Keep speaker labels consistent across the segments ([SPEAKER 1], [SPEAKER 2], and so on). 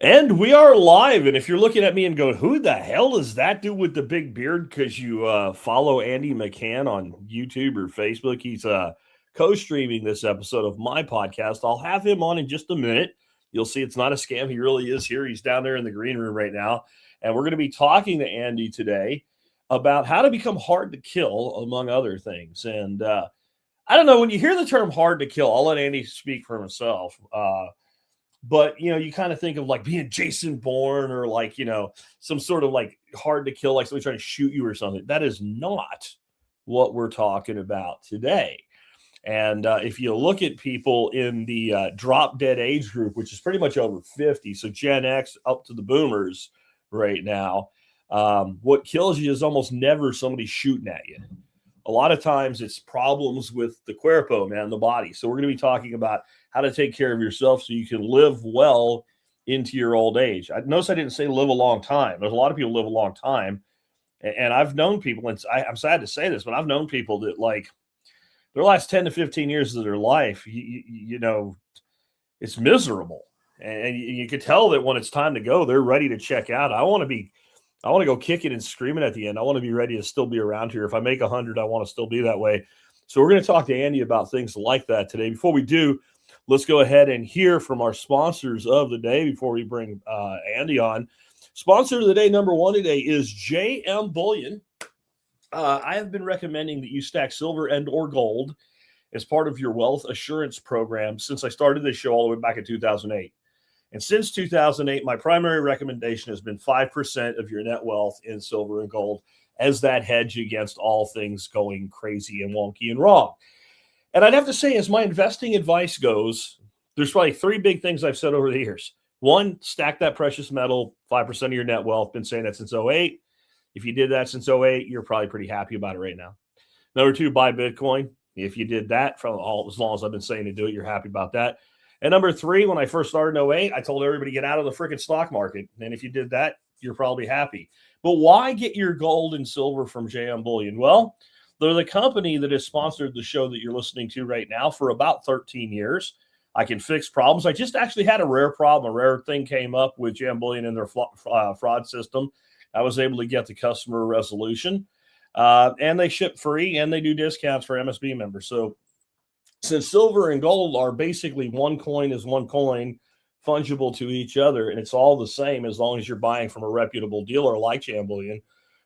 [SPEAKER 1] And we are live. And if you're looking at me and going, who the hell is that dude with the big beard? Because you follow Andy McCann on YouTube or Facebook. He's co-streaming this episode of my podcast. I'll have him on in just a minute. You'll see it's not a scam. He really is here. He's down there in the green room right now. And we're going to be talking to Andy today about how to become hard to kill, among other things. And I don't know, when you hear the term hard to kill, I'll let Andy speak for himself. But, you kind of think of like being Jason Bourne or like, some sort of like hard to kill, like somebody trying to shoot you or something. That is not what we're talking about today. And if you look at people in the drop dead age group, which is pretty much over 50, so Gen X up to the boomers right now, what kills you is almost never somebody shooting at you. A lot of times it's problems with the cuerpo, man, the body. So we're going to be talking about how to take care of yourself so you can live well into your old age. I notice I didn't say live a long time. There's a lot of people live a long time. And I've known people, and I'm sad to say this, but I've known people that like their last 10 to 15 years of their life, it's miserable. And you can tell that when it's time to go, they're ready to check out. I want to go kicking and screaming at the end. I want to be ready to still be around here. If I make 100, I want to still be that way. So we're going to talk to Andy about things like that today. Before we do, let's go ahead and hear from our sponsors of the day before we bring Andy on. Sponsor of the day, number one today, is JM Bullion. I have been recommending that you stack silver and or gold as part of your wealth assurance program since I started this show all the way back in 2008. And since 2008, my primary recommendation has been 5% of your net wealth in silver and gold as that hedge against all things going crazy and wonky and wrong. And I'd have to say, as my investing advice goes, there's probably three big things I've said over the years. One, stack that precious metal, 5% of your net wealth. Been saying that since 08. If you did that since 08, you're probably pretty happy about it right now. Number two, buy Bitcoin. If you did that as long as I've been saying to do it, you're happy about that. And number three, when I first started in 08, I told everybody to get out of the freaking stock market. And if you did that, you're probably happy. But why get your gold and silver from JM Bullion? Well, they're the company that has sponsored the show that you're listening to right now for about 13 years. I can fix problems. I just actually had a rare problem. A rare thing came up with JM Bullion in their fraud system. I was able to get the customer resolution. And they ship free, and they do discounts for MSB members. So since silver and gold are basically one coin is one coin, fungible to each other, and it's all the same as long as you're buying from a reputable dealer like JM Bullion,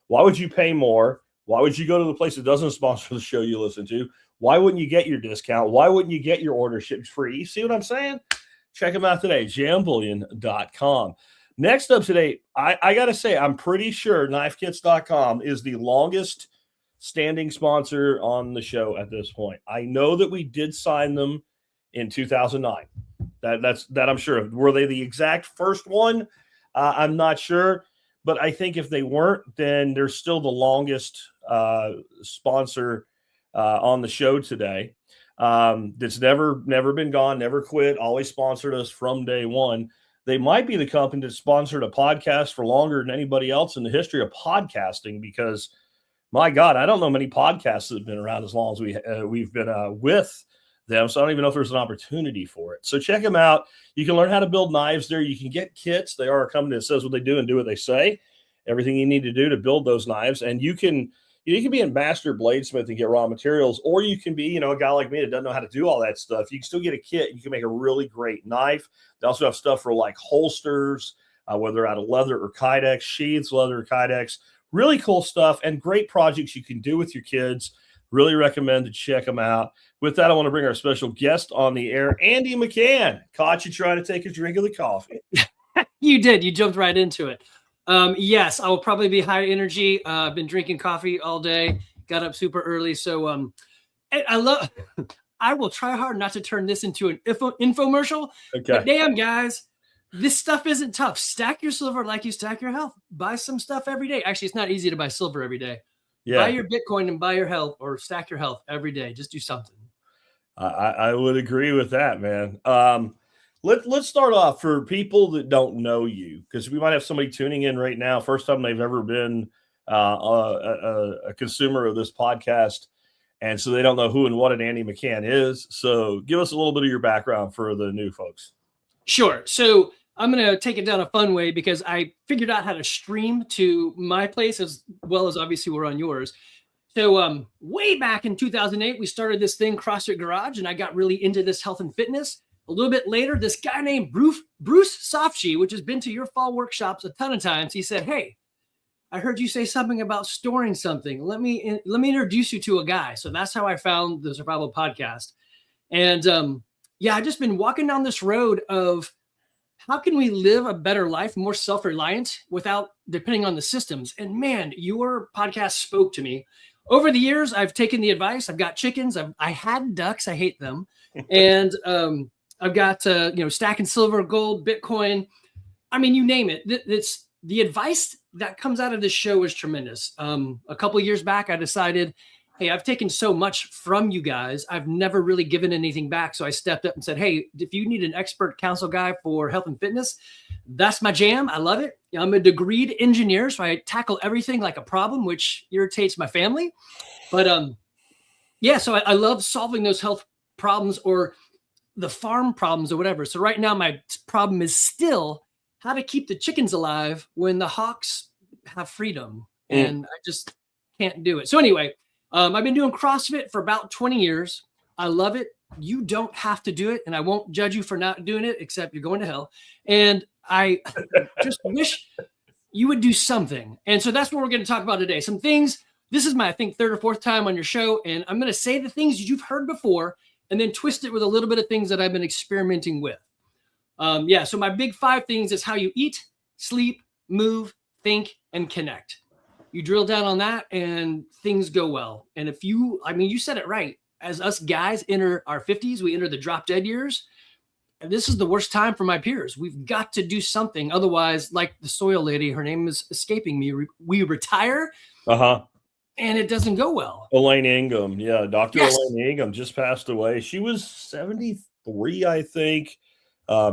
[SPEAKER 1] why would you pay more? Why would you go to the place that doesn't sponsor the show you listen to? Why wouldn't you get your discount? Why wouldn't you get your order shipped free? You see what I'm saying? Check them out today, jmbullion.com. Next up today, I got to say, I'm pretty sure knifekits.com is the longest standing sponsor on the show at this point. I know that we did sign them in 2009. That I'm sure of. Were they the exact first one? I'm not sure. But I think if they weren't, then they're still the longest sponsor on the show today. That's never been gone, never quit, always sponsored us from day one. They might be the company that sponsored a podcast for longer than anybody else in the history of podcasting because, my God, I don't know many podcasts that have been around as long as we've been with them. So I don't even know if there's an opportunity for it. So check them out. You can learn how to build knives there. You can get kits. They are a company that says what they do and do what they say. Everything you need to do to build those knives. And you can be a master bladesmith and get raw materials, or you can be, a guy like me that doesn't know how to do all that stuff. You can still get a kit. You can make a really great knife. They also have stuff for like holsters, whether out of leather or kydex, sheaths, leather or kydex. Really cool stuff and great projects you can do with your kids. Really recommend to check them out. With that, I want to bring our special guest on the air, Andy McCann. Caught you trying to take a drink of the coffee.
[SPEAKER 2] You did. You jumped right into it. Yes, I will probably be high energy. I've been drinking coffee all day. Got up super early. So I will try hard not to turn this into an infomercial. Okay. But damn, guys, this stuff isn't tough. Stack your silver like you stack your health. Buy some stuff every day. Actually, it's not easy to buy silver every day. Yeah. Buy your Bitcoin and buy your health, or stack your health every day. Just do something.
[SPEAKER 1] I would agree with that, man. Let's start off for people that don't know you, because we might have somebody tuning in right now, first time they've ever been a consumer of this podcast, and so they don't know who and what an Andy McCann is. So give us a little bit of your background for the new folks.
[SPEAKER 2] Sure. So I'm going to take it down a fun way because I figured out how to stream to my place as well as obviously we're on yours. So way back in 2008, we started this thing, CrossFit Garage, and I got really into this health and fitness. A little bit later, this guy named Bruce Sofchi, which has been to your fall workshops a ton of times, he said, hey, I heard you say something about storing something. Let me introduce you to a guy. So that's how I found the Survival Podcast. And I've just been walking down this road of how can we live a better life, more self-reliant without depending on the systems. And man, your podcast spoke to me. Over the years, I've taken the advice. I've got chickens. I had ducks. I hate them. And I've got, stacking silver, gold, Bitcoin. I mean, you name it. It's the advice that comes out of this show is tremendous. A couple of years back, I decided, hey, I've taken so much from you guys. I've never really given anything back. So I stepped up and said, hey, if you need an expert counsel guy for health and fitness, that's my jam. I love it. I'm a degreed engineer, so I tackle everything like a problem, which irritates my family. But so I love solving those health problems or the farm problems or whatever. So right now my problem is still how to keep the chickens alive when the hawks have freedom. And I just can't do it. So anyway, I've been doing CrossFit for about 20 years. I love it. You don't have to do it, and I won't judge you for not doing it, except you're going to hell. And I just wish you would do something. And so that's what we're going to talk about today. Some things. This is my, I think, third or fourth time on your show, and I'm going to say the things you've heard before and then twist it with a little bit of things that I've been experimenting with. So my big 5 things is how you eat, sleep, move, think, and connect. You drill down on that and things go well. And you said it right. As us guys enter our 50s, we enter the drop dead years. And this is the worst time for my peers. We've got to do something. Otherwise, like the soil lady, her name is escaping me. We retire and it doesn't go well.
[SPEAKER 1] Elaine Ingham. Yeah. Dr. Elaine Ingham just passed away. She was 73, I think.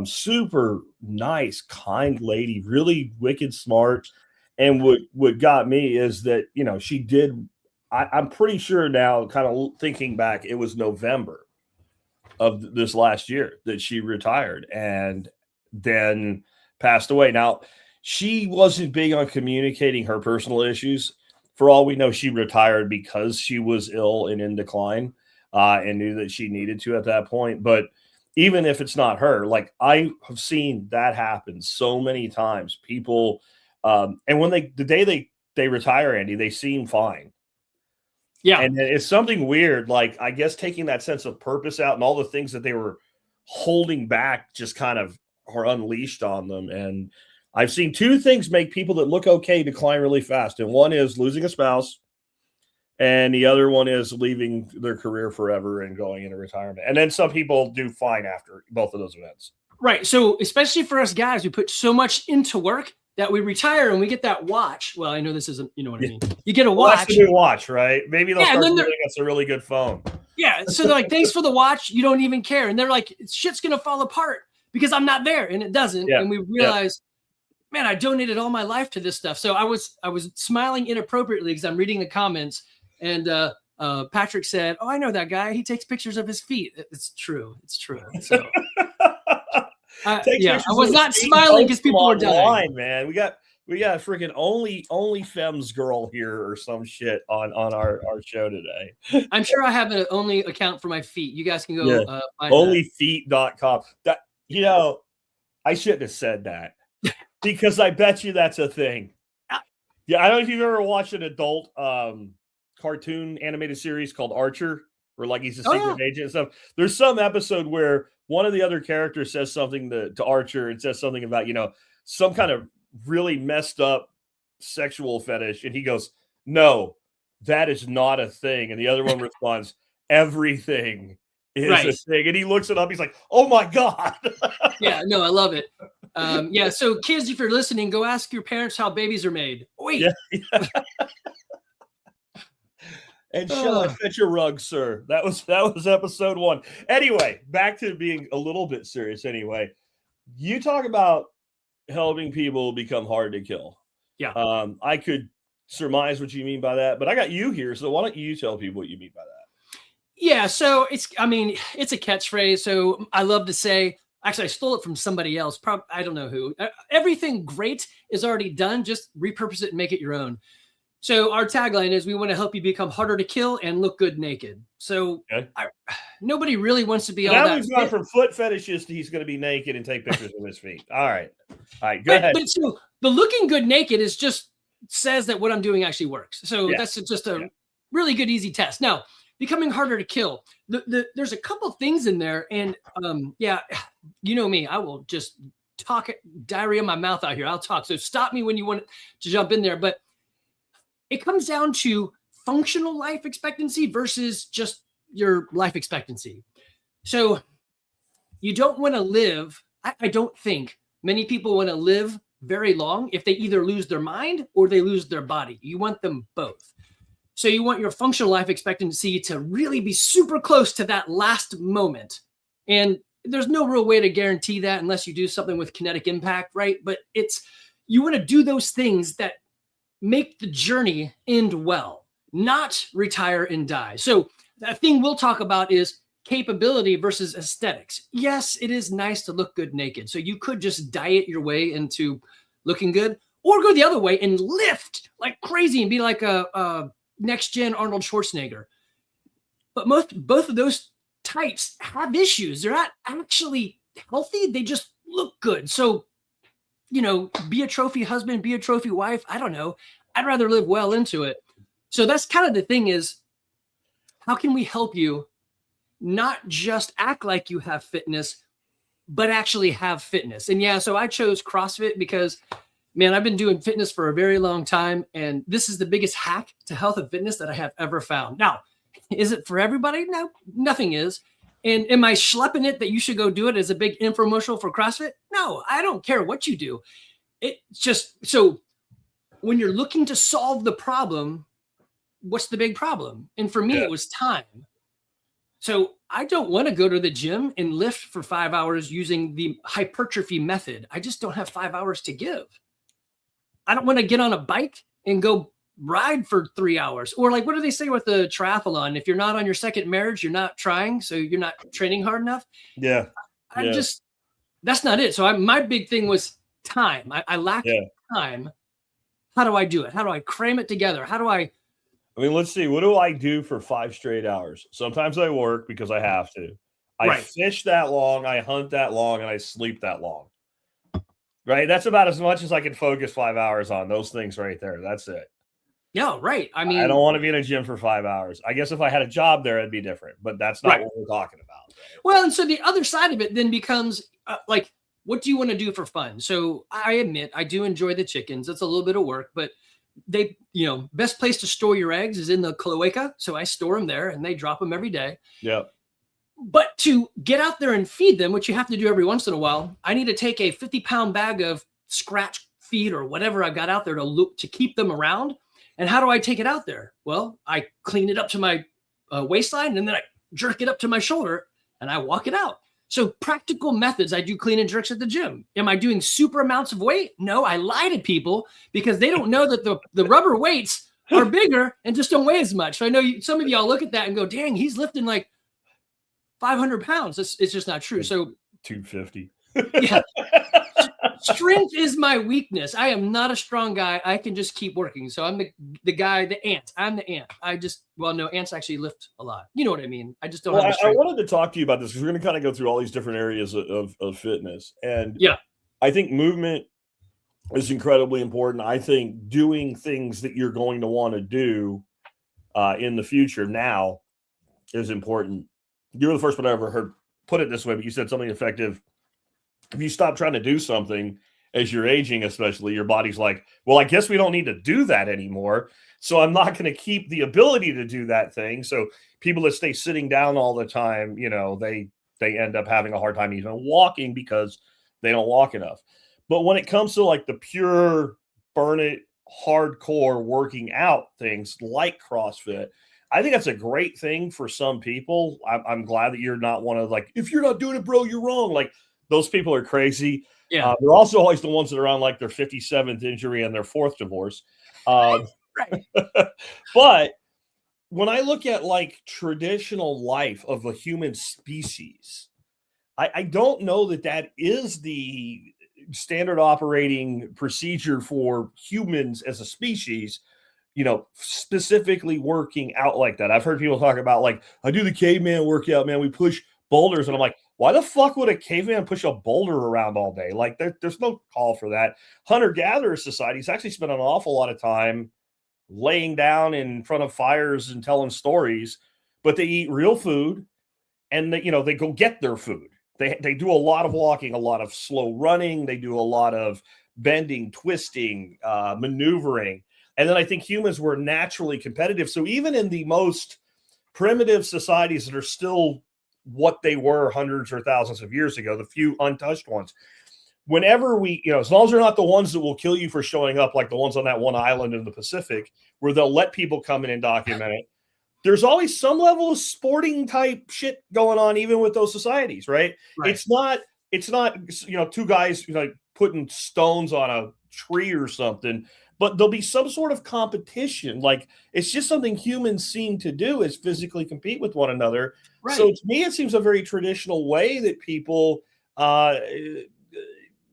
[SPEAKER 1] Super nice, kind lady, really wicked smart. And what got me is that, she did, I'm pretty sure now, kind of thinking back, it was November of this last year that she retired and then passed away. Now, she wasn't big on communicating her personal issues. For all we know, she retired because she was ill and in decline and knew that she needed to at that point. But even if it's not her, like I have seen that happen so many times. People, and when the day they retire, Andy, they seem fine. Yeah. And it's something weird. Like, I guess taking that sense of purpose out and all the things that they were holding back just kind of are unleashed on them. And I've seen 2 things make people that look okay decline really fast. And one is losing a spouse. And the other one is leaving their career forever and going into retirement. And then some people do fine after both of those events.
[SPEAKER 2] Right. So especially for us guys, we put so much into work that we retire and we get that watch. Well, I know this isn't, you know what I mean? You get a watch.
[SPEAKER 1] That's a new watch, right? Maybe they'll start giving us a really good phone.
[SPEAKER 2] Yeah. So they're like, thanks for the watch. You don't even care. And they're like, shit's going to fall apart because I'm not there. And it doesn't. Yeah. And we realize, man, I donated all my life to this stuff. So I was smiling inappropriately because I'm reading the comments. And Patrick said, oh, I know that guy. He takes pictures of his feet. It's true. It's true. So I was not smiling because people were dying.
[SPEAKER 1] Man, we got freaking only femmes girl here or some shit on our show today.
[SPEAKER 2] I'm sure I have an only account for my feet. You guys can go find
[SPEAKER 1] onlyfeet.com. That I shouldn't have said that because I bet you that's a thing. Yeah, I don't know if you've ever watched an adult cartoon animated series called Archer, where like he's a secret agent and stuff. There's some episode where one of the other characters says something to Archer and says something about, some kind of really messed up sexual fetish. And he goes, no, that is not a thing. And the other one responds, everything is a thing. And he looks it up. He's like, oh my God.
[SPEAKER 2] Yeah, no, I love it. So kids, if you're listening, go ask your parents how babies are made. Wait. Yeah.
[SPEAKER 1] And shall I fetch your rug, sir? That was episode 1. Anyway, back to being a little bit serious. Anyway, you talk about helping people become hard to kill.
[SPEAKER 2] Yeah.
[SPEAKER 1] I could surmise what you mean by that, but I got you here, so why don't you tell people what you mean by that?
[SPEAKER 2] Yeah. So it's a catchphrase. So I love to say Actually, I stole it from somebody else. I don't know who. Everything great is already done. Just repurpose it and make it your own. So our tagline is, we want to help you become harder to kill and look good naked. So
[SPEAKER 1] Okay.
[SPEAKER 2] Nobody really wants to be
[SPEAKER 1] So
[SPEAKER 2] all
[SPEAKER 1] now
[SPEAKER 2] that
[SPEAKER 1] we've gone
[SPEAKER 2] fit.
[SPEAKER 1] from foot fetishes to he's going to be naked and take pictures of his feet. All right. Go ahead.
[SPEAKER 2] But so the looking good naked is just says that what I'm doing actually works. So
[SPEAKER 1] Yeah.
[SPEAKER 2] that's just a really good, easy test. Now, becoming harder to kill. There's a couple things in there, and you know me, I will just talk diarrhea in my mouth out here. I'll talk. So stop me when you want to jump in there. But it comes down to functional life expectancy versus just your life expectancy. So you don't want to live. I don't think many people want to live very long if they either lose their mind or they lose their body. You want them both. So you want your functional life expectancy to really be super close to that last moment. And there's no real way to guarantee that unless you do something with kinetic impact, right? But you want to do those things that make the journey end well, not retire and die. So the thing we'll talk about is capability versus aesthetics. Yes, it is nice to look good naked. So you could just diet your way into looking good, or go the other way and lift like crazy and be like a next gen Arnold Schwarzenegger. But both of those types have issues. They're not actually healthy. They just look good. So, be a trophy husband, be a trophy wife. I don't know. I'd rather live well into it. So that's kind of the thing is, how can we help you not just act like you have fitness, but actually have fitness? And yeah, so I chose CrossFit because, man, I've been doing fitness for a very long time. And this is the biggest hack to health and fitness that I have ever found. Now, is it for everybody? No, nothing is. And am I schlepping it that you should go do it as a big infomercial for CrossFit? No, I don't care what you do. It's just, so when you're looking to solve the problem, what's the big problem? And for me, it was time. So I don't want to go to the gym and lift for 5 hours using the hypertrophy method. I just don't have 5 hours to give. I don't want to get on a bike and go ride for 3 hours. Or like, what do they say with the triathlon? If you're not on your second marriage, you're not trying. So you're not training hard enough.
[SPEAKER 1] Yeah.
[SPEAKER 2] That's not it. So my big thing was time. I lack time. How do I do it? How do I cram it together? I
[SPEAKER 1] mean, let's see. What do I do for 5 straight hours? Sometimes I work because I have to. I fish that long, I hunt that long, and I sleep that long. Right? That's about as much as I can focus 5 hours on. Those things right there. That's it.
[SPEAKER 2] Yeah, right. I mean,
[SPEAKER 1] I don't want to be in a gym for 5 hours. I guess if I had a job there, it'd be different. But that's not what we're talking about. Right?
[SPEAKER 2] Well, and so the other side of it then becomes like, what do you want to do for fun? So I admit I do enjoy the chickens. It's a little bit of work, but they, best place to store your eggs is in the cloaca. So I store them there and they drop them every day.
[SPEAKER 1] Yeah.
[SPEAKER 2] But to get out there and feed them, which you have to do every once in a while, I need to take a 50-pound bag of scratch feed or whatever I got out there to keep them around. And how do I take it out there? Well, I clean it up to my waistline and then I jerk it up to my shoulder and I walk it out. So practical methods. I do clean and jerks at the gym. Am I doing super amounts of weight? No, I lie to people because they don't know that the rubber weights are bigger and just don't weigh as much. So I know some of y'all look at that and go, dang, he's lifting like 500 pounds. It's just not true. So
[SPEAKER 1] 250.
[SPEAKER 2] Yeah. Strength is my weakness. I am not a strong guy. I can just keep working. So I'm the guy, the ant. I'm the ant. Ants actually lift a lot. You know what I mean? I just don't have the
[SPEAKER 1] I
[SPEAKER 2] strength.
[SPEAKER 1] wanted to talk to you about this because we're going to kind of go through all these different areas of fitness. And I think movement is incredibly important. I think doing things that you're going to want to do in the future now is important. You were the first one I ever heard put it this way, but you said something effective. If you stop trying to do something as you're aging, especially, your body's like, well, I guess we don't need to do that anymore. So I'm not going to keep the ability to do that thing. So people that stay sitting down all the time, they end up having a hard time even walking because they don't walk enough. But when it comes to like the pure burn it, hardcore working out things like CrossFit, I think that's a great thing for some people. I'm glad that you're not one of like, if you're not doing it, bro, you're wrong. Like, those people are crazy.
[SPEAKER 2] Yeah.
[SPEAKER 1] They're also always the ones that are on like their 57th injury and their 4th divorce. But when I look at like traditional life of a human species, I don't know that that is the standard operating procedure for humans as a species, specifically working out like that. I've heard people talk about, like, I do the caveman workout, man. We push boulders. And I'm like, why the fuck would a caveman push a boulder around all day? Like, there's no call for that. Hunter-gatherer societies actually spend an awful lot of time laying down in front of fires and telling stories, but they eat real food, and they go get their food. They do a lot of walking, a lot of slow running. They do a lot of bending, twisting, maneuvering. And then I think humans were naturally competitive. So even in the most primitive societies that are still what they were hundreds or thousands of years ago, the few untouched ones, whenever we, as long as they're not the ones that will kill you for showing up, like the ones on that one island in the Pacific, where they'll let people come in and document it, there's always some level of sporting type shit going on, even with those societies, right? It's not, two guys putting stones on a tree or something, but there'll be some sort of competition. Like, it's just something humans seem to do, is physically compete with one another. Right. So to me, it seems a very traditional way that people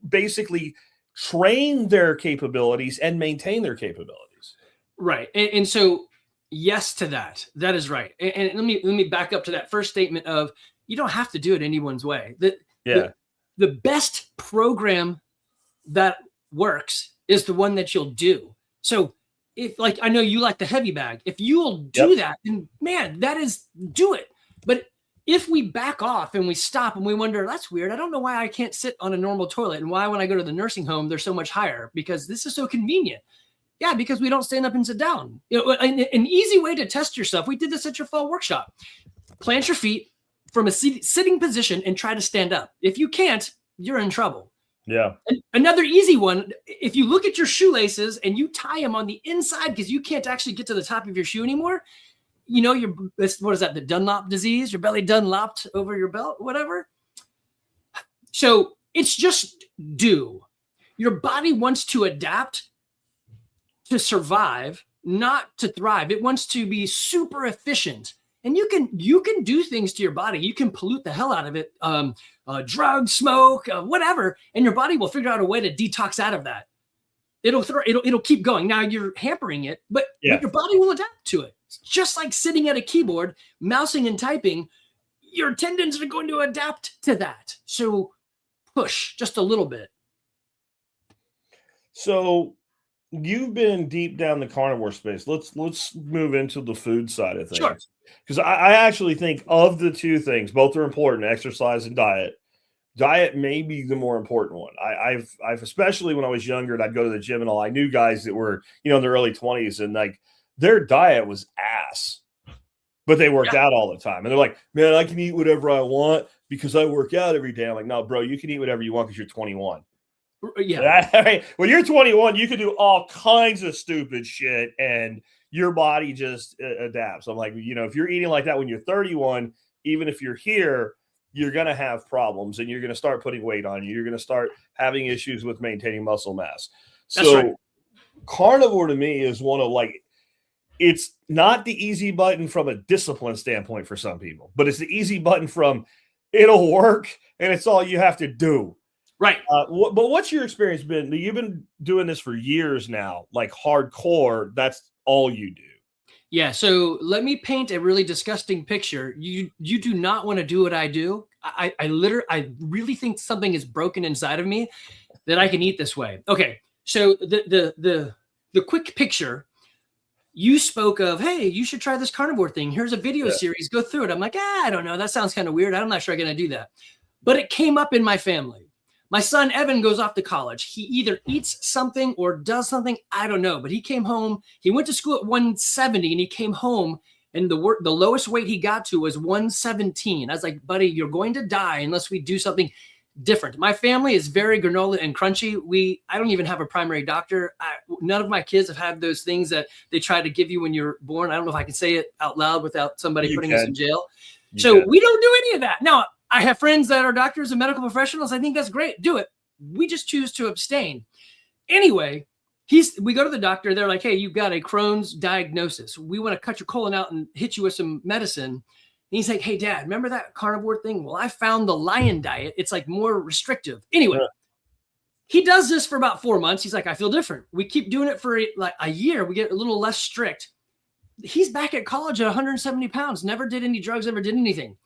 [SPEAKER 1] basically train their capabilities and maintain their capabilities.
[SPEAKER 2] Right. And so, yes to that. That is right. And let me back up to that first statement of, you don't have to do it anyone's way. The best program that works is the one that you'll do. So if, like, I know you like the heavy bag, if you will do that, then man, do it. But if we back off and we stop and we wonder, that's weird, I don't know why I can't sit on a normal toilet, and why when I go to the nursing home, they're so much higher, because this is so convenient. Yeah, because we don't stand up and sit down. An easy way to test yourself, we did this at your fall workshop. Plant your feet from a sitting position and try to stand up. If you can't, you're in trouble.
[SPEAKER 1] Yeah. And
[SPEAKER 2] another easy one, if you look at your shoelaces and you tie them on the inside because you can't actually get to the top of your shoe anymore, what is that, the Dunlop disease? Your belly Dunlopped over your belt, whatever. So it's just do. Your body wants to adapt to survive, not to thrive. It wants to be super efficient. And you can do things to your body. You can pollute the hell out of it, drugs, smoke, whatever, and your body will figure out a way to detox out of that. It'll keep going. Now you're hampering it, but your body will adapt to it. It's just like sitting at a keyboard, mousing and typing. Your tendons are going to adapt to that. So push just a little bit.
[SPEAKER 1] So you've been deep down the carnivore space. Let's move into the food side of things.
[SPEAKER 2] Sure.
[SPEAKER 1] Because I actually think of the two things, both are important: exercise and diet. Diet may be the more important one. I've especially when I was younger and I'd go to the gym and all, I knew guys that were, in their early 20s, and like their diet was ass, but they worked out all the time. And they're like, man, I can eat whatever I want because I work out every day. I'm like, no, bro, you can eat whatever you want because you're 21.
[SPEAKER 2] Yeah.
[SPEAKER 1] Right? When you're 21, you can do all kinds of stupid shit and your body just adapts. I'm like, if you're eating like that when you're 31, even if you're here, you're going to have problems and you're going to start putting weight on you. You're going to start having issues with maintaining muscle mass. So carnivore to me is one of, like, it's not the easy button from a discipline standpoint for some people, but it's the easy button from it'll work and it's all you have to do.
[SPEAKER 2] Right.
[SPEAKER 1] But what's your experience been? You've been doing this for years now, like hardcore. That's all you do.
[SPEAKER 2] Yeah. So let me paint a really disgusting picture. You do not want to do what I do. I really think something is broken inside of me that I can eat this way. Okay. So the quick picture, you spoke of, hey, you should try this carnivore thing. Here's a video series. Go through it. I'm like, I don't know. That sounds kind of weird. I'm not sure I'm going to do that. But it came up in my family. My son, Evan, goes off to college. He either eats something or does something. I don't know. But he came home. He went to school at 170 and he came home and the lowest weight he got to was 117. I was like, buddy, you're going to die unless we do something different. My family is very granola and crunchy. I don't even have a primary doctor. None of my kids have had those things that they try to give you when you're born. I don't know if I can say it out loud without somebody putting us in jail. We don't do any of that. Now, I have friends that are doctors and medical professionals. I think that's great. Do it. We just choose to abstain. Anyway, we go to the doctor. They're like, hey, you've got a Crohn's diagnosis. We want to cut your colon out and hit you with some medicine. he's like, hey, Dad, remember that carnivore thing? Well, I found the lion diet. It's like more restrictive. Anyway, he does this for about 4 months. He's like, I feel different. We keep doing it for like a year. We get a little less strict. He's back at college at 170 pounds, never did any drugs, never did anything.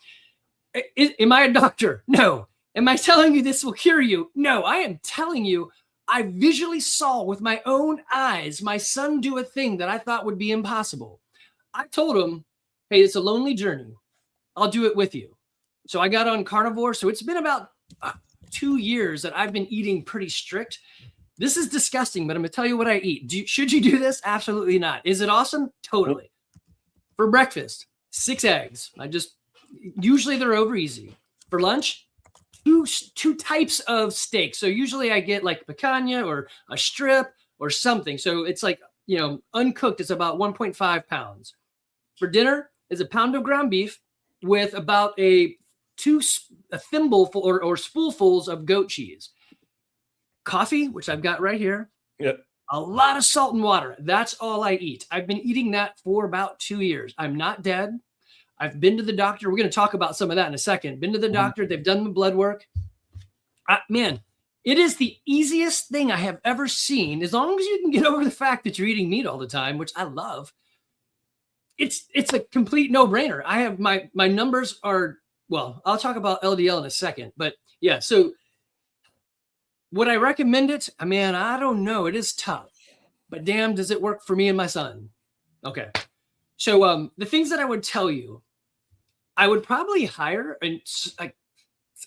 [SPEAKER 2] Am I a doctor? No. Am I telling you this will cure you? No, I am telling you, I visually saw with my own eyes my son do a thing that I thought would be impossible. I told him, hey, it's a lonely journey. I'll do it with you. So I got on carnivore. So it's been about 2 years that I've been eating pretty strict. This is disgusting, but I'm going to tell you what I eat. Should you do this? Absolutely not. Is it awesome? Totally. For breakfast, 6 eggs. Usually they're over easy. For lunch, two types of steak. So usually I get like picanha or a strip or something. So it's like, uncooked, it's about 1.5 pounds. For dinner is a pound of ground beef with about a thimbleful or spoonfuls of goat cheese. Coffee, which I've got right here.
[SPEAKER 1] Yep.
[SPEAKER 2] A lot of salt and water. That's all I eat. I've been eating that for about 2 years. I'm not dead. I've been to the doctor. We're going to talk about some of that in a second. Been to the doctor. They've done the blood work. Man, it is the easiest thing I have ever seen. As long as you can get over the fact that you're eating meat all the time, which I love. It's a complete no-brainer. I have my numbers are, well, I'll talk about LDL in a second. But yeah, so would I recommend it? I mean, I don't know. It is tough. But damn, does it work for me and my son? Okay. So the things that I would tell you, I would probably hire a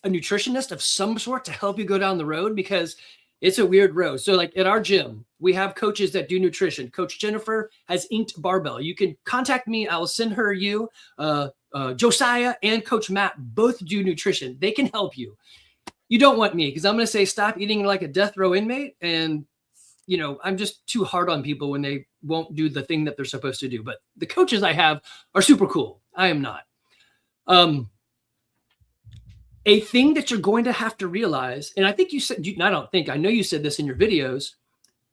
[SPEAKER 2] nutritionist of some sort to help you go down the road, because it's a weird road. So like at our gym, we have coaches that do nutrition. Coach Jennifer has inked barbell. You can contact me. I will send her you. Josiah and Coach Matt both do nutrition. They can help you. You don't want me, because I'm going to say stop eating like a death row inmate. And, I'm just too hard on people when they won't do the thing that they're supposed to do. But the coaches I have are super cool. I am not. A thing that you're going to have to realize, and I think you said, I know you said this in your videos,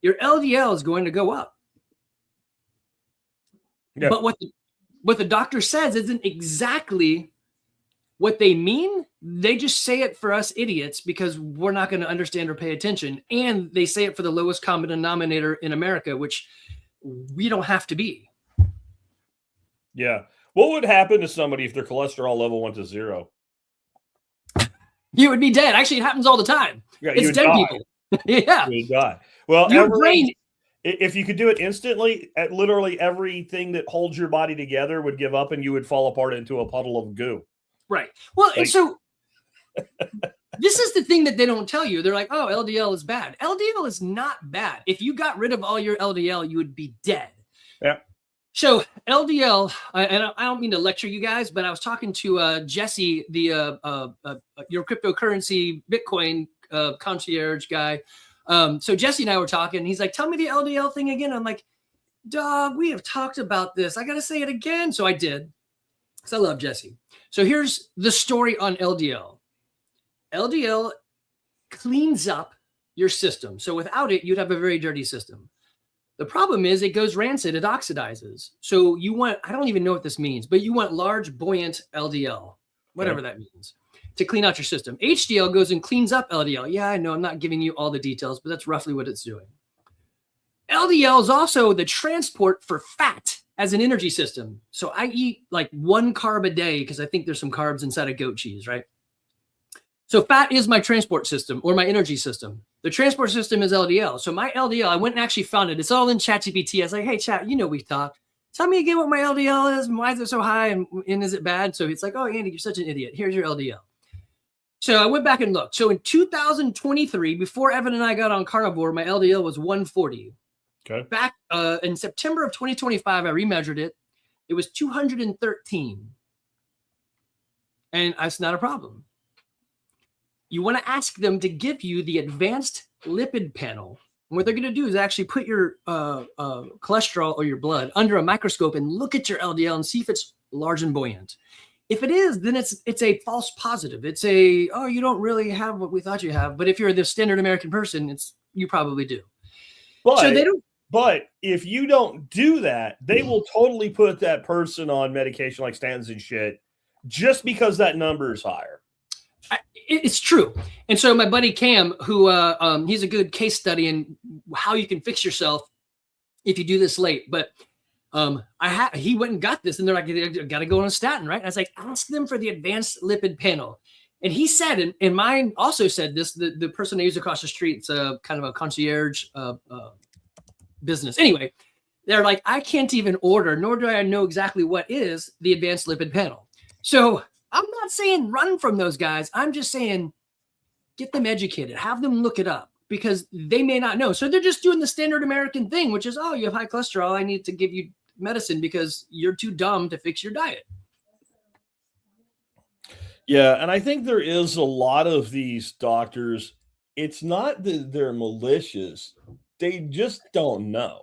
[SPEAKER 2] your LDL is going to go up. Yeah. But what the doctor says isn't exactly what they mean. They just say it for us idiots because we're not going to understand or pay attention. And they say it for the lowest common denominator in America, which we don't have to be.
[SPEAKER 1] Yeah. What would happen to somebody if their cholesterol level went to 0?
[SPEAKER 2] You would be dead. Actually, it happens all the time.
[SPEAKER 1] Yeah,
[SPEAKER 2] it's dead people. Yeah.
[SPEAKER 1] You would die. Well,
[SPEAKER 2] your brain.
[SPEAKER 1] If you could do it instantly, literally everything that holds your body together would give up and you would fall apart into a puddle of goo.
[SPEAKER 2] Right. Well, and so this is the thing that they don't tell you. They're like, oh, LDL is bad. LDL is not bad. If you got rid of all your LDL, you would be dead.
[SPEAKER 1] Yeah.
[SPEAKER 2] So LDL, and I don't mean to lecture you guys, but I was talking to Jesse, the your cryptocurrency Bitcoin concierge guy. So Jesse and I were talking. And he's like, tell me the LDL thing again. I'm like, dog, we have talked about this. I got to say it again. So I did, because I love Jesse. So here's the story on LDL. LDL cleans up your system. So without it, you'd have a very dirty system. The problem is it goes rancid, it oxidizes. So you want, I don't even know what this means, but you want large, buoyant LDL, whatever that means, to clean out your system. HDL goes and cleans up LDL. Yeah, I know I'm not giving you all the details, but that's roughly what it's doing. LDL is also the transport for fat as an energy system. So I eat like 1 carb a day because I think there's some carbs inside of goat cheese, right? So fat is my transport system or my energy system. The transport system is LDL. So my LDL, I went and actually found it. It's all in ChatGPT. I was like, hey, chat, we talked. Tell me again what my LDL is and why is it so high and is it bad? So it's like, oh, Andy, you're such an idiot. Here's your LDL. So I went back and looked. So in 2023, before Evan and I got on carnivore, my LDL was 140.
[SPEAKER 1] Okay.
[SPEAKER 2] Back in September of 2025, I remeasured it. It was 213. And that's not a problem. You want to ask them to give you the advanced lipid panel. And what they're going to do is actually put your cholesterol or your blood under a microscope and look at your LDL and see if it's large and buoyant. If it is, then it's a false positive. It's you don't really have what we thought you have. But if you're the standard American person, you probably do.
[SPEAKER 1] But,
[SPEAKER 2] so they don't.
[SPEAKER 1] But if you don't do that, they will totally put that person on medication like statins and shit. just because that number is higher.
[SPEAKER 2] It's true. And so my buddy Cam, who he's a good case study in how you can fix yourself if you do this late. But he went and got this, and they're like, you got to go on a statin, right? And I was like, ask them for the advanced lipid panel. And he said, and mine also said this, the person I use across the street, it's a kind of a concierge business. Anyway, they're like, I can't even order, nor do I know exactly what is the advanced lipid panel. So I'm not saying run from those guys. I'm just saying get them educated, have them look it up, because they may not know. So they're just doing the standard American thing, which is, oh, you have high cholesterol, I need to give you medicine because you're too dumb to fix your diet.
[SPEAKER 1] Yeah, and I think there is a lot of these doctors, it's not that they're malicious, they just don't know.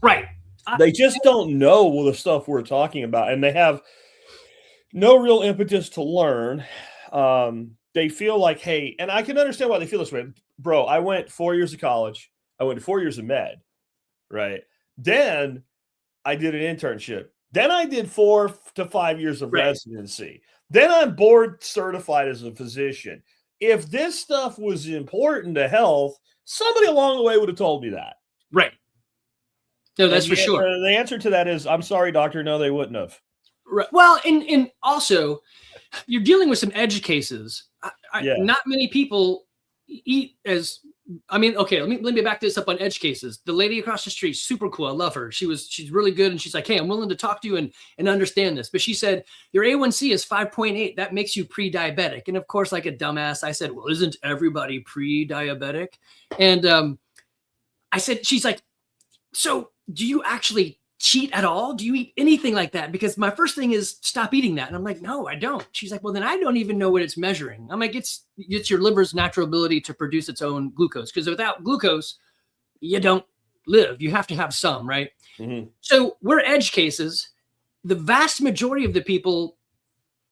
[SPEAKER 2] Right.
[SPEAKER 1] They just don't know the stuff we're talking about, and they have no real impetus to learn. They feel like, hey, and I can understand why they feel this way. Bro, I went 4 years of college. I went 4 years of med, right? Then I did an internship. Then I did 4 to 5 years of residency. Then I'm board certified as a physician. If this stuff was important to health, somebody along the way would have told me that.
[SPEAKER 2] Right. No, that's for sure.
[SPEAKER 1] The answer to that is, I'm sorry, doctor. No, they wouldn't have.
[SPEAKER 2] Right. Well, and also, you're dealing with some edge cases. Not many people eat as. I mean, okay, let me back this up on edge cases. The lady across the street, super cool. I love her. She's really good, and she's like, hey, I'm willing to talk to you and understand this. But she said your A1C is 5.8. That makes you pre-diabetic. And of course, like a dumbass, I said, well, isn't everybody pre-diabetic? And I said, she's like, so do you actually cheat at all? Do you eat anything like that? Because my first thing is stop eating that. And I'm like, no, I don't. She's like, well, then I don't even know what it's measuring. I'm like, it's your liver's natural ability to produce its own glucose. Because without glucose, you don't live. You have to have some, right? Mm-hmm. So we're edge cases. The vast majority of the people,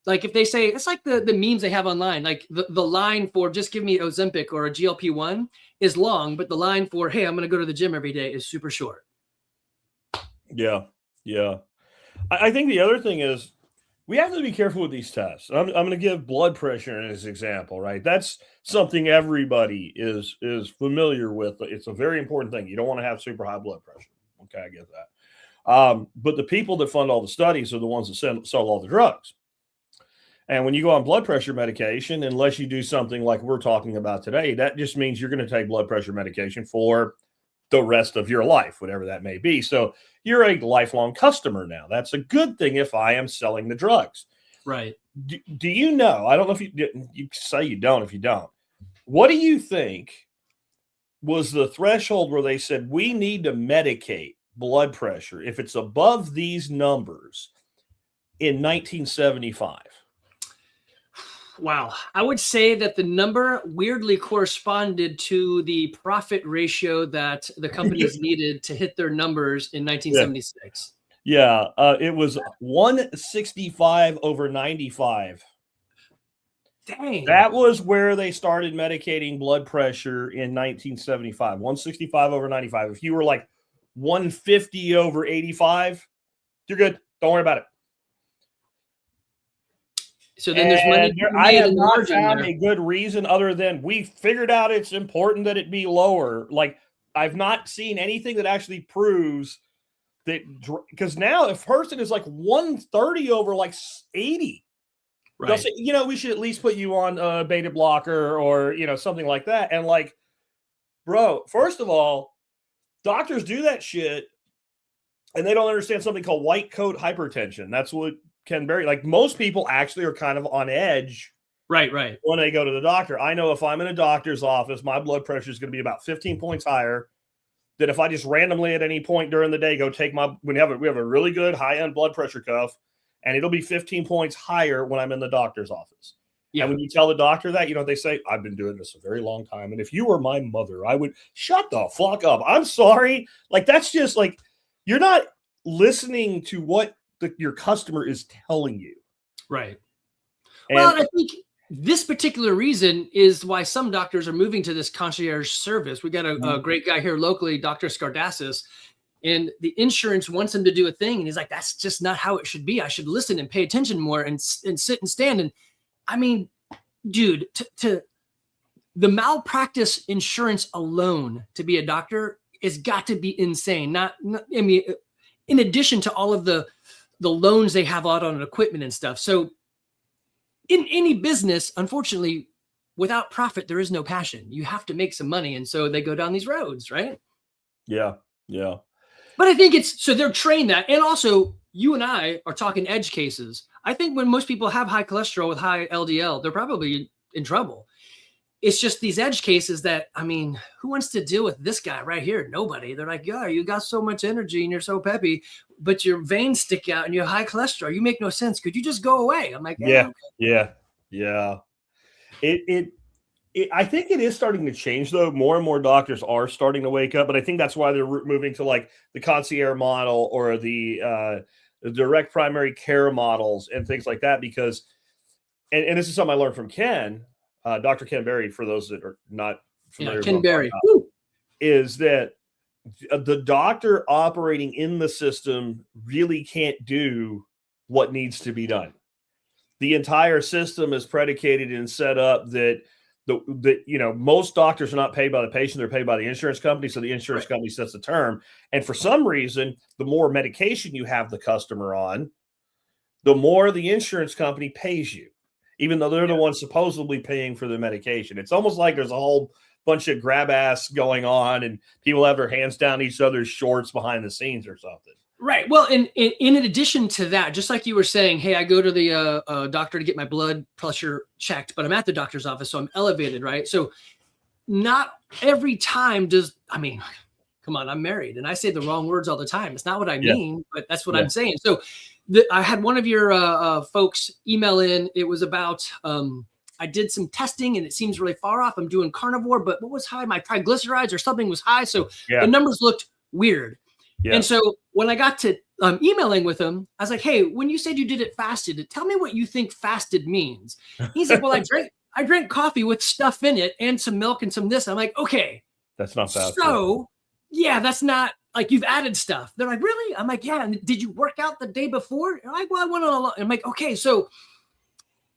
[SPEAKER 2] like if they say, it's like the memes they have online, like the line for just give me Ozempic or a GLP-1 is long, but the line for, hey, I'm going to go to the gym every day is super short.
[SPEAKER 1] Yeah. I think the other thing is we have to be careful with these tests. I'm going to give blood pressure as an example, right? That's something everybody is familiar with. It's a very important thing. You don't want to have super high blood pressure. Okay, I get that. But the people that fund all the studies are the ones that sell all the drugs. And when you go on blood pressure medication, unless you do something like we're talking about today, that just means you're going to take blood pressure medication for the rest of your life, whatever that may be. So you're a lifelong customer now. That's a good thing if I am selling the drugs.
[SPEAKER 2] Right.
[SPEAKER 1] Do you know, I don't know if you say you don't, if you don't, what do you think was the threshold where they said we need to medicate blood pressure if it's above these numbers in 1975?
[SPEAKER 2] Wow. I would say that the number weirdly corresponded to the profit ratio that the companies needed to hit their numbers in 1976.
[SPEAKER 1] Yeah. It was 165 over 95.
[SPEAKER 2] Dang.
[SPEAKER 1] That was where they started medicating blood pressure in 1975. 165 over 95. If you were like 150 over 85, you're good. Don't worry about it.
[SPEAKER 2] So then there's money.
[SPEAKER 1] I have not found a good reason other than we figured out it's important that it be lower. Like I've not seen anything that actually proves that, because now if a person is like 130 over like 80, right, they'll say, we should at least put you on a beta blocker or, something like that. And like, bro, first of all, doctors do that shit and they don't understand something called white coat hypertension. That's what Ken Berry, like most people actually are kind of on edge.
[SPEAKER 2] Right. When
[SPEAKER 1] they go to the doctor. I know if I'm in a doctor's office, my blood pressure is going to be about 15 points higher than if I just randomly at any point during the day go take we have a really good high-end blood pressure cuff, and it'll be 15 points higher when I'm in the doctor's office. Yeah. And when you tell the doctor that, they say, I've been doing this a very long time. And if you were my mother, I would shut the fuck up. I'm sorry. Like, that's just like, you're not listening to what your customer is telling you.
[SPEAKER 2] Right. Well, I think this particular reason is why some doctors are moving to this concierge service. We got a great guy here locally, Dr. Skardassis, and the insurance wants him to do a thing. And he's like, that's just not how it should be. I should listen and pay attention more and sit and stand. And I mean, dude, to the malpractice insurance alone to be a doctor has got to be insane. I mean, in addition to all of the loans they have out on equipment and stuff. So in any business, unfortunately, without profit, there is no passion. You have to make some money. And so they go down these roads, right?
[SPEAKER 1] Yeah. Yeah.
[SPEAKER 2] But I think so they're trained that. And also you and I are talking edge cases. I think when most people have high cholesterol with high LDL, they're probably in trouble. It's just these edge cases that, I mean, who wants to deal with this guy right here? Nobody. They're like, yeah, you got so much energy and you're so peppy, but your veins stick out and you have high cholesterol. You make no sense. Could you just go away? I'm like,
[SPEAKER 1] yeah. I think it is starting to change, though. More and more doctors are starting to wake up, but I think that's why they're moving to like the concierge model or the direct primary care models and things like that. Because, and this is something I learned from Ken, Dr. Ken Berry, for those that are not familiar.
[SPEAKER 2] Ken Berry
[SPEAKER 1] is that the doctor operating in the system really can't do what needs to be done. The entire system is predicated and set up that most doctors are not paid by the patient, they're paid by the insurance company. So the insurance company sets the term. And for some reason, the more medication you have the customer on, the more the insurance company pays you, even though they're the ones supposedly paying for the medication. It's almost like there's a whole bunch of grab ass going on and people have their hands down each other's shorts behind the scenes or something.
[SPEAKER 2] Right. Well, in addition to that, just like you were saying, hey, I go to the doctor to get my blood pressure checked, but I'm at the doctor's office, so I'm elevated, right? So not every time come on, I'm married, and I say the wrong words all the time. It's not what I mean, but that's what I'm saying. So I had one of your folks email in. It was about I did some testing, and it seems really far off. I'm doing carnivore, but what was high? My triglycerides or something was high, so the numbers looked weird. Yeah. And so when I got to emailing with him, I was like, hey, when you said you did it fasted, tell me what you think fasted means. He's like, well, I drank coffee with stuff in it and some milk and some this. I'm like, okay.
[SPEAKER 1] That's not fasted.
[SPEAKER 2] So, yeah, that's not like you've added stuff. They're like, really? I'm like, yeah. And did you work out the day before? They're like, well, I went on a lot. I'm like, okay, so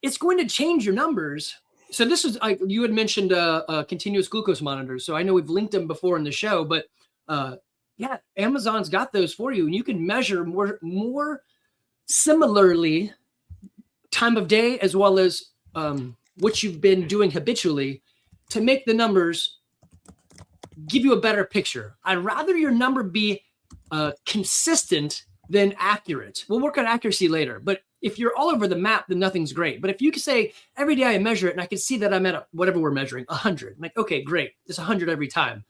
[SPEAKER 2] it's going to change your numbers. So this is, you had mentioned continuous glucose monitors. So I know we've linked them before in the show, but yeah, Amazon's got those for you, and you can measure more similarly time of day as well as what you've been doing habitually to make the numbers give you a better picture. I'd rather your number be consistent than accurate. We'll work on accuracy later, but if you're all over the map, then nothing's great. But if you can say every day I measure it and I can see that I'm at whatever we're measuring, 100, I'm like, okay, great, it's 100 every time.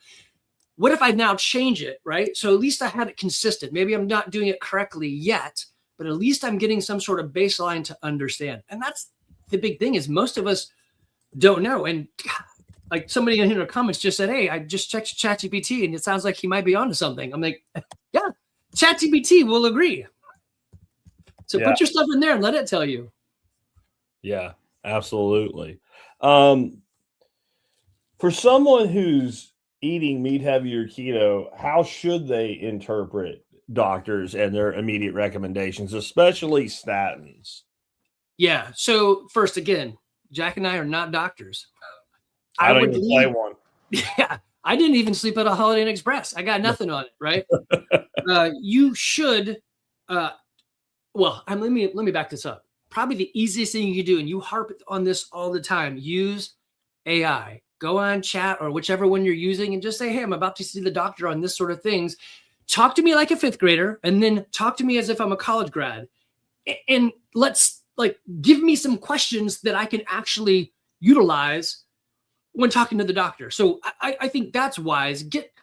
[SPEAKER 2] What if I now change it, right? So at least I had it consistent. Maybe I'm not doing it correctly yet, but at least I'm getting some sort of baseline to understand. And that's the big thing is most of us don't know. And like somebody in the comments just said, hey, I just checked ChatGPT and it sounds like he might be onto something. I'm like, yeah, ChatGPT will agree. So put your stuff in there and let it tell you.
[SPEAKER 1] Yeah, absolutely. For someone who's eating meat heavy or keto, how should they interpret doctors and their immediate recommendations, especially statins?
[SPEAKER 2] Yeah. So first, again, Jack and I are not doctors.
[SPEAKER 1] I don't even play one.
[SPEAKER 2] Yeah. I didn't even sleep at a Holiday Inn Express. I got nothing on it. Right. You should, let me back this up. Probably the easiest thing you can do, and you harp on this all the time, use AI. Go on chat or whichever one you're using and just say, hey, I'm about to see the doctor on this sort of things. Talk to me like a fifth grader and then talk to me as if I'm a college grad. And let's give me some questions that I can actually utilize when talking to the doctor. So I think that's wise. Get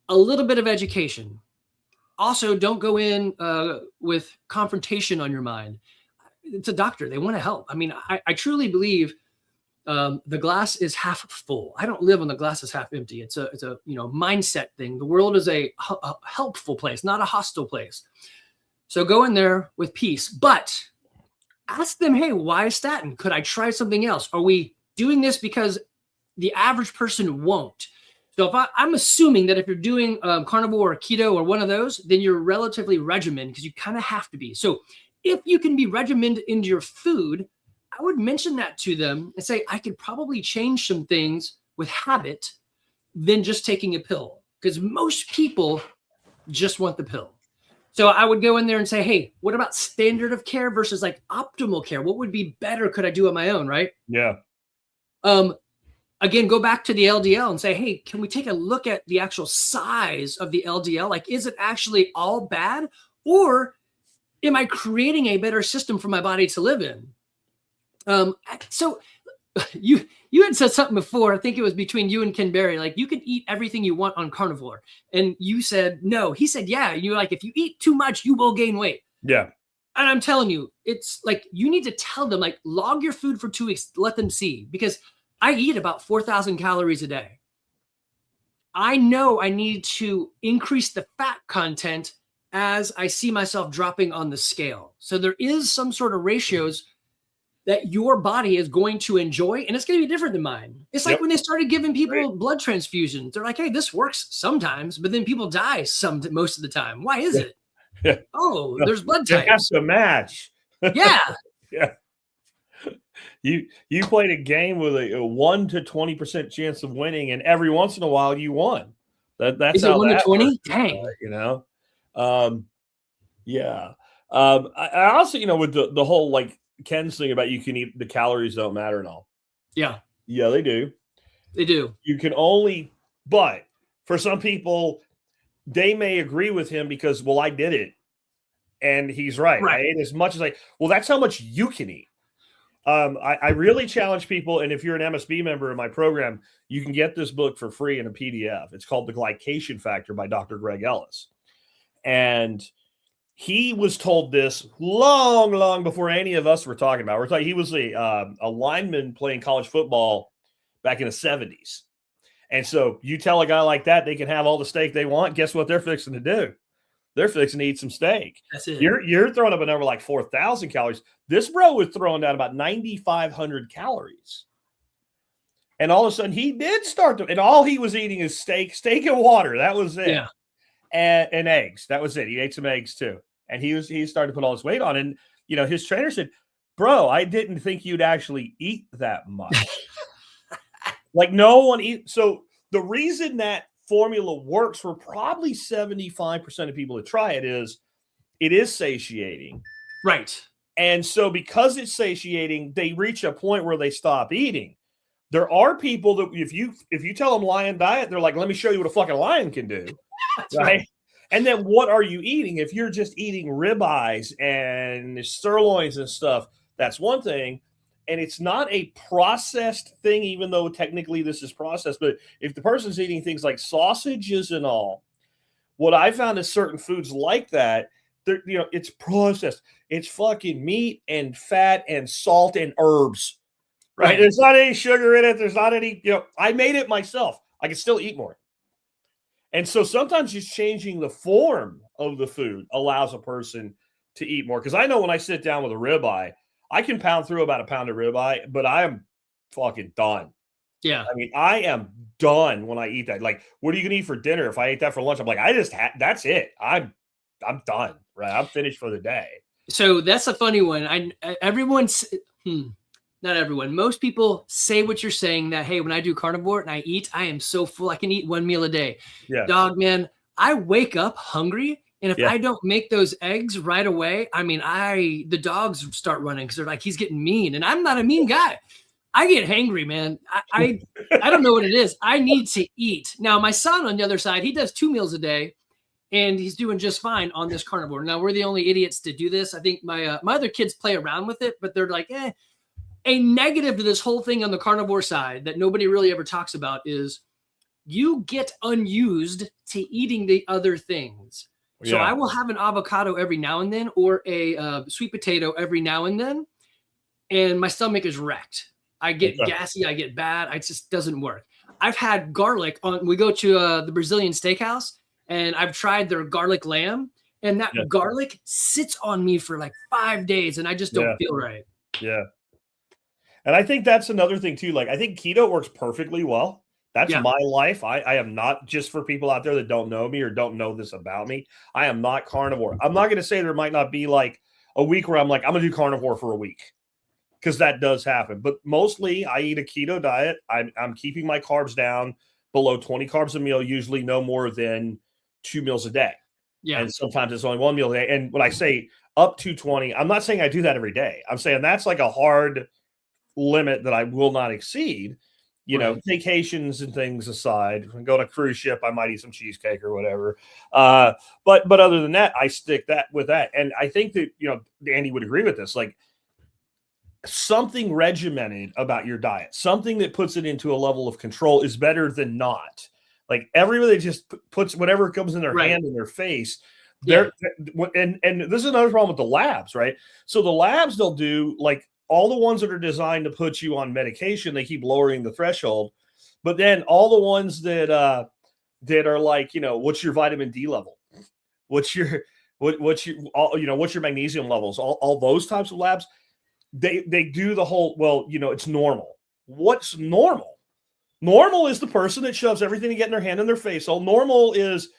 [SPEAKER 2] a little bit of education. Also, don't go in with confrontation on your mind. It's a doctor. They want to help. I mean, I truly believe the glass is half full. I don't live on the glass is half empty. It's a mindset thing. The world is a helpful place, not a hostile place. So go in there with peace, but ask them, hey, why statin? Could I try something else? Are we doing this because the average person won't? So if I'm assuming that if you're doing carnivore or keto or one of those, then you're relatively regimented because you kind of have to be. So if you can be regimented into your food, I would mention that to them and say, I could probably change some things with habit than just taking a pill, because most people just want the pill. So I would go in there and say, hey, what about standard of care versus like optimal care? What would be better? Could I do on my own? Right.
[SPEAKER 1] Yeah.
[SPEAKER 2] Again, go back to the LDL and say, hey, can we take a look at the actual size of the LDL? Like, is it actually all bad? Or am I creating a better system for my body to live in? So you had said something before. I think it was between you and Ken Berry. Like, you can eat everything you want on carnivore. And you said, no. He said, yeah. And you're like, if you eat too much, you will gain weight.
[SPEAKER 1] Yeah.
[SPEAKER 2] And I'm telling you, it's like, you need to tell them, like, log your food for 2 weeks, let them see, because I eat about 4,000 calories a day. I know I need to increase the fat content as I see myself dropping on the scale. So there is some sort of ratios that your body is going to enjoy, and it's going to be different than mine. It's like when they started giving people blood transfusions, they're like, hey, this works sometimes, but then people die most of the time. Why is it?
[SPEAKER 1] Yeah.
[SPEAKER 2] Oh, there's blood types.
[SPEAKER 1] It has to match.
[SPEAKER 2] Yeah.
[SPEAKER 1] Yeah. You played a game with a 1 to 20% chance of winning, and every once in a while you won. That's
[SPEAKER 2] is it 1 to 20? Dang.
[SPEAKER 1] You know, yeah. I also, with the whole like Ken's thing about you can eat, the calories don't matter and all.
[SPEAKER 2] Yeah,
[SPEAKER 1] they do.
[SPEAKER 2] They do.
[SPEAKER 1] You can only, but for some people, they may agree with him because, well, I did it, and he's right. I ate as much as well, that's how much you can eat. I really challenge people, and if you're an MSB member in my program, you can get this book for free in a PDF. It's called The Glycation Factor by Dr. Greg Ellis. And he was told this long before any of us were talking about it. He was a lineman playing college football back in the 70s. And so you tell a guy like that they can have all the steak they want, guess what they're fixing to do? They're fixing to eat some steak.
[SPEAKER 2] That's it.
[SPEAKER 1] You're throwing up a number like 4,000 calories. This bro was throwing down about 9,500 calories. And all of a sudden he did start to, and all he was eating is steak and water. That was it.
[SPEAKER 2] Yeah.
[SPEAKER 1] And eggs. That was it. He ate some eggs too. And he started to put all his weight on. And, his trainer said, bro, I didn't think you'd actually eat that much. Like no one eats. So the reason that formula works for probably 75% of people that try it is satiating.
[SPEAKER 2] Right.
[SPEAKER 1] And so because it's satiating, they reach a point where they stop eating. There are people that if you tell them lion diet, they're like, let me show you what a fucking lion can do. Right? And then what are you eating? If you're just eating ribeyes and sirloins and stuff, that's one thing. And it's not a processed thing, even though technically this is processed. But if the person's eating things like sausages and all, what I found is certain foods like that, it's processed. It's fucking meat and fat and salt and herbs, right? There's not any sugar in it. There's not any, I made it myself. I can still eat more. And so sometimes just changing the form of the food allows a person to eat more. Because I know when I sit down with a ribeye, I can pound through about a pound of ribeye, but I am fucking done.
[SPEAKER 2] Yeah.
[SPEAKER 1] I mean, I am done when I eat that. Like, what are you going to eat for dinner? If I ate that for lunch, I'm like, that's it. I'm done, right? I'm finished for the day.
[SPEAKER 2] So that's a funny one. Not everyone. Most people say what you're saying, that, hey, when I do carnivore and I eat, I am so full. I can eat one meal a day.
[SPEAKER 1] Yeah.
[SPEAKER 2] Dog, man, I wake up hungry. And if I don't make those eggs right away, I mean, the dogs start running because they're like, he's getting mean. And I'm not a mean guy. I get hangry, man. I don't know what it is. I need to eat. Now, my son on the other side, he does 2 meals a day, and he's doing just fine on this carnivore. Now, we're the only idiots to do this. I think my other kids play around with it, but they're like, A negative to this whole thing on the carnivore side that nobody really ever talks about is you get unused to eating the other things. So I will have an avocado every now and then, or a sweet potato every now and then, and my stomach is wrecked. I get gassy. I get bad. It just doesn't work. I've had garlic we go to the Brazilian steakhouse, and I've tried their garlic lamb, and that garlic sits on me for like 5 days, and I just don't feel right.
[SPEAKER 1] Yeah. And I think that's another thing too. Like, I think keto works perfectly well That's
[SPEAKER 2] Yeah.
[SPEAKER 1] my life. I am not, just for people out there that don't know me or don't know this about me, I am not carnivore. I'm not going to say there might not be like a week where I'm like, I'm going to do carnivore for a week, because that does happen. But mostly I eat a keto diet. I'm keeping my carbs down below 20 carbs a meal, usually no more than 2 meals a day.
[SPEAKER 2] Yeah.
[SPEAKER 1] And sometimes it's only 1 meal a day. And when I say up to 20, I'm not saying I do that every day. I'm saying that's like a hard limit that I will not exceed. You know, vacations and things aside, go on a cruise ship, I might eat some cheesecake or whatever. But other than that, I stick that with that. And I think that, you know, Andy would agree with this. Like, something regimented about your diet, something that puts it into a level of control, is better than not. Like, everybody just puts whatever comes in their hand in their face. And this is another problem with the labs, right? So the labs, they'll do like all the ones that are designed to put you on medication, they keep lowering the threshold. But then all the ones that are like, you know, what's your vitamin D level? What's your magnesium levels? All those types of labs, they do the whole, well, you know, it's normal. What's normal? Normal is the person that shoves everything to get in their hand in their face. All normal is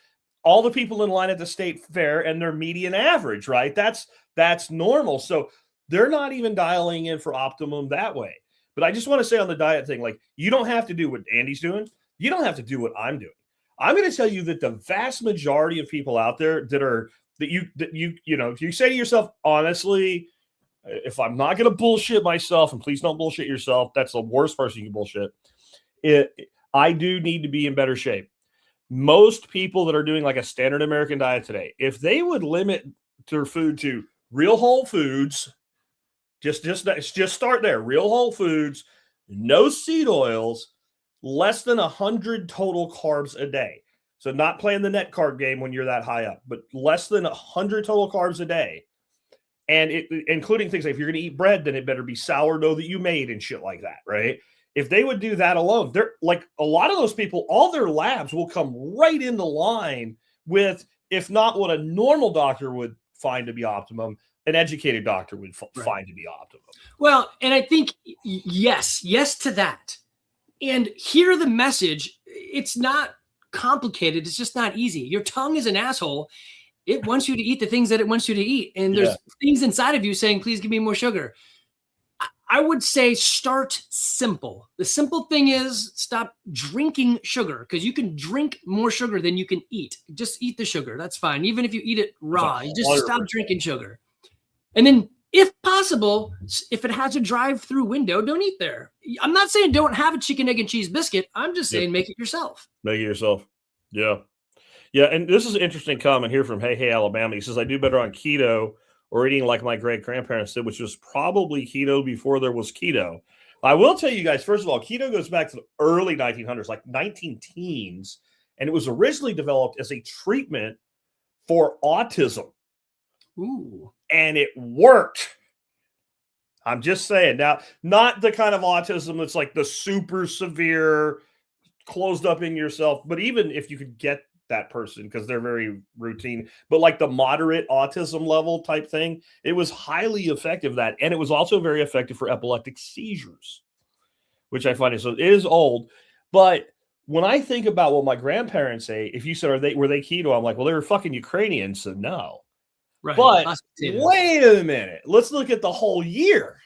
[SPEAKER 1] all the people in line at the state fair and their median average, right? That's normal. So they're not even dialing in for optimum that way. But I just want to say on the diet thing, like, you don't have to do what Andy's doing. You don't have to do what I'm doing. I'm going to tell you that the vast majority of people out there that you know, if you say to yourself, honestly, if I'm not going to bullshit myself, and please don't bullshit yourself, that's the worst person you can bullshit. I do need to be in better shape. Most people that are doing like a standard American diet today, if they would limit their food to real whole foods, just start there. Real whole foods, no seed oils, less than 100 total carbs a day. So not playing the net carb game when you're that high up, but less than 100 total carbs a day. And including things like, if you're going to eat bread, then it better be sourdough that you made and shit like that, right? If they would do that alone, they're like, a lot of those people, all their labs will come right into line with, if not what a normal doctor would find to be optimum, an educated doctor would find to be optimum.
[SPEAKER 2] Well, and I think, yes to that. And hear the message. It's not complicated. It's just not easy. Your tongue is an asshole. It wants you to eat the things that it wants you to eat. And there's things inside of you saying, please give me more sugar. I would say start simple. The simple thing is stop drinking sugar, because you can drink more sugar than you can eat. Just eat the sugar. That's fine. Even if you eat it raw, you just stop drinking sugar. And then, if possible, if it has a drive-through window, don't eat there. I'm not saying don't have a chicken, egg, and cheese biscuit. I'm just saying make it yourself.
[SPEAKER 1] Make it yourself. Yeah. Yeah, and this is an interesting comment here from Hey Alabama. He says, I do better on keto or eating like my great-grandparents did, which was probably keto before there was keto. I will tell you guys, first of all, keto goes back to the early 1900s, like 19 teens, and it was originally developed as a treatment for autism.
[SPEAKER 2] Ooh.
[SPEAKER 1] And it worked. I'm just saying. Now, not the kind of autism that's like the super severe, closed up in yourself, but even if you could get that person, because they're very routine, but like the moderate autism level type thing, it was highly effective. That, and it was also very effective for epileptic seizures, which I find so it is old. But when I think about what my grandparents ate, if you said were they keto, I'm like, well, they were fucking Ukrainians, so no.
[SPEAKER 2] Right.
[SPEAKER 1] But wait a minute, let's look at the whole year,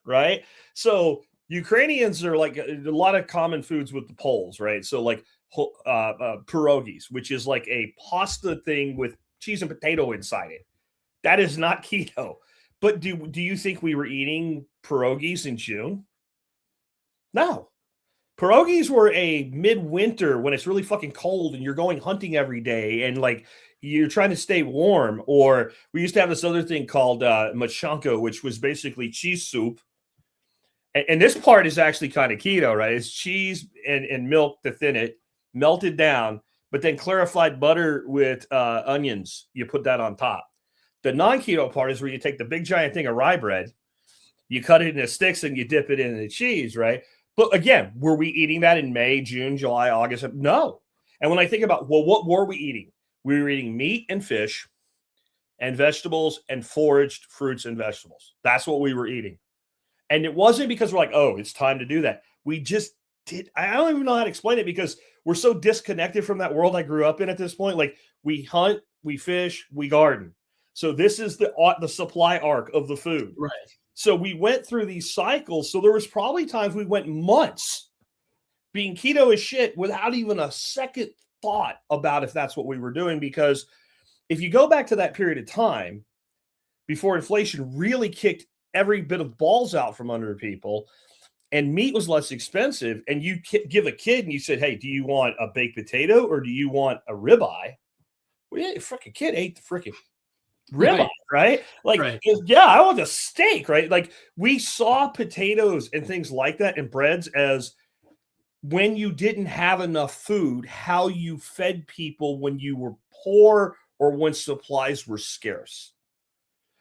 [SPEAKER 1] right? So Ukrainians are like a lot of common foods with the Poles, right? So like pierogies, which is like a pasta thing with cheese and potato inside it. That is not keto. But do you think we were eating pierogies in June? No. Pierogies were a midwinter when it's really fucking cold and you're going hunting every day and like you're trying to stay warm. Or we used to have this other thing called machanko, which was basically cheese soup. And this part is actually kind of keto, right? It's cheese and milk to thin it, melted down, but then clarified butter with onions. You put that on top. The non-keto part is where you take the big giant thing of rye bread, you cut it into sticks, and you dip it in the cheese, right? But again, were we eating that in May, June, July, August? No. And when I think about, well, what were we eating? We were eating meat and fish and vegetables and foraged fruits and vegetables. That's what we were eating. And it wasn't because we're like, oh, it's time to do that. We just I don't even know how to explain it because we're so disconnected from that world I grew up in at this point. Like we hunt, we fish, we garden. So this is the supply arc of the food.
[SPEAKER 2] Right.
[SPEAKER 1] So we went through these cycles. So there was probably times we went months being keto as shit without even a second thought about if that's what we were doing. Because if you go back to that period of time before inflation really kicked every bit of balls out from under people, and meat was less expensive, and you give a kid and you said, hey, do you want a baked potato or do you want a ribeye? Well, yeah, freaking kid ate the freaking ribeye, right? Like,
[SPEAKER 2] right.
[SPEAKER 1] Yeah, I want a steak, right? Like we saw potatoes and things like that and breads as when you didn't have enough food, how you fed people when you were poor or when supplies were scarce.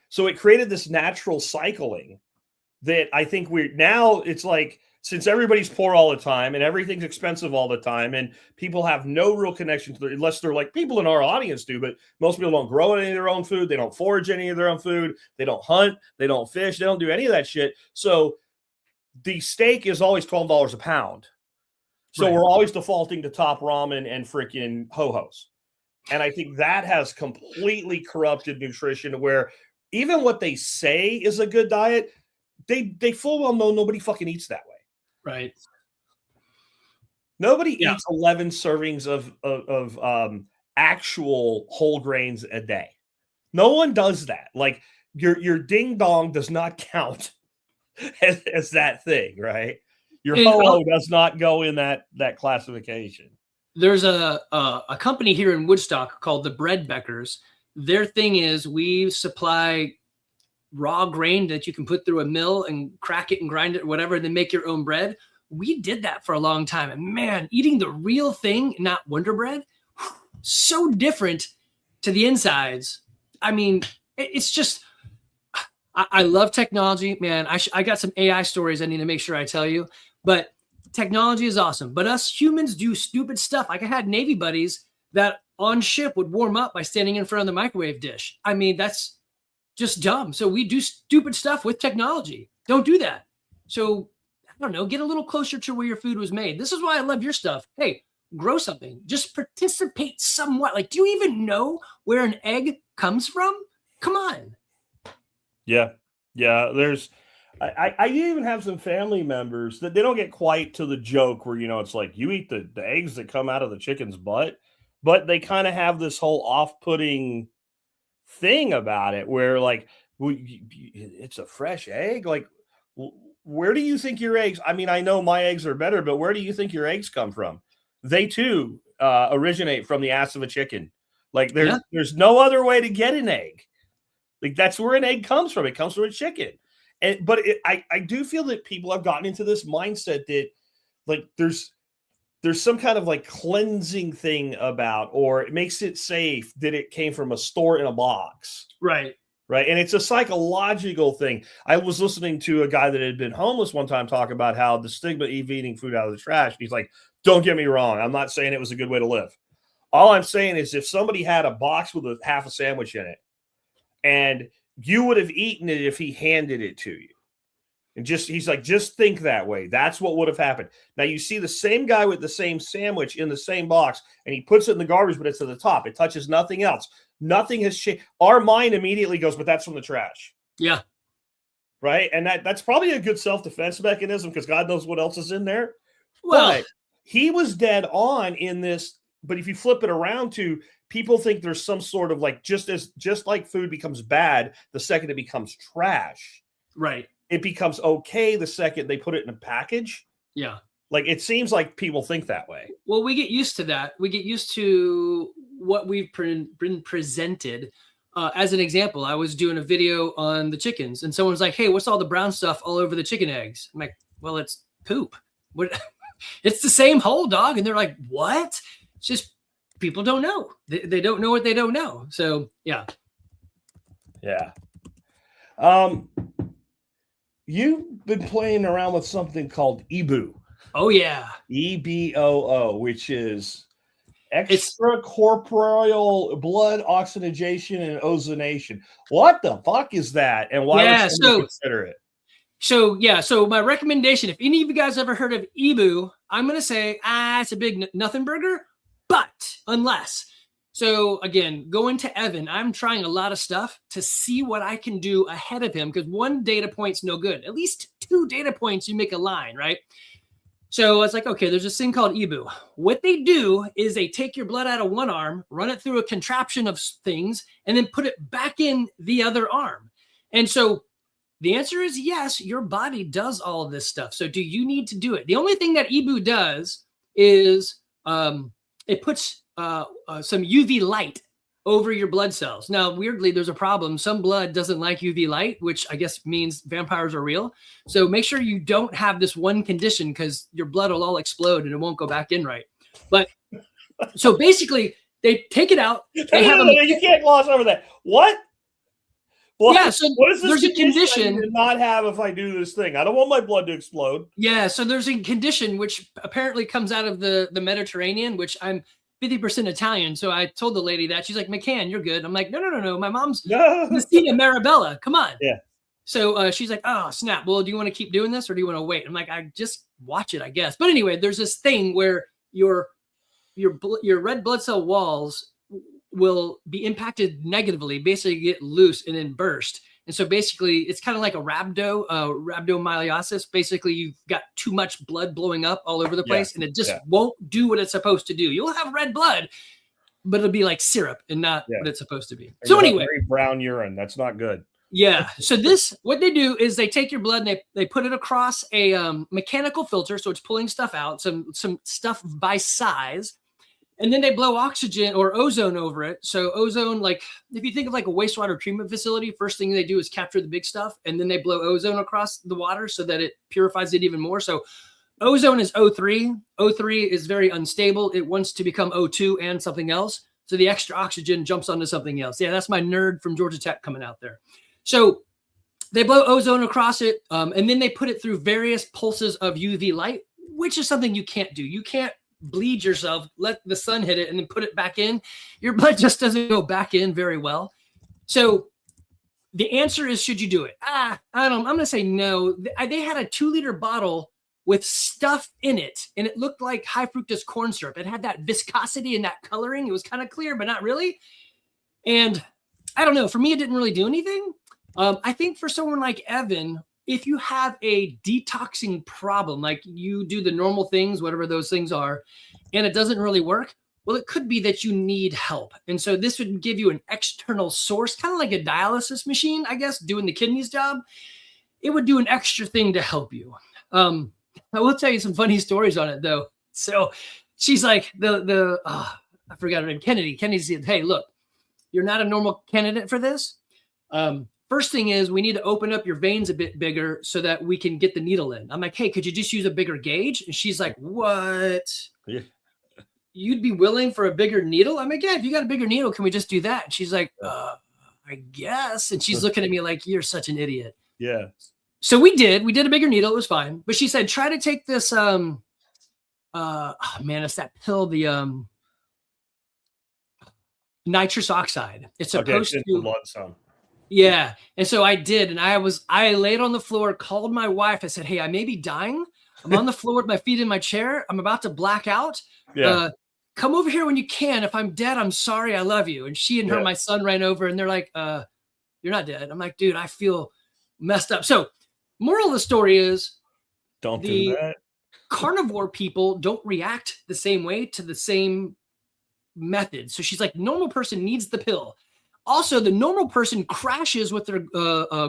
[SPEAKER 1] So it created this natural cycling that I think it's like, since everybody's poor all the time and everything's expensive all the time and people have no real connection to unless they're like people in our audience do, but most people don't grow any of their own food. They don't forage any of their own food. They don't hunt. They don't fish. They don't do any of that shit. So the steak is always $12 a pound. So we're always defaulting to Top Ramen and freaking Ho-Hos. And I think that has completely corrupted nutrition where even what they say is a good diet, they full well know nobody fucking eats that way.
[SPEAKER 2] Right.
[SPEAKER 1] Nobody eats 11 servings of actual whole grains a day. No one does that. Like your ding dong does not count as that thing, right? Your ho-ho does not go in that classification.
[SPEAKER 2] There's a company here in Woodstock called the Breadbeckers. Their thing is we supply raw grain that you can put through a mill and crack it and grind it or whatever, and then make your own bread. We did that for a long time. And man, eating the real thing, not Wonder Bread, so different to the insides. I mean, it's just, I love technology, man. I got some AI stories I need to make sure I tell you, but technology is awesome. But us humans do stupid stuff. Like I had Navy buddies that on ship would warm up by standing in front of the microwave dish. I mean, that's just dumb. So we do stupid stuff with technology. Don't do that. So I don't know, get a little closer to where your food was made. This is why I love your stuff. Hey, grow something. Just participate somewhat. Like, do you even know where an egg comes from? Come on.
[SPEAKER 1] Yeah. Yeah. I even have some family members that they don't get quite to the joke where, it's like you eat the eggs that come out of the chicken's butt, but they kind of have this whole off-putting thing about it where like, it's a fresh egg. Like, where do you think your eggs? I mean, I know my eggs are better, but where do you think your eggs come from? They too originate from the ass of a chicken. Like there's no other way to get an egg. Like that's where an egg comes from. It comes from a chicken. But I do feel that people have gotten into this mindset that like there's some kind of like cleansing thing about, or it makes it safe that it came from a store in a box.
[SPEAKER 2] Right.
[SPEAKER 1] Right. And it's a psychological thing. I was listening to a guy that had been homeless one time talk about how the stigma of eating food out of the trash. He's like, don't get me wrong. I'm not saying it was a good way to live. All I'm saying is if somebody had a box with half a sandwich in it and you would have eaten it if he handed it to you. And he's like, just think that way. That's what would have happened. Now you see the same guy with the same sandwich in the same box and he puts it in the garbage, but it's at the top. It touches nothing else. Nothing has changed. Our mind immediately goes, but that's from the trash.
[SPEAKER 2] Yeah.
[SPEAKER 1] Right. And that's probably a good self-defense mechanism because God knows what else is in there.
[SPEAKER 2] Well,
[SPEAKER 1] but he was dead on in this. But if you flip it around to people think there's some sort of like, just like food becomes bad, the second it becomes trash.
[SPEAKER 2] Right.
[SPEAKER 1] It becomes okay the second they put it in a package.
[SPEAKER 2] Yeah.
[SPEAKER 1] Like it seems like people think that way.
[SPEAKER 2] Well, we get used to that. We get used to what we've been presented. As an example, I was doing a video on the chickens and someone's like, hey, what's all the brown stuff all over the chicken eggs? I'm like, well, it's poop. What? It's the same whole dog. And they're like, what? It's just people don't know. They don't know what they don't know. So, yeah.
[SPEAKER 1] Yeah. You've been playing around with something called EBOO.
[SPEAKER 2] Oh, yeah.
[SPEAKER 1] EBOO, which is extracorporeal blood oxygenation and ozonation. What the fuck is that? And why would someone consider it?
[SPEAKER 2] So yeah, so my recommendation, if any of you guys ever heard of Ebu, I'm gonna say it's a big nothing burger, but unless. So again, going to Evan, I'm trying a lot of stuff to see what I can do ahead of him because one data point's no good. At least 2 data points, you make a line, right? So I was like, okay, there's this thing called Ebu. What they do is they take your blood out of one arm, run it through a contraption of things, and then put it back in the other arm. And so the answer is yes, your body does all of this stuff. So do you need to do it? The only thing that Ebu does is it puts some UV light over your blood cells. Now, weirdly, there's a problem. Some blood doesn't like UV light, which I guess means vampires are real. So make sure you don't have this one condition because your blood will all explode and it won't go back in right. But so basically, they take it out. They have
[SPEAKER 1] you can't gloss over that. What? Well,
[SPEAKER 2] yeah, so
[SPEAKER 1] what is this
[SPEAKER 2] there's a condition
[SPEAKER 1] to not have if I do this thing? I don't want my blood to explode.
[SPEAKER 2] Yeah, so there's a condition which apparently comes out of the Mediterranean, which I'm 50% Italian. So I told the lady that. She's like, McCann, you're good. I'm like, no. My mom's Messina Marabella. Come on.
[SPEAKER 1] Yeah.
[SPEAKER 2] So she's like, oh, snap. Well, do you want to keep doing this or do you want to wait? I'm like, I just watch it, I guess. But anyway, there's this thing where your red blood cell walls will be impacted negatively, basically get loose and then burst. And so basically it's kind of like a rhabdomyolysis. Basically you've got too much blood blowing up all over the place and it just won't do what it's supposed to do. You'll have red blood, but it'll be like syrup and not what it's supposed to be. So anyway,
[SPEAKER 1] very brown urine. That's not good.
[SPEAKER 2] Yeah. So what they do is they take your blood and they put it across a mechanical filter. So it's pulling stuff out, some stuff by size. And then they blow oxygen or ozone over it. So ozone, like if you think of like a wastewater treatment facility, first thing they do is capture the big stuff. And then they blow ozone across the water so that it purifies it even more. So ozone is O3. O3 is very unstable. It wants to become O2 and something else. So the extra oxygen jumps onto something else. Yeah, that's my nerd from Georgia Tech coming out there. So they blow ozone across it. And then they put it through various pulses of UV light, which is something you can't do. You can't bleed yourself, let the sun hit it and then put it back in. Your blood just doesn't go back in very well. So the answer is, should you do it? I'm going to say no. They had a 2-liter bottle with stuff in it and it looked like high fructose corn syrup. It had that viscosity and that coloring. It was kind of clear, but not really. And I don't know, for me, it didn't really do anything. I think for someone like Evan, if you have a detoxing problem, like you do the normal things, whatever those things are, and it doesn't really work, well, it could be that you need help. And so this would give you an external source, kind of like a dialysis machine, I guess, doing the kidneys job. It would do an extra thing to help you. I will tell you some funny stories on it, though. So she's like, I forgot her name, Kennedy. Kennedy said, hey, look, you're not a normal candidate for this. First thing is we need to open up your veins a bit bigger so that we can get the needle in. I'm like, hey, could you just use a bigger gauge? And she's like, what?
[SPEAKER 1] Yeah.
[SPEAKER 2] You'd be willing for a bigger needle? I'm like, yeah, if you got a bigger needle, can we just do that? And she's like, I guess. And she's looking at me like, you're such an idiot.
[SPEAKER 1] Yeah.
[SPEAKER 2] So we did a bigger needle. It was fine. But she said, try to take this, it's that pill, the nitrous oxide. It's supposed to
[SPEAKER 1] blood some.
[SPEAKER 2] Yeah. And so I did. And I laid on the floor, called my wife. I said, hey, I may be dying. I'm on the floor with my feet in my chair. I'm about to black out.
[SPEAKER 1] Yeah.
[SPEAKER 2] Come over here when you can. If I'm dead, I'm sorry. I love you. And she and my son ran over and they're like, you're not dead. I'm like, dude, I feel messed up. So moral of the story is
[SPEAKER 1] don't do that.
[SPEAKER 2] Carnivore people don't react the same way to the same method. So she's like, normal person needs the pill. Also, the normal person crashes with their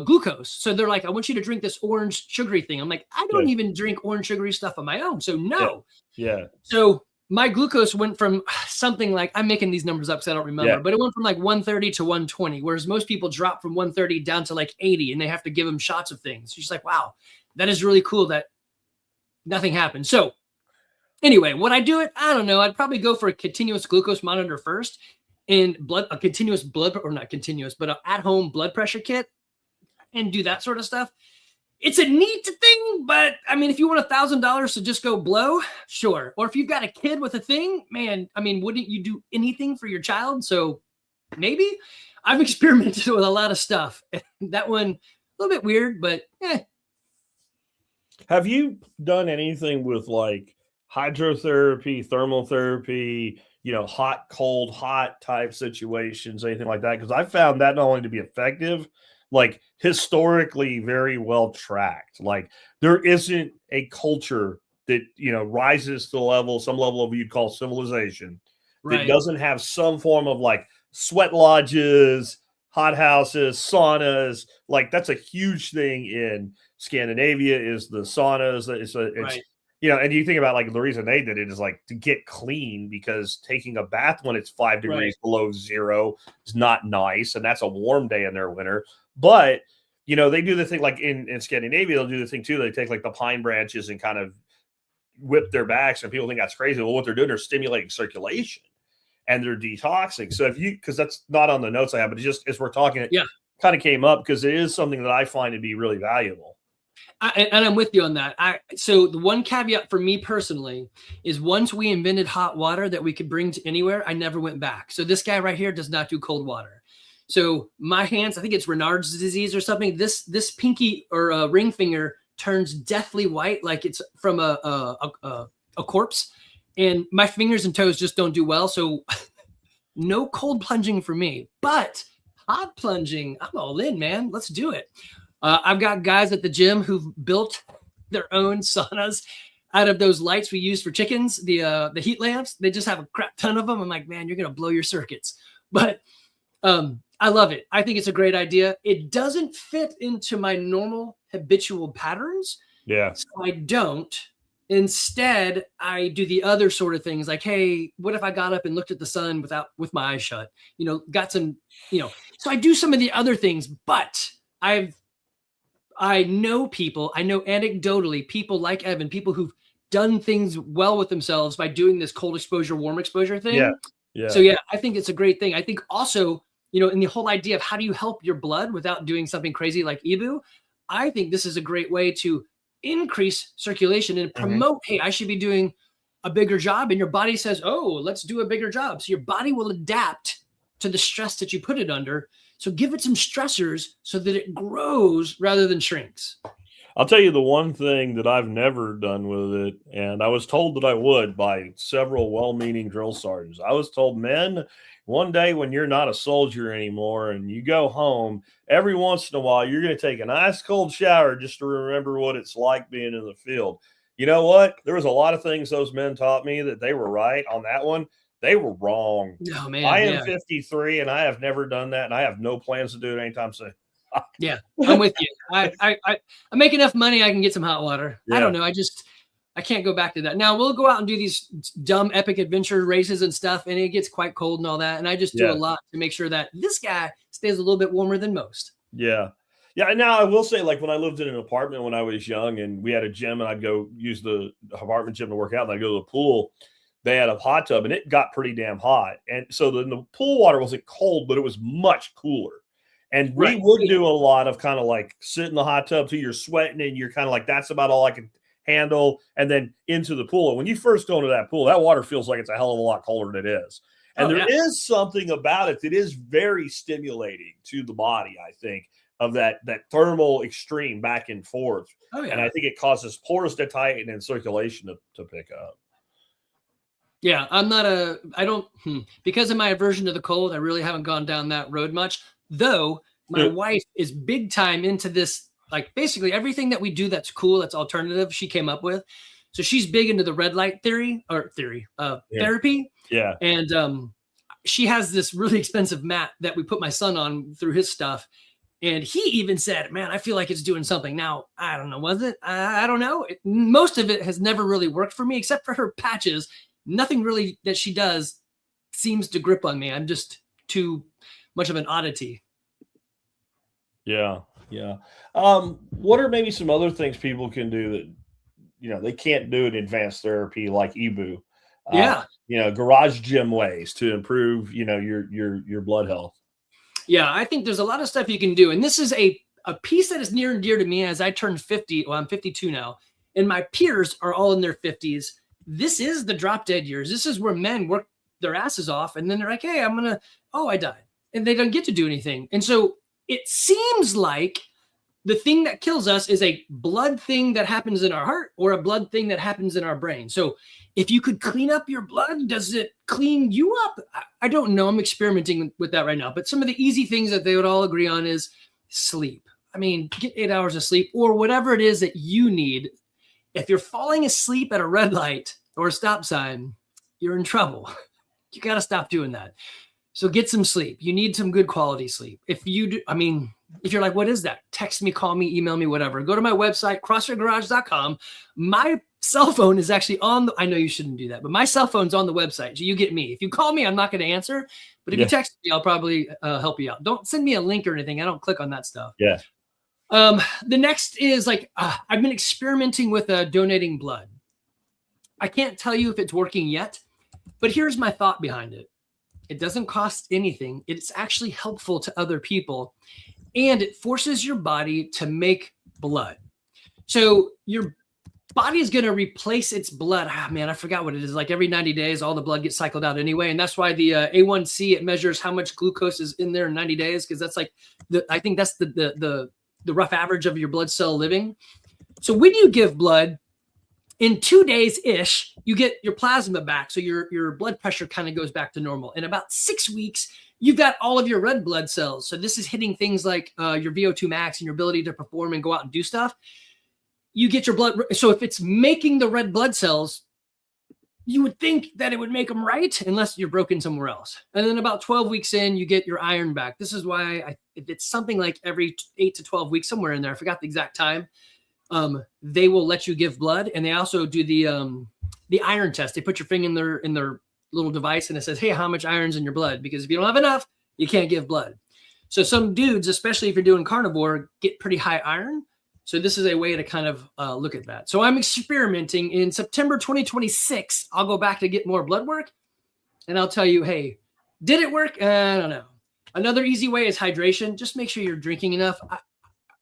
[SPEAKER 2] glucose. So they're like, I want you to drink this orange sugary thing. I'm like, I don't even drink orange sugary stuff on my own. So no.
[SPEAKER 1] Yeah.
[SPEAKER 2] So my glucose went from something like, I'm making these numbers up because I don't remember, but it went from like 130 to 120, whereas most people drop from 130 down to like 80 and they have to give them shots of things. She's like, wow, that is really cool that nothing happened. So anyway, would I do it? I don't know. I'd probably go for a continuous glucose monitor first. And a continuous blood, or not continuous, but an at-home blood pressure kit and do that sort of stuff. It's a neat thing, but I mean, if you want $1,000 to just go blow, sure. Or if you've got a kid with a thing, man, I mean, wouldn't you do anything for your child? So maybe. I've experimented with a lot of stuff. That one, a little bit weird, but
[SPEAKER 1] Have you done anything with like hydrotherapy, thermal therapy, hot, cold, hot type situations, anything like that? Because I found that not only to be effective, like historically very well tracked. Like there isn't a culture that, rises to the level, some level of you'd call civilization that
[SPEAKER 2] Right.
[SPEAKER 1] doesn't have some form of like sweat lodges, hot houses, saunas. Like that's a huge thing in Scandinavia is the saunas. It's
[SPEAKER 2] Right.
[SPEAKER 1] and you think about like the reason they did it is like to get clean because taking a bath when it's 5 degrees
[SPEAKER 2] Right.
[SPEAKER 1] below zero is not nice, and that's a warm day in their winter. But they do the thing like in Scandinavia, they'll do the thing too. They take like the pine branches and kind of whip their backs, and people think that's crazy. Well, what they're doing, they're stimulating circulation and they're detoxing. So because that's not on the notes I have, but just as we're talking, it
[SPEAKER 2] Yeah.
[SPEAKER 1] kind of came up because it is something that I find to be really valuable.
[SPEAKER 2] And I'm with you on that. So the one caveat for me personally is once we invented hot water that we could bring to anywhere, I never went back. So this guy right here does not do cold water. So my hands, I think it's Raynaud's disease or something. This pinky or ring finger turns deathly white, like it's from a corpse, and my fingers and toes just don't do well. So no cold plunging for me, but hot plunging, I'm all in, man. Let's do it. I've got guys at the gym who've built their own saunas out of those lights we use for chickens, the heat lamps. They just have a crap ton of them. I'm like, man, you're gonna blow your circuits. But I love it. I think it's a great idea. It doesn't fit into my normal habitual patterns.
[SPEAKER 1] Yeah.
[SPEAKER 2] So I don't. Instead, I do the other sort of things like, hey, what if I got up and looked at the sun with my eyes shut? Got some, so I do some of the other things, but I know people, I know anecdotally people like Evan, people who've done things well with themselves by doing this cold exposure, warm exposure thing.
[SPEAKER 1] Yeah. Yeah.
[SPEAKER 2] So yeah, I think it's a great thing. I think also, in the whole idea of how do you help your blood without doing something crazy like Ibu, I think this is a great way to increase circulation and promote, hey, I should be doing a bigger job. And your body says, oh, let's do a bigger job. So your body will adapt to the stress that you put it under. So give it some stressors so that it grows rather than shrinks.
[SPEAKER 1] I'll tell you the one thing that I've never done with it, and I was told that I would by several well-meaning drill sergeants. I was told, men, one day when you're not a soldier anymore and you go home, every once in a while, you're going to take an ice cold shower just to remember what it's like being in the field. You know what? There was a lot of things those men taught me that they were right on that one. They were wrong.
[SPEAKER 2] Oh, man,
[SPEAKER 1] I am 53 and I have never done that, and I have no plans to do it anytime soon.
[SPEAKER 2] Yeah, I'm with you. I make enough money I can get some hot water. Yeah. I don't know. I can't go back to that. Now we'll go out and do these dumb epic adventure races and stuff, and it gets quite cold and all that. And I just do a lot to make sure that this guy stays a little bit warmer than most.
[SPEAKER 1] Yeah. Yeah. And now I will say, like when I lived in an apartment when I was young and we had a gym and I'd go use the apartment gym to work out and I'd go to the pool, they had a hot tub and it got pretty damn hot. And so the pool water wasn't cold, but it was much cooler. And we would do a lot of kind of like sit in the hot tub till you're sweating and you're kind of like, that's about all I can handle. And then into the pool. And when you first go into that pool, that water feels like it's a hell of a lot colder than it is. And there is something about it that is very stimulating to the body, I think, of that thermal extreme back and forth. Oh, yeah. And I think it causes pores to tighten and circulation to pick up.
[SPEAKER 2] Yeah, because of my aversion to the cold, I really haven't gone down that road much. Though my wife is big time into this, like basically everything that we do that's cool, that's alternative, she came up with. So she's big into the red light therapy.
[SPEAKER 1] Yeah.
[SPEAKER 2] And she has this really expensive mat that we put my son on through his stuff. And he even said, man, I feel like it's doing something. Now, I don't know, was it? I don't know. Most of it has never really worked for me, except for her patches. Nothing really that she does seems to grip on me. I'm just too much of an oddity.
[SPEAKER 1] Yeah. Yeah. What are maybe some other things people can do that, they can't do in advanced therapy like Ibu? Garage gym ways to improve, your blood health.
[SPEAKER 2] Yeah. I think there's a lot of stuff you can do. And this is a piece that is near and dear to me as I turn 50. Well, I'm 52 now, and my peers are all in their 50s. This is the drop dead years. This is where men work their asses off. And then they're like, hey, I died. And they don't get to do anything. And so it seems like the thing that kills us is a blood thing that happens in our heart or a blood thing that happens in our brain. So if you could clean up your blood, does it clean you up? I don't know. I'm experimenting with that right now. But some of the easy things that they would all agree on is sleep. I mean, get 8 hours of sleep or whatever it is that you need. If you're falling asleep at a red light or a stop sign, you're in trouble. You got to stop doing that. So get some sleep. You need some good quality sleep. If you do, I mean, if you're like, what is that? Text me, call me, email me, whatever. Go to my website, CrossFitGarage.com. My cell phone is actually on I know you shouldn't do that, but my cell phone's on the website. So you get me. If you call me, I'm not going to answer. But if you text me, I'll probably help you out. Don't send me a link or anything. I don't click on that stuff.
[SPEAKER 1] Yeah.
[SPEAKER 2] The next is like, I've been experimenting with donating blood. I can't tell you if it's working yet, but here's my thought behind it. It doesn't cost anything. It's actually helpful to other people, and it forces your body to make blood. So your body is going to replace its blood. Man, I forgot what it is. Like every 90 days, all the blood gets cycled out anyway. And that's why the A1C, it measures how much glucose is in there in 90 days. Cause that's like, I think that's the rough average of your blood cell living. So when you give blood, in 2 days-ish, you get your plasma back. So your blood pressure kind of goes back to normal. In about 6 weeks, you've got all of your red blood cells. So this is hitting things like your VO2 max and your ability to perform and go out and do stuff. You get your blood. So if it's making the red blood cells, you would think that it would make them right, unless you're broken somewhere else. And then about 12 weeks in, you get your iron back. This is why it's something like every 8 to 12 weeks, somewhere in there. I forgot the exact time. They will let you give blood, and they also do the iron test. They put your finger in their little device, and it says, hey, how much iron's in your blood? Because if you don't have enough, you can't give blood. So some dudes, especially if you're doing carnivore, get pretty high iron. So this is a way to kind of look at that. So I'm experimenting. In September 2026, I'll go back to get more blood work, and I'll tell you, hey, did it work? I don't know. Another easy way is hydration. Just make sure you're drinking enough.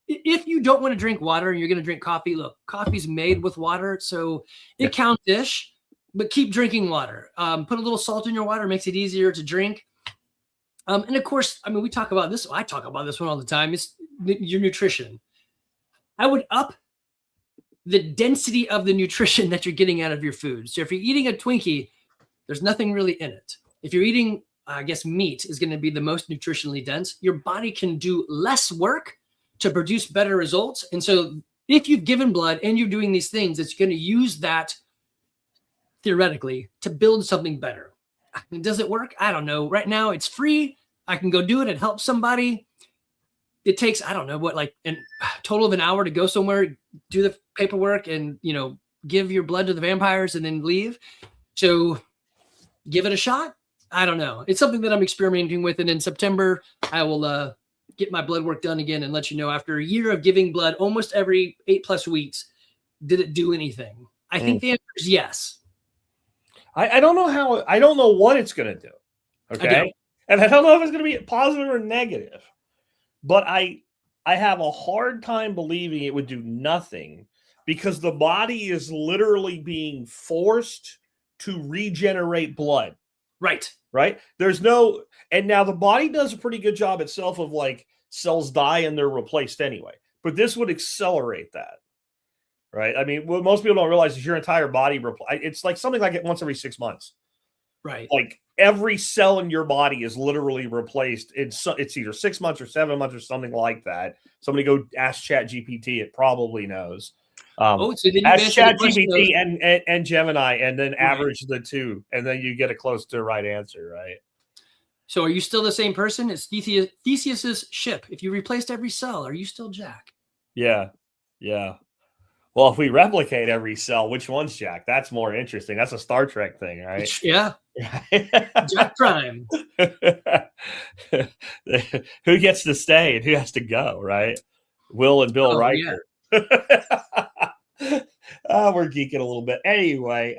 [SPEAKER 2] If you don't want to drink water and you're going to drink coffee, look, coffee's made with water, so it counts-ish, but keep drinking water. Put a little salt in your water, makes it easier to drink. And of course, I mean, we talk about this. I talk about this one all the time. It's your nutrition. I would up the density of the nutrition that you're getting out of your food. So if you're eating a Twinkie, there's nothing really in it. If you're eating, I guess meat is going to be the most nutritionally dense. Your body can do less work to produce better results. And so if you've given blood and you're doing these things, it's going to use that theoretically to build something better. Does it work? I don't know. Right now it's free. I can go do it and help somebody. It takes, I don't know what, like a total of an hour to go somewhere, do the paperwork and, give your blood to the vampires and then leave. So give it a shot. I don't know. It's something that I'm experimenting with. And in September, I will, get my blood work done again and let you know after a year of giving blood almost every 8+ weeks, did it do anything? I think the answer is yes.
[SPEAKER 1] I don't know how, I don't know what it's going to do. Okay. And I don't know if it's going to be positive or negative, but I have a hard time believing it would do nothing because the body is literally being forced to regenerate blood. Right. There's no, and now the body does a pretty good job itself of like cells die and they're replaced anyway, but this would accelerate that. Right. I mean, what most people don't realize is your entire body, it's like something like it once every 6 months.
[SPEAKER 2] Right.
[SPEAKER 1] Like every cell in your body is literally replaced. It's either 6 months or 7 months or something like that. Somebody go ask ChatGPT. It probably knows.
[SPEAKER 2] So then you
[SPEAKER 1] ask ChatGPT and Gemini, and then average the two, and then you get a close to the right answer, right?
[SPEAKER 2] So are you still the same person? It's Theseus's ship. If you replaced every cell, are you still Jack?
[SPEAKER 1] Yeah. Well, if we replicate every cell, which one's Jack? That's more interesting. That's a Star Trek thing, right?
[SPEAKER 2] Yeah. Jack Prime.
[SPEAKER 1] Who gets to stay and who has to go, right? Will and Bill Riker. We're geeking a little bit. Anyway,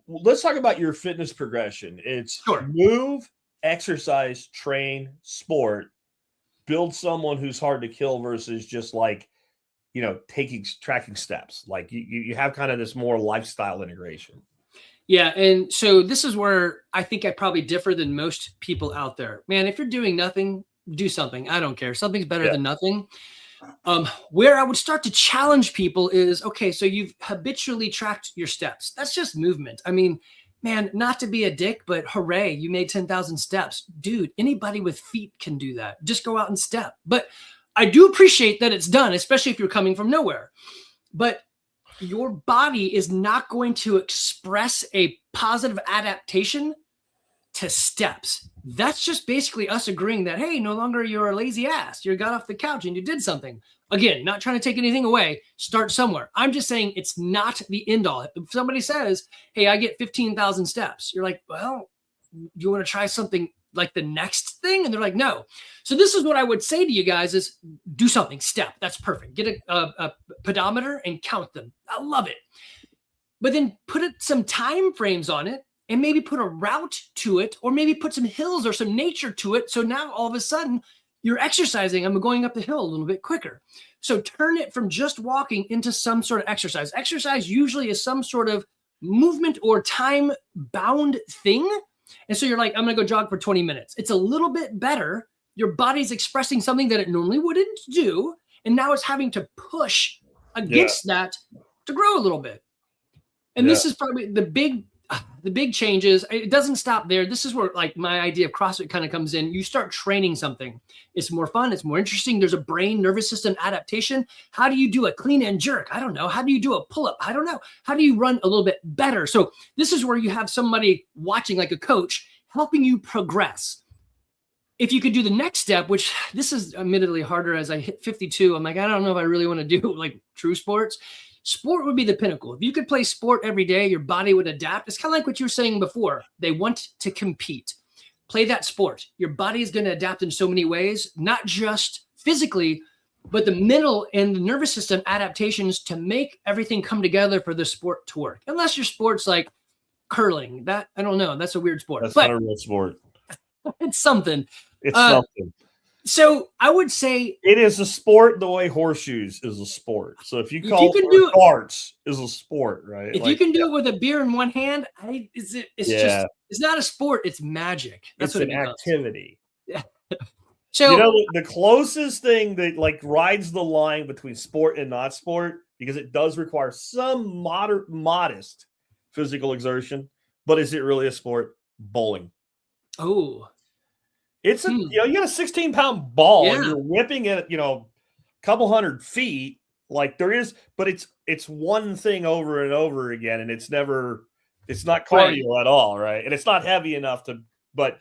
[SPEAKER 1] let's talk about your fitness progression. It's move, exercise, train, sport, build someone who's hard to kill versus just like, tracking steps. Like you have kind of this more lifestyle integration.
[SPEAKER 2] Yeah. And so this is where I think I probably differ than most people out there. Man, if you're doing nothing, do something. I don't care. Something's better than nothing. Where I would start to challenge people is, okay, so you've habitually tracked your steps. That's just movement. I mean, man, not to be a dick, but hooray, you made 10,000 steps. Dude, anybody with feet can do that. Just go out and step. But I do appreciate that it's done, especially if you're coming from nowhere. But your body is not going to express a positive adaptation to steps. That's just basically us agreeing that, hey, no longer you're a lazy ass. You got off the couch and you did something. Again, not trying to take anything away. Start somewhere. I'm just saying it's not the end all. If somebody says, hey, I get 15,000 steps, you're like, well, you want to try something like the next thing? And they're like, no. So this is what I would say to you guys is do something. Step. That's perfect. Get a pedometer and count them. I love it. But then put some time frames on it and maybe put a route to it, or maybe put some hills or some nature to it. So now all of a sudden you're exercising. I'm going up the hill a little bit quicker. So turn it from just walking into some sort of exercise. Exercise usually is some sort of movement or time bound thing. And so you're like, I'm going to go jog for 20 minutes. It's a little bit better. Your body's expressing something that it normally wouldn't do. And now it's having to push against that to grow a little bit. And this is probably the big changes. It doesn't stop there. This is where like my idea of CrossFit kind of comes in. You start training something. It's more fun. It's more interesting. There's a brain nervous system adaptation. How do you do a clean and jerk? I don't know. How do you do a pull-up? I don't know. How do you run a little bit better? So this is where you have somebody watching, like a coach, helping you progress. If you could do the next step, which this is admittedly harder as I hit 52, I'm like, I don't know if I really want to do like true sports. Sport would be the pinnacle. If you could play sport every day, your body would adapt. It's kind of like what you were saying before. They want to compete. Play that sport. Your body is going to adapt in so many ways, not just physically, but the mental and the nervous system adaptations to make everything come together for the sport to work. Unless your sport's like curling. That, I don't know. That's a weird sport.
[SPEAKER 1] That's not a real sport.
[SPEAKER 2] It's something.
[SPEAKER 1] It's something.
[SPEAKER 2] So I would say
[SPEAKER 1] it is a sport the way horseshoes is a sport. So if you call it darts is a sport, right?
[SPEAKER 2] If you can do it with a beer in one hand, it's not a sport, it's magic. That's
[SPEAKER 1] it's an activity.
[SPEAKER 2] Yeah. So
[SPEAKER 1] the closest thing that like rides the line between sport and not sport, because it does require some modest physical exertion, but is it really a sport? Bowling.
[SPEAKER 2] Oh.
[SPEAKER 1] It's you got a 16-pound ball and you're whipping it, a couple hundred feet. Like there is, but it's one thing over and over again, and it's not cardio at all, right? And it's not heavy enough but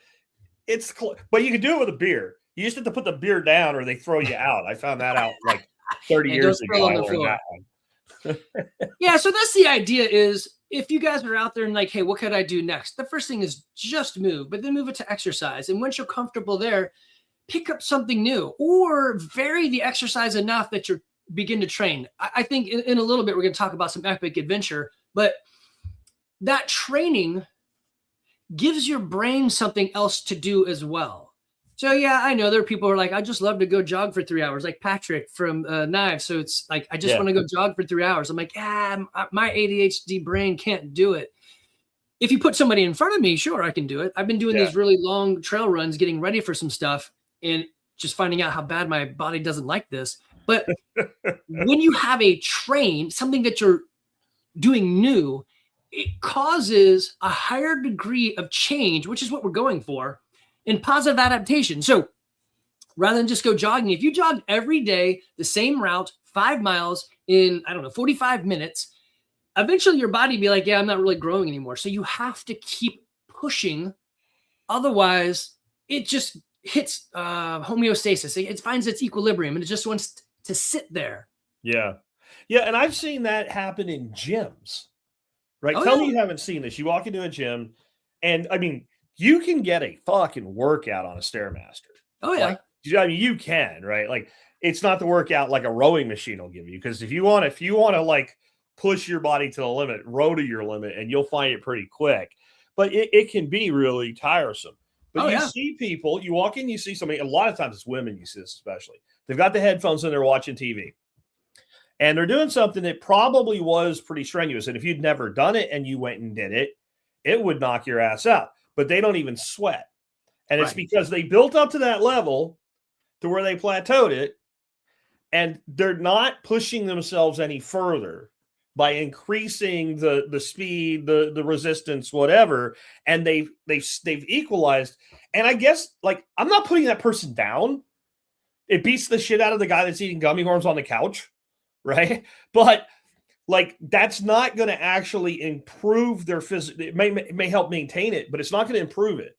[SPEAKER 1] but you can do it with a beer. You just have to put the beer down or they throw you out. I found that out like 30 years ago. I learned that one.
[SPEAKER 2] Yeah, so that's the idea is if you guys are out there and like, hey, what could I do next? The first thing is just move, but then move it to exercise. And once you're comfortable there, pick up something new or vary the exercise enough that you begin to train. I think in a little bit, we're going to talk about some epic adventure, but that training gives your brain something else to do as well. So yeah, I know there are people who are like, I just love to go jog for 3 hours, like Patrick from Knives. So it's like, I just want to go jog for 3 hours. I'm like, my ADHD brain can't do it. If you put somebody in front of me, sure, I can do it. I've been doing these really long trail runs, getting ready for some stuff and just finding out how bad my body doesn't like this. But when you have something that you're doing new, it causes a higher degree of change, which is what we're going for. And positive adaptation. So rather than just go jogging, if you jog every day, the same route, 5 miles in, 45 minutes, eventually your body be like, I'm not really growing anymore. So you have to keep pushing. Otherwise, it just hits homeostasis. It finds its equilibrium and it just wants to sit there.
[SPEAKER 1] Yeah. Yeah. And I've seen that happen in gyms, right? Tell me you haven't seen this. You walk into a gym and you can get a fucking workout on a Stairmaster.
[SPEAKER 2] Oh, yeah.
[SPEAKER 1] You can, right? Like, it's not the workout like a rowing machine will give you. Because if you want to like push your body to the limit, row to your limit, and you'll find it pretty quick. But it can be really tiresome. But see people, you walk in, you see somebody, a lot of times it's women, you see this especially. They've got the headphones and they're watching TV. And they're doing something that probably was pretty strenuous. And if you'd never done it and you went and did it, it would knock your ass out. But they don't even sweat. And it's because they built up to that level to where they plateaued it. and they're not pushing themselves any further by increasing the speed, the resistance, whatever, and they've equalized. And I guess, like, I'm not putting that person down. It beats the shit out of the guy that's eating gummy worms on the couch, right? But like, that's not going to actually improve their physical. It may help maintain it, but it's not going to improve it.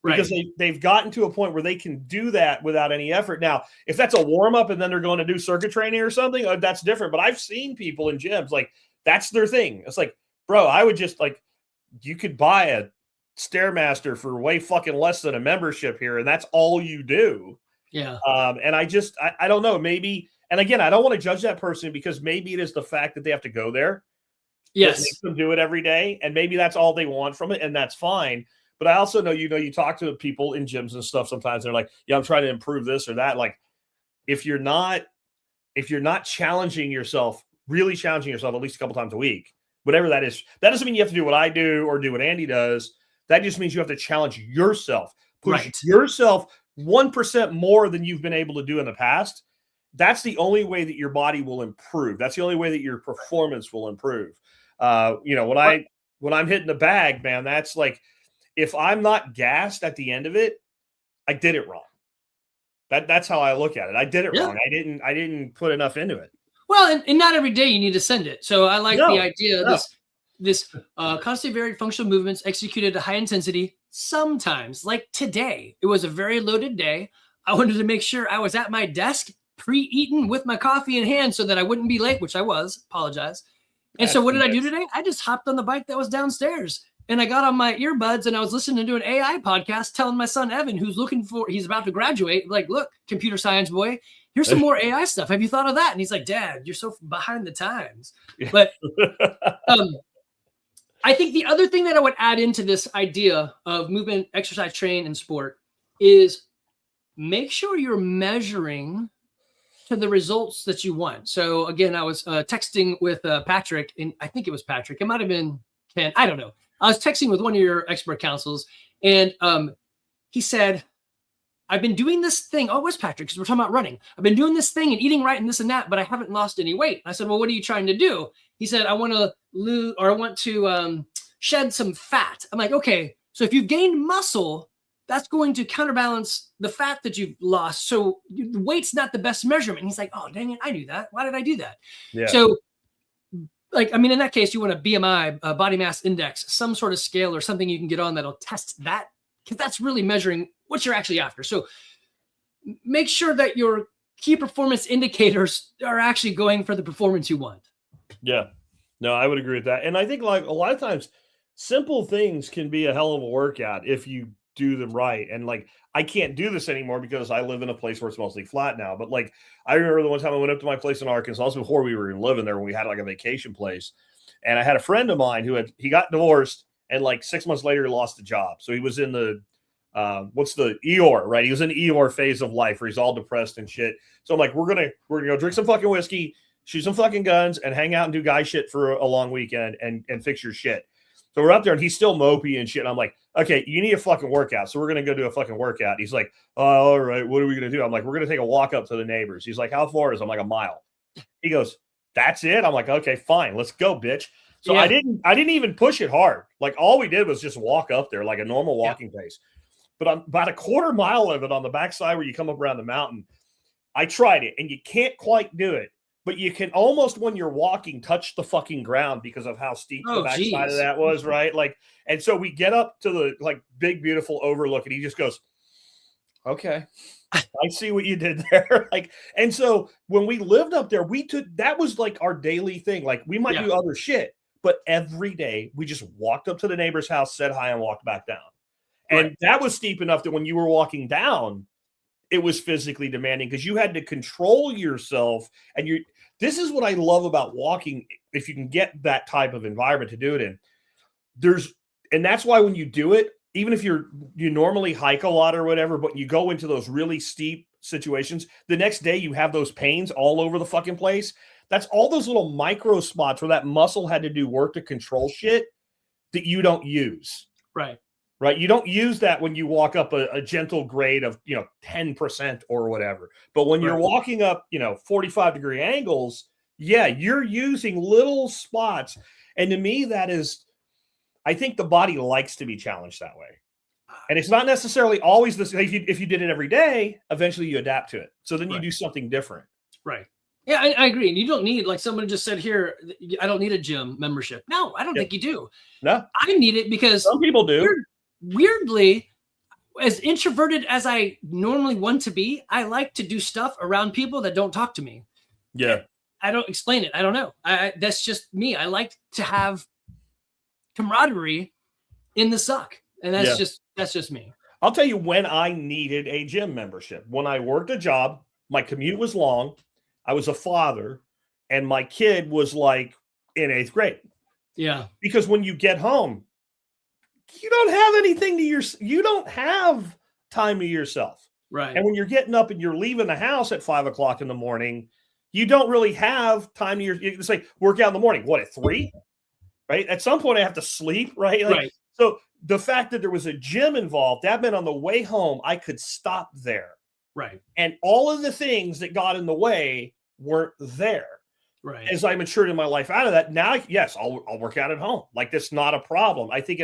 [SPEAKER 1] Because they've gotten to a point where they can do that without any effort. Now, if that's a warm-up and then they're going to do circuit training or something, that's different. But I've seen people in gyms, like, that's their thing. It's like, bro, I would just, like, you could buy a Stairmaster for way fucking less than a membership here, and that's all you do.
[SPEAKER 2] Yeah.
[SPEAKER 1] And I don't know, maybe, and again, I don't want to judge that person, because maybe it is the fact that they have to go there.
[SPEAKER 2] Yes.
[SPEAKER 1] That makes them do it every day, and maybe that's all they want from it, and that's fine. But I also know, you talk to people in gyms and stuff sometimes, they're like, yeah, I'm trying to improve this or that. Like, if you're not challenging yourself, really challenging yourself at least a couple times a week, whatever that is, that doesn't mean you have to do what I do or do what Andy does. That just means you have to challenge yourself, push yourself 1% more than you've been able to do in the past. That's the only way that your body will improve. That's the only way that your performance will improve. When I'm hitting the bag, man, that's like, if I'm not gassed at the end of it, I did it wrong. That's how I look at it. I did it wrong. I didn't put enough into it.
[SPEAKER 2] Well, and not every day you need to send it. So I like the idea of this constantly varied functional movements executed at high intensity. Sometimes, like today, it was a very loaded day. I wanted to make sure I was at my desk, pre-eaten with my coffee in hand so that I wouldn't be late, which I was. Apologize. And so what did I do today? I just hopped on the bike that was downstairs. And I got on my earbuds and I was listening to an AI podcast telling my son, Evan, he's about to graduate, like, look, computer science boy, here's some more AI stuff. Have you thought of that? And he's like, Dad, you're so behind the times. But I think the other thing that I would add into this idea of movement, exercise, train, and sport is make sure you're measuring to the results that you want. So again, I was texting with Patrick, and I think it was Patrick. It might have been Ken. I don't know. I was texting with one of your expert counsels, and he said, I've been doing this thing. Oh, it was Patrick, because we're talking about running. I've been doing this thing and eating right and this and that, but I haven't lost any weight. I said, well, what are you trying to do? He said, I want to lose, or I want to shed some fat. I'm like, okay, so if you've gained muscle, that's going to counterbalance the fat that you've lost. So the weight's not the best measurement. And he's like, oh, dang it, I knew that. Why did I do that? Yeah. So, like, I mean, in that case, you want a BMI, body mass index, some sort of scale or something you can get on that'll test that, because that's really measuring what you're actually after. So make sure that your key performance indicators are actually going for the performance you want.
[SPEAKER 1] Yeah, no, I would agree with that. And I think, like, a lot of times simple things can be a hell of a workout if you do them right. And like, I can't do this anymore because I live in a place where it's mostly flat now. But like, I remember the one time I went up to my place in Arkansas, also before we were living there, when we had like a vacation place. And I had a friend of mine he got divorced, and like 6 months later, he lost a job. So he was in the, what's the Eeyore, right? He was in the Eeyore phase of life where he's all depressed and shit. So I'm like, we're gonna go drink some fucking whiskey, shoot some fucking guns, and hang out and do guy shit for a long weekend and fix your shit. So we're up there and he's still mopey and shit. And I'm like, okay, you need a fucking workout. So we're going to go do a fucking workout. He's like, oh, all right, what are we going to do? I'm like, we're going to take a walk up to the neighbors. He's like, how far is it? I'm like, a mile. He goes, that's it? I'm like, okay, fine. Let's go, bitch. So yeah. I didn't even push it hard. Like, all we did was just walk up there like a normal walking pace. But about a quarter mile of it on the backside where you come up around the mountain, I tried it, and you can't quite do it. But you can almost, when you're walking, touch the fucking ground because of how steep the backside of that was, right? Like, and so we get up to the like big, beautiful overlook, and he just goes, okay, I see what you did there. Like, and so when we lived up there, that was like our daily thing. Like, we might do other shit, but every day we just walked up to the neighbor's house, said hi, and walked back down. And that was steep enough that when you were walking down, it was physically demanding because you had to control yourself. And this is what I love about walking. If you can get that type of environment to do it in, and that's why when you do it, even if you normally hike a lot or whatever, but you go into those really steep situations, the next day you have those pains all over the fucking place. That's all those little micro spots where that muscle had to do work to control shit that you don't use.
[SPEAKER 2] Right.
[SPEAKER 1] right? You don't use that when you walk up a gentle grade of, 10% or whatever. But when you're walking up, 45-degree angles, yeah, you're using little spots. And to me, I think the body likes to be challenged that way. And it's not necessarily always this. If you did it every day, eventually you adapt to it. So then you do something different.
[SPEAKER 2] Right. Yeah, I agree. And you don't need, like someone just said here, I don't need a gym membership. No, I don't think you do.
[SPEAKER 1] No.
[SPEAKER 2] I need it because
[SPEAKER 1] some people do.
[SPEAKER 2] Weirdly, as introverted as I normally want to be, I like to do stuff around people that don't talk to me.
[SPEAKER 1] Yeah.
[SPEAKER 2] I don't explain it. I don't know. That's just me. I like to have camaraderie in the suck. And that's just me.
[SPEAKER 1] I'll tell you when I needed a gym membership. When I worked a job, my commute was long. I was a father, and my kid was like in 8th grade.
[SPEAKER 2] Yeah.
[SPEAKER 1] Because when you get home, you don't have anything you don't have time to yourself.
[SPEAKER 2] Right.
[SPEAKER 1] And when you're getting up and you're leaving the house at 5 o'clock in the morning, you don't really have time to it's like work out in the morning. What, at 3? Right? At some point I have to sleep, right?
[SPEAKER 2] Right.
[SPEAKER 1] So the fact that there was a gym involved, that meant on the way home, I could stop there.
[SPEAKER 2] Right.
[SPEAKER 1] And all of the things that got in the way weren't there.
[SPEAKER 2] Right.
[SPEAKER 1] As I matured in my life out of that, now, yes, I'll work out at home. Like, that's not a problem. I think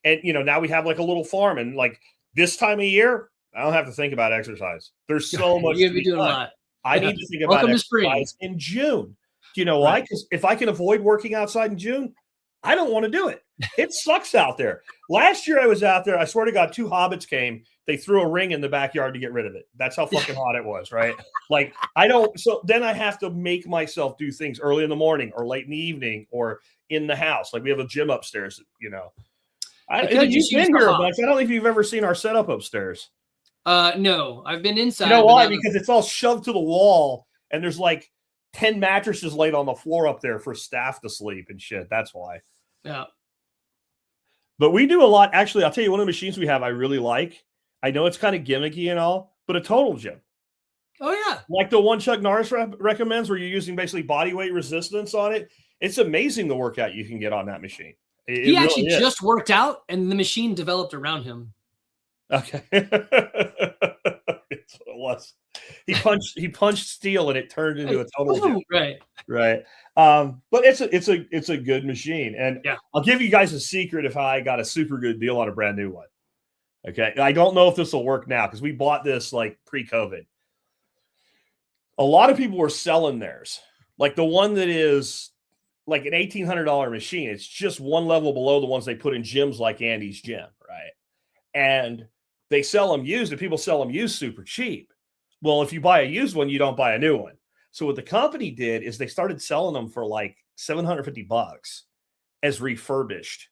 [SPEAKER 1] and now we have like a little farm, and like this time of year, I don't have to think about exercise. There's so much
[SPEAKER 2] You're gonna be doing a lot.
[SPEAKER 1] I need to think about exercise in June. Do you know why? Because if I can avoid working outside in June, I don't want to do it. It sucks out there. Last year I was out there. I swear to God, 2 hobbits came. They threw a ring in the backyard to get rid of it. That's how fucking hot it was, right? Like, so then I have to make myself do things early in the morning or late in the evening or in the house. Like, we have a gym upstairs, You've been here a bunch. I don't think you've ever seen our setup upstairs.
[SPEAKER 2] No, I've been inside.
[SPEAKER 1] You know why? Because it's all shoved to the wall, and there's like 10 mattresses laid on the floor up there for staff to sleep and shit. That's why.
[SPEAKER 2] Yeah.
[SPEAKER 1] But we do a lot. Actually, I'll tell you, one of the machines we have I really like. I know it's kind of gimmicky and all, but a total gym.
[SPEAKER 2] Oh, yeah.
[SPEAKER 1] Like the one Chuck Norris recommends, where you're using basically body weight resistance on it. It's amazing the workout you can get on that machine.
[SPEAKER 2] He actually just worked out, and the machine developed around him.
[SPEAKER 1] Okay. That's what it was. He punched steel, and it turned into a total gym. Right. But it's a good machine. And I'll give you guys a secret if I got a super good deal on a brand new one. Okay. I don't know if this will work now, because we bought this like pre-COVID. A lot of people were selling theirs. Like the one that is like an $1,800 machine. It's just one level below the ones they put in gyms like Andy's gym. Right. And they sell them used, and people sell them used super cheap. Well, if you buy a used one, you don't buy a new one. So what the company did is they started selling them for like $750 as refurbished.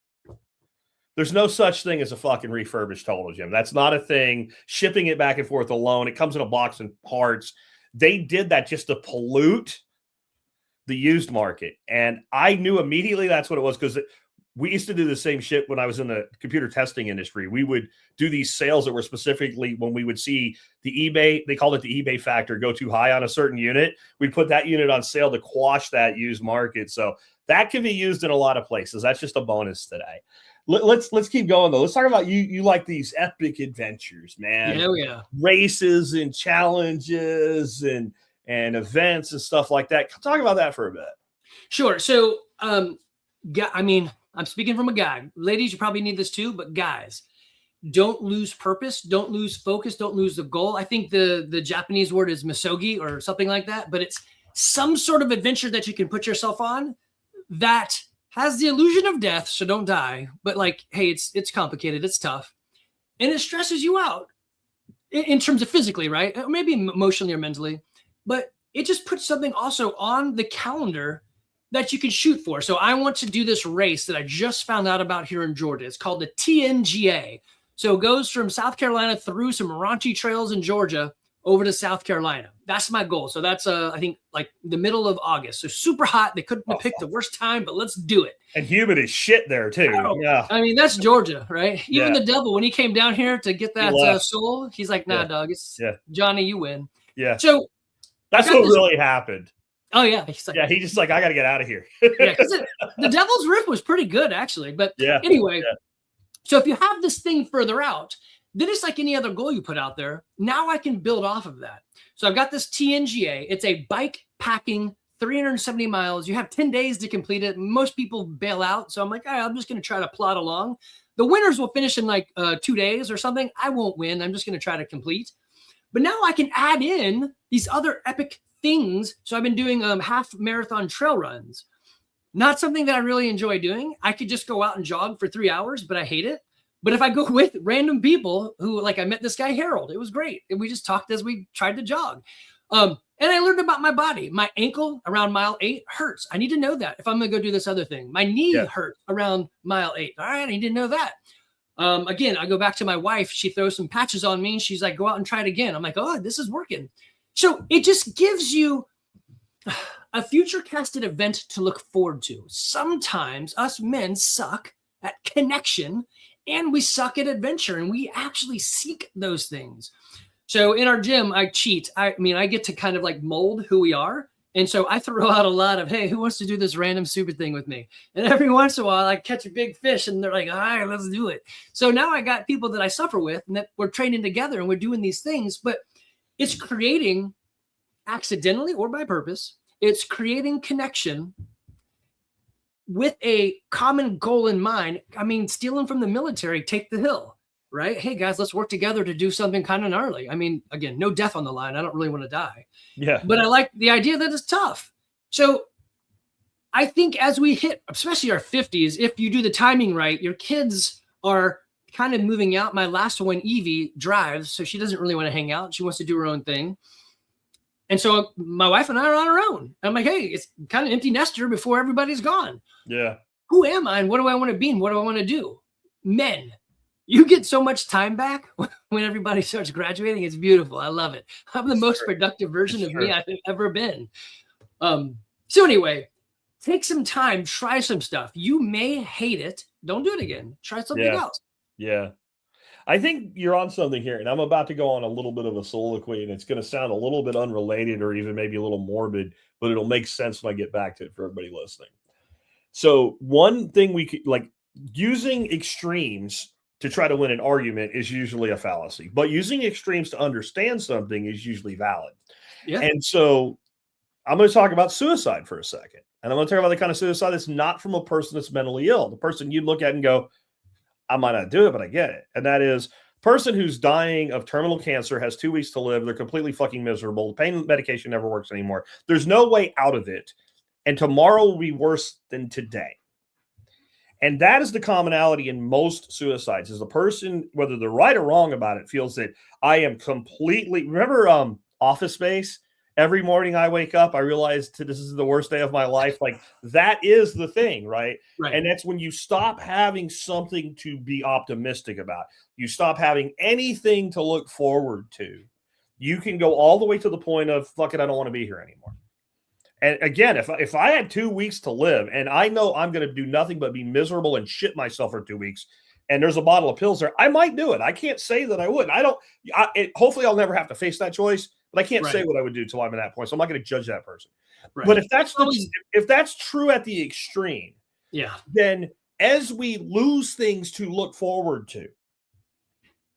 [SPEAKER 1] There's no such thing as a fucking refurbished total gym. That's not a thing. Shipping it back and forth alone. It comes in a box and parts. They did that just to pollute the used market. And I knew immediately that's what it was, because we used to do the same shit when I was in the computer testing industry. We would do these sales that were specifically when we would see the eBay, they called it the eBay factor, go too high on a certain unit. We'd put that unit on sale to quash that used market. So that can be used in a lot of places. That's just a bonus today. Let's keep going though. Let's talk about you like these epic adventures, man.
[SPEAKER 2] Yeah.
[SPEAKER 1] Races and challenges and events and stuff like that. Talk about that for a bit.
[SPEAKER 2] Sure. So, I'm speaking from a guy. Ladies, you probably need this too, but guys, don't lose purpose, don't lose focus, don't lose the goal. I think the Japanese word is misogi or something like that, but it's some sort of adventure that you can put yourself on that has the illusion of death, so don't die. But like, hey, it's complicated, it's tough, and it stresses you out in terms of physically, right? Maybe emotionally or mentally, but it just puts something also on the calendar that you can shoot for. So I want to do this race that I just found out about here in Georgia. It's called the TNGA. So it goes from South Carolina through some raunchy trails in Georgia over to South Carolina. That's my goal. So that's, I think, like the middle of August. So super hot. They couldn't have picked the worst time, but let's do it.
[SPEAKER 1] And humid as shit there, too. Yeah.
[SPEAKER 2] I mean, that's Georgia, right? Even the devil, when he came down here to get that soul, he's like, nah, dog, it's Johnny, you win.
[SPEAKER 1] Yeah.
[SPEAKER 2] So
[SPEAKER 1] that's what really happened.
[SPEAKER 2] Oh, yeah. He's like,
[SPEAKER 1] he just like, I got to get out of here.
[SPEAKER 2] Because the Devil's Riff was pretty good, actually. But anyway, So if you have this thing further out, then it's like any other goal you put out there. Now I can build off of that. So I've got this TNGA. It's a bike packing 370 miles. You have 10 days to complete it. Most people bail out. So I'm like, all right, I'm just going to try to plod along. The winners will finish in like 2 days or something. I won't win. I'm just going to try to complete. But now I can add in these other epic things. So I've been doing half marathon trail runs. Not something that I really enjoy doing. I could just go out and jog for 3 hours, but I hate it. But if I go with random people who, like, I met this guy, Harold, it was great. And we just talked as we tried to jog. And I learned about my body. My ankle around mile 8 hurts. I need to know that if I'm going to go do this other thing. My knee hurts around mile 8. All right, I need to know that. Again, I go back to my wife. She throws some patches on me and she's like, go out and try it again. I'm like, oh, this is working. So it just gives you a future casted event to look forward to. Sometimes us men suck at connection and we suck at adventure, and we actually seek those things. So in our gym, I cheat. I get to kind of like mold who we are. And so I throw out a lot of, hey, who wants to do this random stupid thing with me? And every once in a while I catch a big fish and they're like, all right, let's do it. So now I got people that I suffer with and that we're training together and we're doing these things, but it's creating, accidentally or by purpose, it's creating connection with a common goal in mind. I mean, stealing from the military, take the hill, right? Hey guys, let's work together to do something kind of gnarly. I mean, again, no death on the line. I don't really want to die.
[SPEAKER 1] Yeah.
[SPEAKER 2] But I like the idea that it's tough. So I think as we hit, especially our 50s, if you do the timing right, your kids are kind of moving out. My last one, Evie, drives, so she doesn't really want to hang out. She wants to do her own thing. And so my wife and I are on our own. I'm like, hey, it's kind of empty nester before everybody's gone.
[SPEAKER 1] Yeah.
[SPEAKER 2] Who am I and what do I want to be and what do I want to do? Men, you get so much time back when everybody starts graduating. It's beautiful. I love it. I'm the most productive version of me I've ever been. So anyway, take some time, try some stuff. You may hate it. Don't do it again. Try something else.
[SPEAKER 1] Yeah. I think you're on something here, and I'm about to go on a little bit of a soliloquy, and it's going to sound a little bit unrelated or even maybe a little morbid, but it'll make sense when I get back to it for everybody listening. So one thing we could, like, using extremes to try to win an argument is usually a fallacy, but using extremes to understand something is usually valid.
[SPEAKER 2] Yeah.
[SPEAKER 1] And so I'm going to talk about suicide for a second, and I'm going to talk about the kind of suicide that's not from a person that's mentally ill, the person you look at and go, I might not do it, but I get it. And that is person who's dying of terminal cancer, has 2 weeks to live. They're completely fucking miserable. The pain medication never works anymore. There's no way out of it. And tomorrow will be worse than today. And that is the commonality in most suicides, is the person, whether they're right or wrong about it, feels that I am completely, remember Office Space? Every morning I wake up, I realize this is the worst day of my life. Like, that is the thing, right? And that's when you stop having something to be optimistic about. You stop having anything to look forward to. You can go all the way to the point of, fuck it, I don't want to be here anymore. And again, if I had 2 weeks to live and I know I'm going to do nothing but be miserable and shit myself for 2 weeks, and there's a bottle of pills there, I might do it. I can't say that I would. Hopefully I'll never have to face that choice. But I can't say what I would do till I'm at that point, so I'm not going to judge that person. But if that's true at the extreme, then as we lose things to look forward to,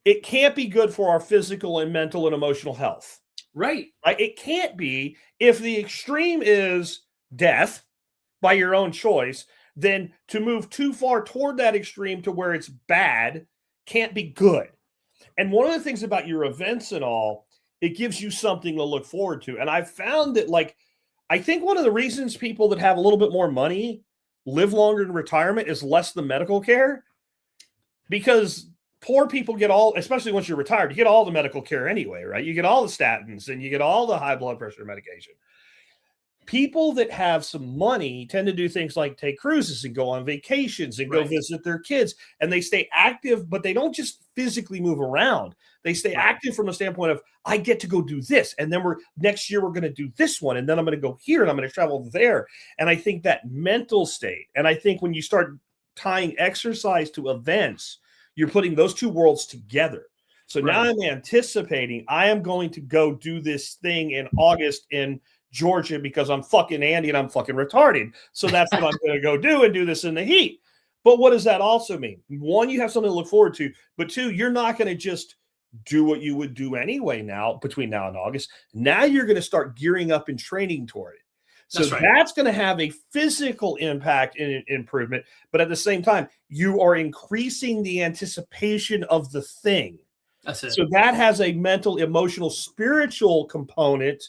[SPEAKER 1] it can't be good for our physical and mental and emotional health. Right? It can't be. If the extreme is death by your own choice, then to move too far toward that extreme to where it's bad can't be good. And one of the things about your events and all, it gives you something to look forward to. And I've found that, like, I think one of the reasons people that have a little bit more money live longer in retirement is less the medical care, because poor people get all, especially once you're retired, you get all the medical care anyway, right? You get all the statins and you get all the high blood pressure medication. People that have some money tend to do things like take cruises and go on vacations and go visit their kids, and they stay active, but they don't just physically move around. They stay active from a standpoint of, I get to go do this. And then next year we're going to do this one. And then I'm going to go here and I'm going to travel there. And I think that mental state, and I think when you start tying exercise to events, you're putting those two worlds together. So now I'm anticipating I am going to go do this thing in August in Georgia because I'm fucking Andy and I'm fucking retarded. So that's what I'm going to go do, and do this in the heat. But what does that also mean? One, you have something to look forward to, but two, you're not going to just do what you would do anyway now between now and August. Now you're going to start gearing up and training toward it. So that's going to have a physical impact and improvement. But at the same time, you are increasing the anticipation of the thing.
[SPEAKER 2] That's it.
[SPEAKER 1] So that has a mental, emotional, spiritual component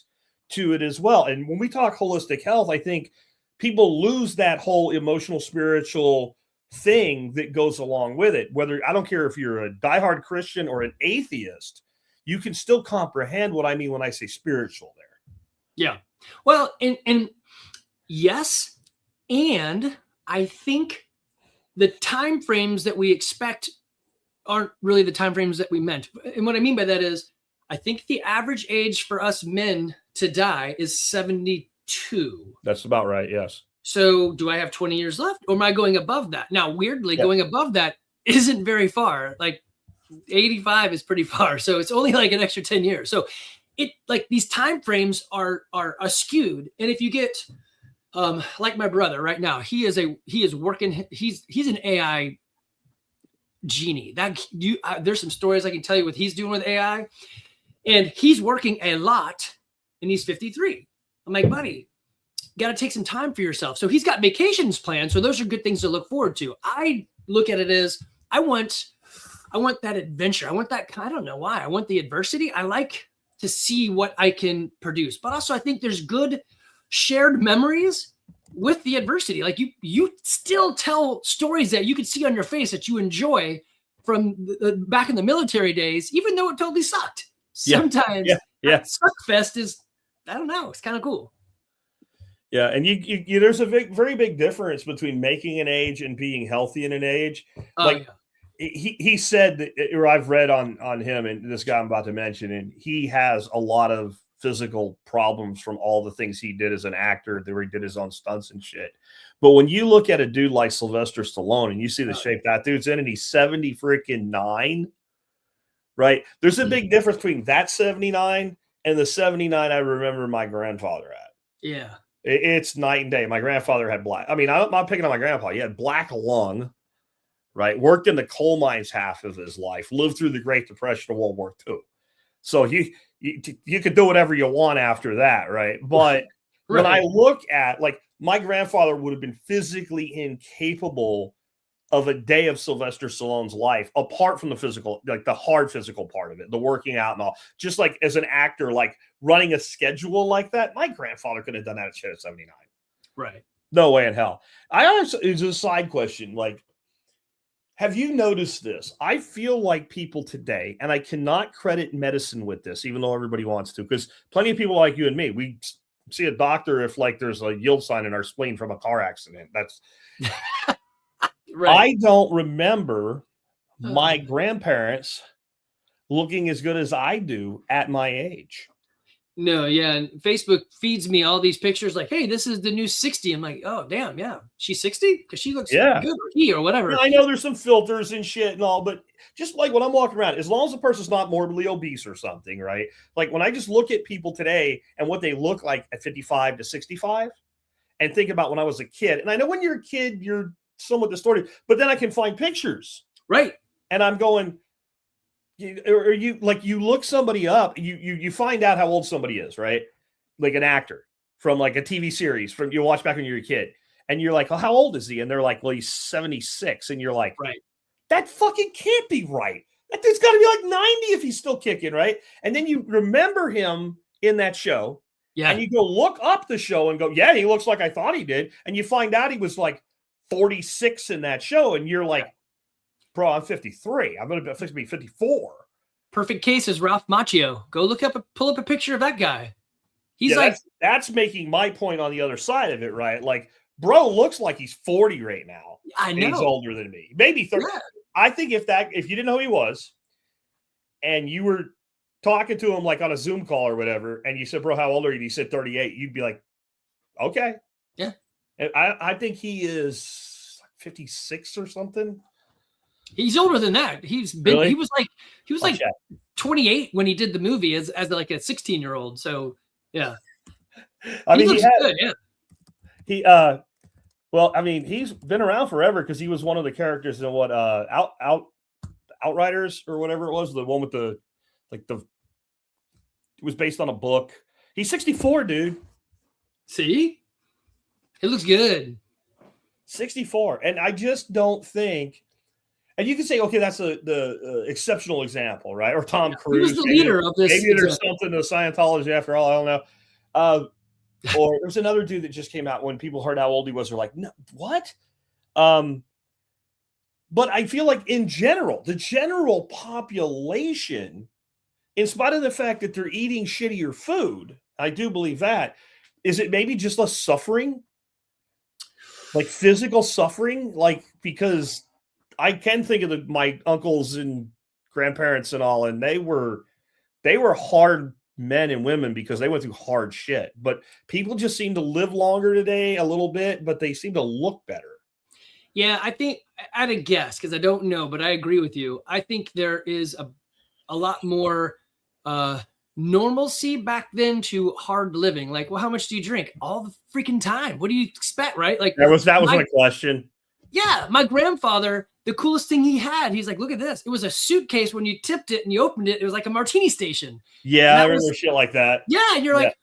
[SPEAKER 1] to it as well. And when we talk holistic health, I think people lose that whole emotional, spiritual thing that goes along with it. Whether, I don't care if you're a diehard Christian or an atheist, you can still comprehend what I mean when I say spiritual there.
[SPEAKER 2] Yeah. Well, and yes, and I think the time frames that we expect aren't really the time frames that we meant. And what I mean by that is, I think the average age for us men to die is 72.
[SPEAKER 1] That's about right. Yes.
[SPEAKER 2] So do I have 20 years left, or am I going above that? Now, weirdly, going above that isn't very far. Like 85 is pretty far. So it's only like an extra 10 years. So it, like, these time frames are skewed. And if you get like my brother right now, he is working, he's an AI genie. There's some stories I can tell you what he's doing with AI, and he's working a lot, and he's 53. I'm like, buddy, got to take some time for yourself. So he's got vacations planned. So those are good things to look forward to. I look at it as I want that adventure. I want that. I don't know why. I want the adversity. I like to see what I can produce. But also I think there's good shared memories with the adversity. Like you still tell stories that you can see on your face that you enjoy from back in the military days, even though it totally sucked. Sometimes suck fest is, I don't know, it's kind of cool.
[SPEAKER 1] Yeah, and you there's a very big difference between making an age and being healthy in an age. He said that, or I've read on him, and this guy I'm about to mention, and he has a lot of physical problems from all the things he did as an actor, where he did his own stunts and shit. But when you look at a dude like Sylvester Stallone and you see the shape that dude's in, and he's 79, right? There's a big difference between that 79 and the 79 I remember my grandfather at.
[SPEAKER 2] Yeah.
[SPEAKER 1] It's night and day. My grandfather had black. I mean, I'm not picking on my grandpa. He had black lung, right? Worked in the coal mines half of his life, lived through the Great Depression of World War II. So you could do whatever you want after that, right? But when I look at, like, my grandfather would have been physically incapable of a day of Sylvester Stallone's life, apart from the physical, like the hard physical part of it, the working out and all. Just like as an actor, like running a schedule like that, my grandfather could have done that shit at 79.
[SPEAKER 2] Right.
[SPEAKER 1] No way in hell. I also, it's a side question. Like, have you noticed this? I feel like people today, and I cannot credit medicine with this, even though everybody wants to, because plenty of people like you and me, we see a doctor if, like, there's a yield sign in our spleen from a car accident. That's I don't remember my grandparents looking as good as I do at my age.
[SPEAKER 2] No, yeah. And Facebook feeds me all these pictures like, hey, this is the new 60. I'm like, oh, damn, yeah. She's 60? Because she looks good, or he, or whatever.
[SPEAKER 1] Yeah, I know there's some filters and shit and all, but just like when I'm walking around, as long as the person's not morbidly obese or something, right? Like when I just look at people today and what they look like at 55 to 65 and think about when I was a kid. And I know when you're a kid, you're somewhat distorted, but then I can find pictures.
[SPEAKER 2] Right.
[SPEAKER 1] And I'm going, or you look somebody up, you find out how old somebody is, right? Like an actor from like a TV series from you watch back when you were a kid, and you're like, oh, how old is he? And they're like, well, he's 76. And you're like,
[SPEAKER 2] right,
[SPEAKER 1] that fucking can't be right. That dude's got to be like 90 if he's still kicking, right? And then you remember him in that show. Yeah. And you go look up the show and go, yeah, he looks like I thought he did. And you find out he was like 46 in that show. And you're like, bro, I'm 53. I'm going to be 54.
[SPEAKER 2] Perfect case is Ralph Macchio. Go pull up a picture of that guy. He's
[SPEAKER 1] that's making my point on the other side of it, right? Like, bro looks like he's 40 right now.
[SPEAKER 2] I know.
[SPEAKER 1] He's older than me. Maybe 30. Yeah. I think if you didn't know who he was and you were talking to him like on a Zoom call or whatever, and you said, bro, how old are you? And he said 38. You'd be like, okay.
[SPEAKER 2] Yeah.
[SPEAKER 1] And I think he is 56 or something.
[SPEAKER 2] He's older than that. He was like 28 when he did the movie as like a 16-year-old. So yeah.
[SPEAKER 1] I mean,
[SPEAKER 2] he looks good, yeah.
[SPEAKER 1] Well, I mean, he's been around forever because he was one of the characters in what Outriders or whatever it was, the one with the it was based on a book. He's 64, dude.
[SPEAKER 2] See, it looks good.
[SPEAKER 1] 64, and I just don't think. And you can say, okay, that's the exceptional example, right? Or Tom Cruise.
[SPEAKER 2] He was the leader of this.
[SPEAKER 1] Maybe there's something to Scientology after all. I don't know. Or there's another dude that just came out when people heard how old he was. They're like, no, what? But I feel like in general, the general population, in spite of the fact that they're eating shittier food, I do believe that. Is it maybe just less suffering? Like physical suffering? Like, because I can think of my uncles and grandparents and all, and they were hard men and women because they went through hard shit. But people just seem to live longer today a little bit, but they seem to look better.
[SPEAKER 2] Yeah, I think I'd a guess because I don't know, but I agree with you. I think there is a lot more normalcy back then to hard living. Like, well, how much do you drink? All the freaking time. What do you expect, right? Like
[SPEAKER 1] that was my question.
[SPEAKER 2] Yeah, my grandfather, the coolest thing he had, he's like, look at this. It was a suitcase. When you tipped it and you opened it, it was like a martini station.
[SPEAKER 1] Yeah, I remember shit like that.
[SPEAKER 2] Yeah, and you're like,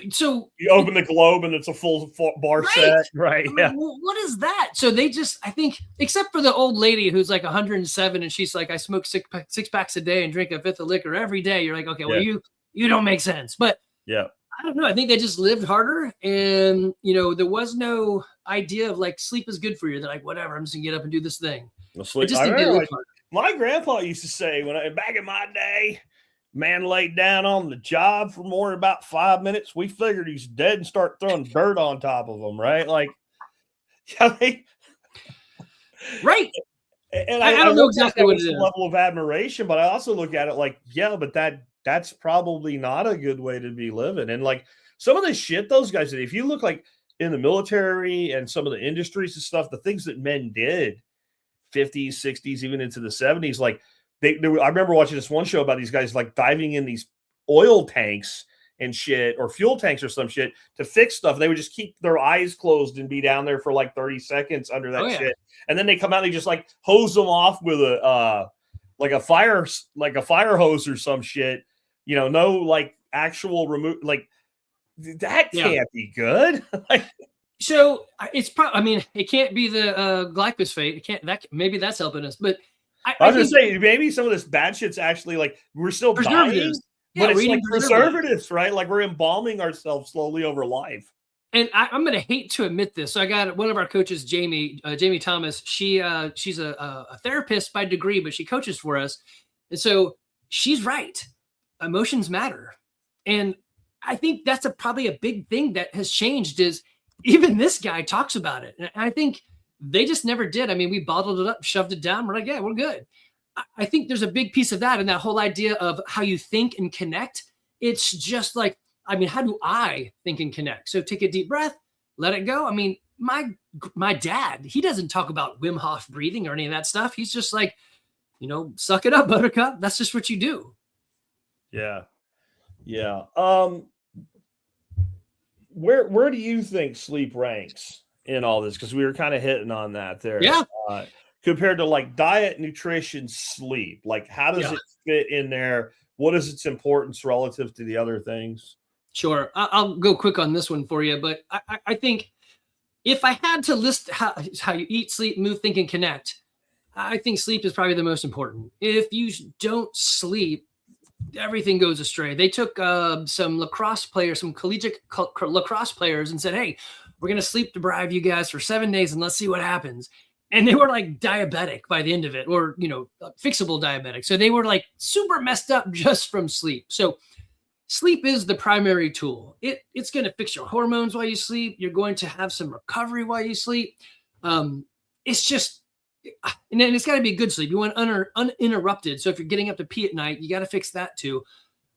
[SPEAKER 2] so
[SPEAKER 1] you open the globe and it's a full bar set, right?
[SPEAKER 2] I mean, what is that? So they just, I think, except for the old lady who's like 107 and she's like, I smoke six packs a day and drink a fifth of liquor every day. You're like, okay, well, you don't make sense. But yeah, I don't know. I think they just lived harder, and there was no idea of like sleep is good for you. They're like, whatever, I'm just gonna get up and do this thing.
[SPEAKER 1] My grandpa used to say back in my day, man laid down on the job for more than about 5 minutes. We figured he's dead and start throwing dirt on top of him, right? Like, I mean,
[SPEAKER 2] right.
[SPEAKER 1] And
[SPEAKER 2] I don't know exactly what it is.
[SPEAKER 1] Level of admiration, but I also look at it like, yeah, but that's probably not a good way to be living. And like some of the shit those guys did, if you look like in the military and some of the industries and stuff, the things that men did 50s, 60s, even into the 70s, like I remember watching this one show about these guys like diving in these oil tanks and shit, or fuel tanks or some shit to fix stuff. They would just keep their eyes closed and be down there for like 30 seconds under that shit. And then they come out and they just like hose them off with a fire hose or some shit. No like actual like that can't be good.
[SPEAKER 2] So it's probably, I mean, it can't be the glyphosate. It can't, maybe that's helping us, but
[SPEAKER 1] I was going to say, maybe some of this bad shit's actually like, we're still dying, but it's like preservatives, right? Like we're embalming ourselves slowly over life.
[SPEAKER 2] And I'm going to hate to admit this. So I got one of our coaches, Jamie Thomas. She's a therapist by degree, but she coaches for us. And so she's right. Emotions matter. And I think that's probably a big thing that has changed is even this guy talks about it. And I think they just never did. I mean, we bottled it up, shoved it down. We're like, yeah, we're good. I think there's a big piece of that. And that whole idea of how you think and connect. It's just like, I mean, how do I think and connect? So take a deep breath, let it go. I mean, my dad, he doesn't talk about Wim Hof breathing or any of that stuff. He's just like, suck it up, buttercup. That's just what you do.
[SPEAKER 1] Yeah. Yeah. Where do you think sleep ranks in all this? Because we were kind of hitting on that there.
[SPEAKER 2] Yeah.
[SPEAKER 1] Compared to like diet, nutrition, sleep, like how does it fit in there? What is its importance relative to the other things?
[SPEAKER 2] Sure. I'll go quick on this one for you, but I think if I had to list how you eat, sleep, move, think, and connect, I think sleep is probably the most important. If you don't sleep, everything goes astray. They took some lacrosse players, some collegiate lacrosse players, and said, hey, we're going to sleep deprive you guys for 7 days and let's see what happens. And they were like diabetic by the end of it, or, fixable diabetic. So they were like super messed up just from sleep. So sleep is the primary tool. It's going to fix your hormones while you sleep. You're going to have some recovery while you sleep. It's just, and then it's got to be good sleep. You want uninterrupted. So if you're getting up to pee at night, you got to fix that too.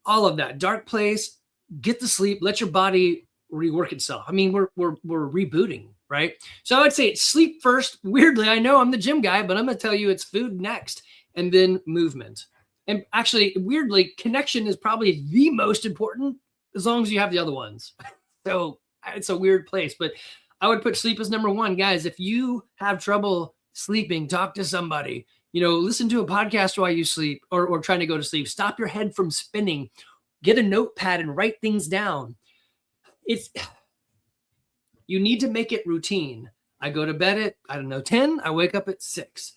[SPEAKER 2] All of that. Dark place, get the sleep, let your body rework itself. I mean, we're rebooting, right? So I would say it's sleep first. Weirdly, I know I'm the gym guy, but I'm going to tell you it's food next, and then movement. And actually, weirdly, connection is probably the most important as long as you have the other ones. So it's a weird place, but I would put sleep as number one. Guys, if you have trouble sleeping, talk to somebody. Listen to a podcast while you sleep or trying to go to sleep. Stop your head from spinning. Get a notepad and write things down. You need to make it routine. I go to bed at, 10. I wake up at 6.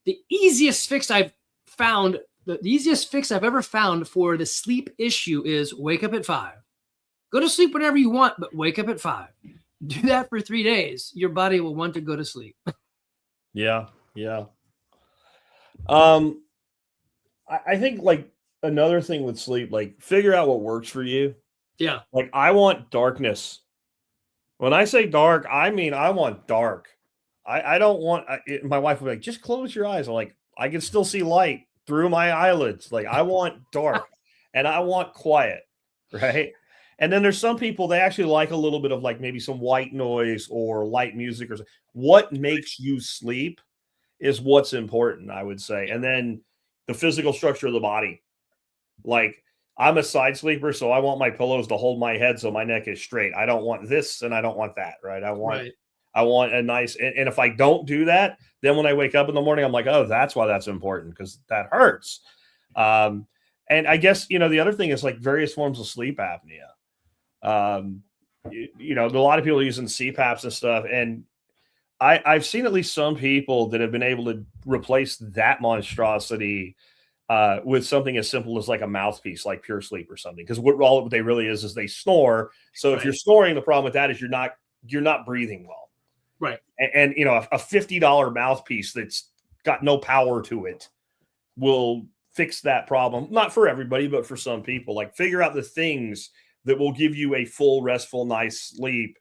[SPEAKER 2] The easiest fix I've ever found for the sleep issue is wake up at 5. Go to sleep whenever you want, but wake up at 5. Do that for 3 days. Your body will want to go to sleep.
[SPEAKER 1] Yeah. I think like another thing with sleep, like figure out what works for you.
[SPEAKER 2] Yeah.
[SPEAKER 1] Like I want darkness. When I say dark, I mean I want dark. I don't want. My wife would be like, just close your eyes. I'm like, I can still see light through my eyelids. Like I want dark, and I want quiet, right? And then there's some people they actually like a little bit of like maybe some white noise or light music or something. What makes you sleep is what's important, I would say. And then the physical structure of the body. Like I'm a side sleeper, so I want my pillows to hold my head so my neck is straight. I don't want this and I don't want that, right? I want a nice, and if I don't do that, then when I wake up in the morning, I'm like, oh, that's why that's important because that hurts. And I guess, the other thing is like various forms of sleep apnea. A lot of people are using CPAPs and stuff. And I've seen at least some people that have been able to replace that monstrosity with something as simple as like a mouthpiece, like Pure Sleep or something. Because what they really is they snore. So if you're snoring, the problem with that is you're not breathing well.
[SPEAKER 2] Right.
[SPEAKER 1] And a $50 mouthpiece that's got no power to it will fix that problem. Not for everybody, but for some people. Like figure out the things that will give you a full, restful, nice sleep.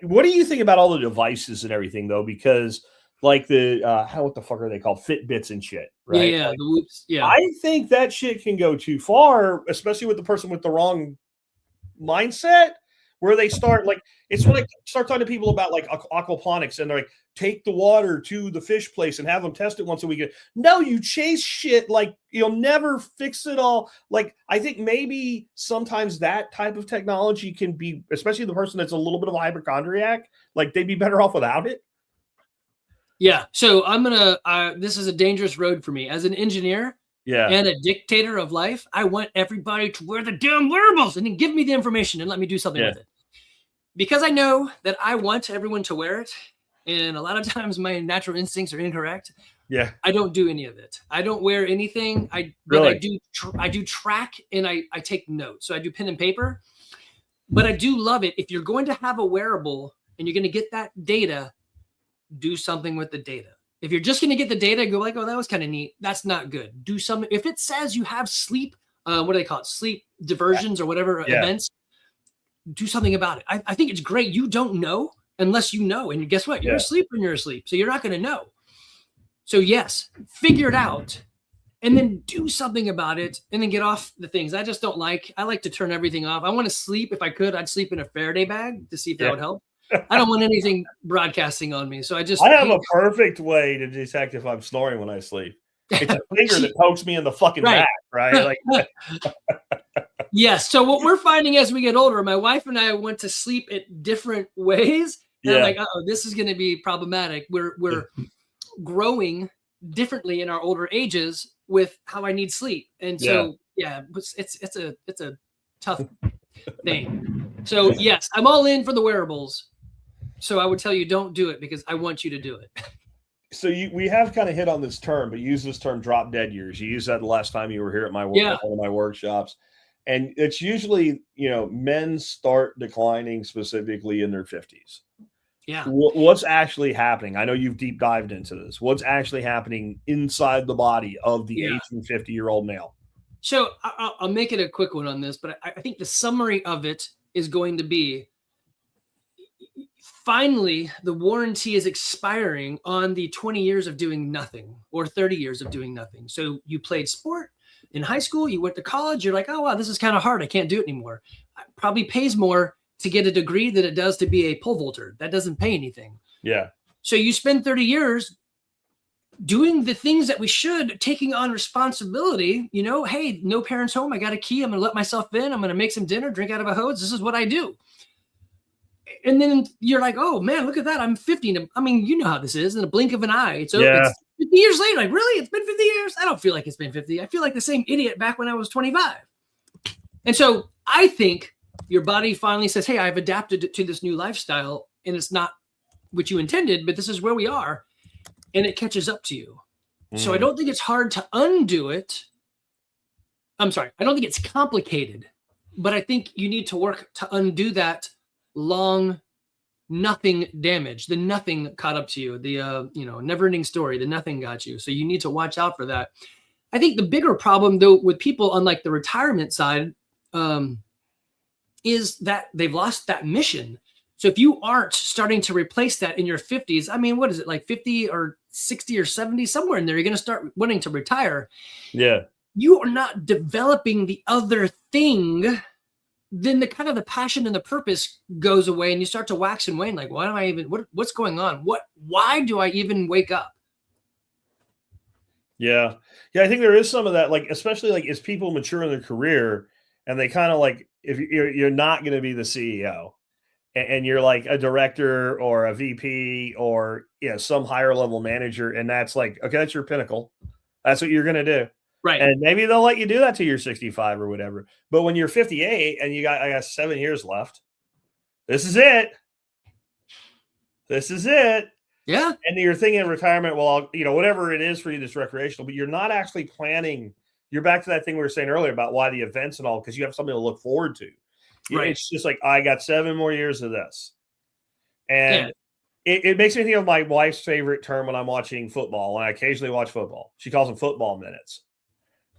[SPEAKER 1] What do you think about all the devices and everything, though? Because like what the fuck are they called? Fitbits and shit, right?
[SPEAKER 2] Yeah,
[SPEAKER 1] like,
[SPEAKER 2] the Whoops. Yeah.
[SPEAKER 1] I think that shit can go too far, especially with the person with the wrong mindset, where they start like, it's when I start talking to people about like aquaponics and they're like, take the water to the fish place and have them test it once a week. No, you chase shit. Like you'll never fix it all. Like, I think maybe sometimes that type of technology can be, especially the person that's a little bit of a hypochondriac, like they'd be better off without it.
[SPEAKER 2] Yeah. So I'm going to, this is a dangerous road for me as an engineer.
[SPEAKER 1] Yeah.
[SPEAKER 2] And a dictator of life. I want everybody to wear the damn wearables and then give me the information and let me do something with it. Because I know that I want everyone to wear it. And a lot of times my natural instincts are incorrect.
[SPEAKER 1] Yeah.
[SPEAKER 2] I don't do any of it. I don't wear anything. I do track and I take notes. So I do pen and paper. But I do love it. If you're going to have a wearable and you're going to get that data, do something with the data. If you're just going to get the data, go like, oh, that was kind of neat. That's not good. Do something. If it says you have sleep, what do they call it? Sleep diversions or whatever events, do something about it. I think it's great. You don't know unless you know. And guess what? You're asleep when you're asleep. So you're not going to know. So yes, figure it out and then do something about it and then get off the things I just don't like. I like to turn everything off. I want to sleep. If I could, I'd sleep in a Faraday bag to see if that would help. I don't want anything broadcasting on me. So I have
[SPEAKER 1] a perfect way to detect if I'm snoring when I sleep. It's a finger that pokes me in the fucking back, right? Like,
[SPEAKER 2] yes. So what we're finding as we get older, my wife and I went to sleep at different ways. And I'm like, oh, this is going to be problematic. We're growing differently in our older ages with how I need sleep. And so, it's a tough thing. So yes, I'm all in for the wearables. So I would tell you, don't do it because I want you to do it.
[SPEAKER 1] So we have kind of hit on this term, but use this term drop dead years. You used that the last time you were here at one of my workshops. And it's usually, men start declining specifically in their 50s.
[SPEAKER 2] Yeah.
[SPEAKER 1] What's actually happening? I know you've deep dived into this. What's actually happening inside the body of the 50-year-old male?
[SPEAKER 2] So I'll make it a quick one on this, but I think the summary of it is going to be, finally, the warranty is expiring on the 20 years of doing nothing or 30 years of doing nothing. So you played sport in high school, you went to college, you're like, oh, wow, this is kind of hard. I can't do it anymore. It probably pays more to get a degree than it does to be a pole vaulter. That doesn't pay anything.
[SPEAKER 1] Yeah.
[SPEAKER 2] So you spend 30 years doing the things that we should, taking on responsibility, hey, no parents home. I got a key. I'm going to let myself in. I'm going to make some dinner, drink out of a hose. This is what I do. And then you're like, oh man, look at that. I'm 50. I mean, you know how this is in a blink of an eye. It's 50 years later. Like, really? It's been 50 years? I don't feel like it's been 50. I feel like the same idiot back when I was 25. And so I think your body finally says, hey, I've adapted to this new lifestyle and it's not what you intended, but this is where we are. And it catches up to you. So I don't think it's hard to undo it. I'm sorry. I don't think it's complicated, but I think you need to work to undo that long nothing damage. The nothing caught up to you. The never ending story. The nothing got you. So you need to watch out for that. I think the bigger problem though with people on like the retirement side is that they've lost that mission. So if you aren't starting to replace that in your 50s, I mean, what is it, like 50 or 60 or 70, somewhere in there, you're going to start wanting to retire.
[SPEAKER 1] Yeah.
[SPEAKER 2] You are not developing the other thing. Then the kind of the passion and the purpose goes away and you start to wax and wane. Like, why am I even, what's going on? Why do I even wake up?
[SPEAKER 1] Yeah. Yeah. I think there is some of that, like, especially like as people mature in their career and they kind of like, if you're not going to be the CEO, and you're like a director or a VP or some higher level manager, and that's like, okay, that's your pinnacle. That's what you're going to do.
[SPEAKER 2] Right.
[SPEAKER 1] And maybe they'll let you do that till you're 65 or whatever. But when you're 58 and I got 7 years left, this is it. This is it.
[SPEAKER 2] Yeah.
[SPEAKER 1] And you're thinking of retirement, well, whatever it is for you that's recreational, but you're not actually planning. You're back to that thing we were saying earlier about why the events and all, because you have something to look forward to. Right. It's just like, I got 7 more years of this. And it makes me think of my wife's favorite term when I'm watching football, and I occasionally watch football. She calls them football minutes.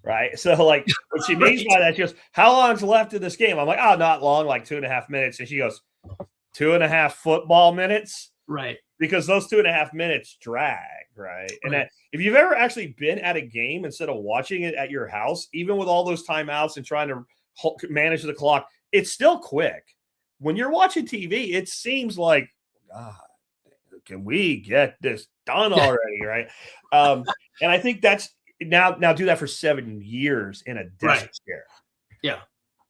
[SPEAKER 1] Right. So like what she means by that, she goes, how long's left in this game? I'm like, oh, not long, like 2.5 minutes. And she goes, 2.5 football minutes.
[SPEAKER 2] Right.
[SPEAKER 1] Because those 2.5 minutes drag. Right. And if you've ever actually been at a game instead of watching it at your house, even with all those timeouts and trying to manage the clock, it's still quick. When you're watching TV, it seems like, God, can we get this done already? Right. And I think that's now do that for 7 years in a desk chair.
[SPEAKER 2] Yeah.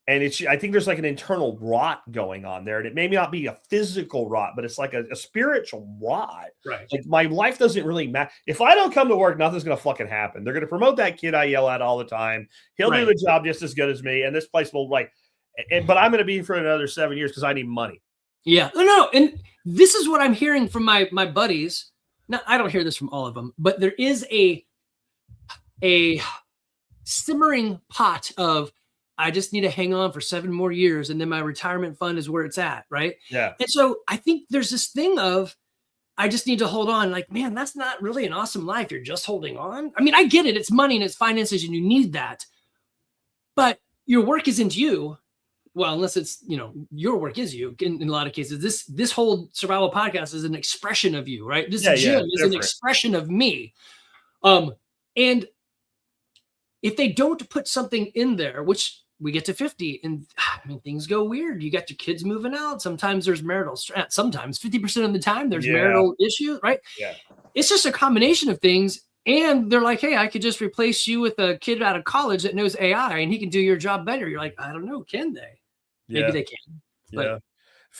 [SPEAKER 1] And I think there's like an internal rot going on there. And it may not be a physical rot, but it's like a spiritual rot.
[SPEAKER 2] Right.
[SPEAKER 1] Like my life doesn't really matter. If I don't come to work, nothing's going to fucking happen. They're going to promote that kid I yell at all the time. He'll do the job just as good as me. And this place will but I'm going to be for another 7 years because I need money.
[SPEAKER 2] Yeah. No. And this is what I'm hearing from my buddies. Now, I don't hear this from all of them, but there is a simmering pot of, I just need to hang on for 7 more years and then my retirement fund is where it's at. Right.
[SPEAKER 1] Yeah.
[SPEAKER 2] And so I think there's this thing of, I just need to hold on. Like, man, that's not really an awesome life. You're just holding on. I mean, I get it. It's money and it's finances and you need that. But your work isn't you. Well, unless it's, your work is you in a lot of cases. This whole survival podcast is an expression of you, right? This gym is an expression of me. And if they don't put something in there, which we get to 50 and I mean, things go weird. You got your kids moving out. Sometimes there's marital stress. Sometimes 50% of the time there's marital issues, right? Yeah. It's just a combination of things. And they're like, hey, I could just replace you with a kid out of college that knows AI and he can do your job better. You're like, I don't know. Can they? Maybe they can.
[SPEAKER 1] But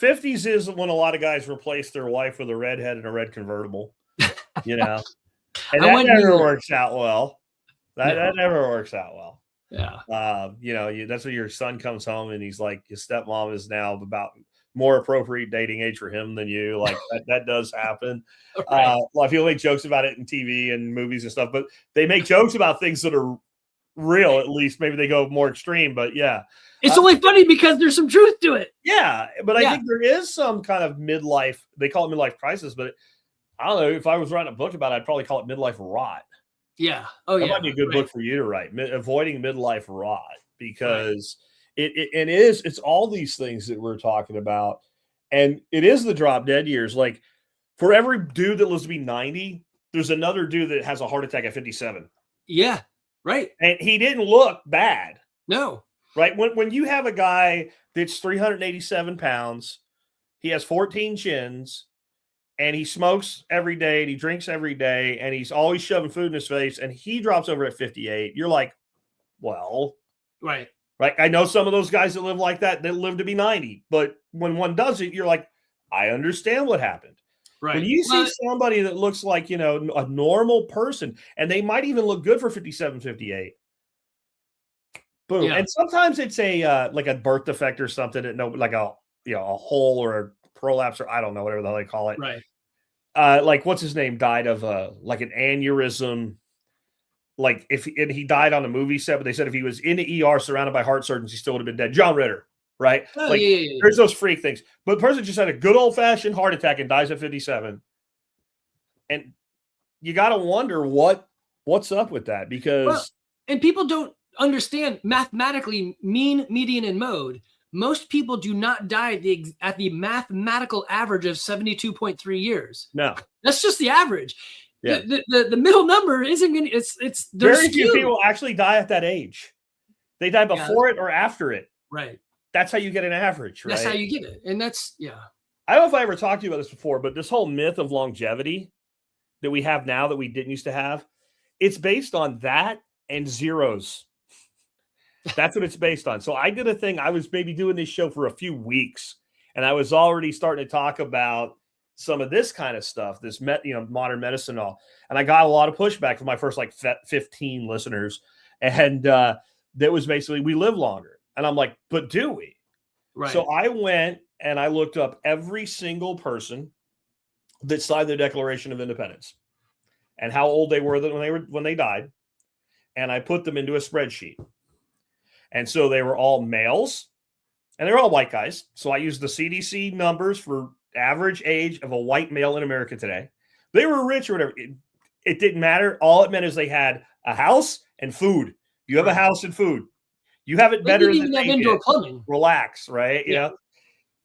[SPEAKER 1] 50s is when a lot of guys replace their wife with a redhead and a red convertible, And that never works out well. That never works out well.
[SPEAKER 2] Yeah.
[SPEAKER 1] That's when your son comes home and he's like, your stepmom is now about more appropriate dating age for him than you. Like that does happen.
[SPEAKER 2] Right.
[SPEAKER 1] A lot of people make jokes about it in TV and movies and stuff, but they make jokes about things that are real. At least maybe they go more extreme, but yeah.
[SPEAKER 2] It's only funny because there's some truth to it.
[SPEAKER 1] Yeah. But I think there is some kind of midlife, they call it midlife crisis, but I don't know, if I was writing a book about it, I'd probably call it midlife rot.
[SPEAKER 2] Yeah.
[SPEAKER 1] That might be a good book for you to write, avoiding midlife rot, because it's all these things that we're talking about. And it is the drop dead years. Like for every dude that lives to be 90, there's another dude that has a heart attack at 57.
[SPEAKER 2] Yeah. Right.
[SPEAKER 1] And he didn't look bad.
[SPEAKER 2] No.
[SPEAKER 1] Right. When you have a guy that's 387 pounds, he has 14 chins, and he smokes every day and he drinks every day and he's always shoving food in his face and he drops over at 58. You're like, well,
[SPEAKER 2] right.
[SPEAKER 1] I know some of those guys that live like that live to be 90, but when one does it, you're like, I understand what happened.
[SPEAKER 2] Right.
[SPEAKER 1] When you see somebody that looks like, a normal person, and they might even look good for 57, 58. Boom.
[SPEAKER 2] Yeah.
[SPEAKER 1] And sometimes it's a like a birth defect or something, like a hole or a prolapse, or I don't know, whatever the hell they call it.
[SPEAKER 2] Right.
[SPEAKER 1] Like what's his name died of like an aneurysm. Like he died on a movie set, but they said if he was in the ER surrounded by heart surgeons, he still would have been dead. John Ritter, right?
[SPEAKER 2] Oh,
[SPEAKER 1] like
[SPEAKER 2] yeah.
[SPEAKER 1] There's those freak things. But the person just had a good old fashioned heart attack and dies at 57. And you got to wonder what's up with that, because
[SPEAKER 2] and people don't understand mathematically mean, median, and mode. Most people do not die at the mathematical average of 72.3 years.
[SPEAKER 1] No,
[SPEAKER 2] that's just the average.
[SPEAKER 1] Yeah.
[SPEAKER 2] The middle number isn't going to, it's
[SPEAKER 1] very few people actually die at that age. They die before it or after it.
[SPEAKER 2] Right.
[SPEAKER 1] That's how you get an average, right?
[SPEAKER 2] That's how you get it. And that's,
[SPEAKER 1] I don't know if I ever talked to you about this before, but this whole myth of longevity that we have now that we didn't used to have, it's based on that and zeros. That's what it's based on. So I did a thing. I was maybe doing this show for a few weeks, and I was already starting to talk about some of this kind of stuff, this modern medicine and all. And I got a lot of pushback from my first 15 listeners. And that was basically, we live longer. And I'm like, but do we?
[SPEAKER 2] Right.
[SPEAKER 1] So I went and I looked up every single person that signed the Declaration of Independence and how old they were when they died. And I put them into a spreadsheet. And so they were all males and they were all white guys. So I used the CDC numbers for average age of a white male in America today. They were rich or whatever. It didn't matter. All it meant is they had a house and food. You have a house and food. You have it better than they did.
[SPEAKER 2] Indoor plumbing.
[SPEAKER 1] Relax, right? Yeah.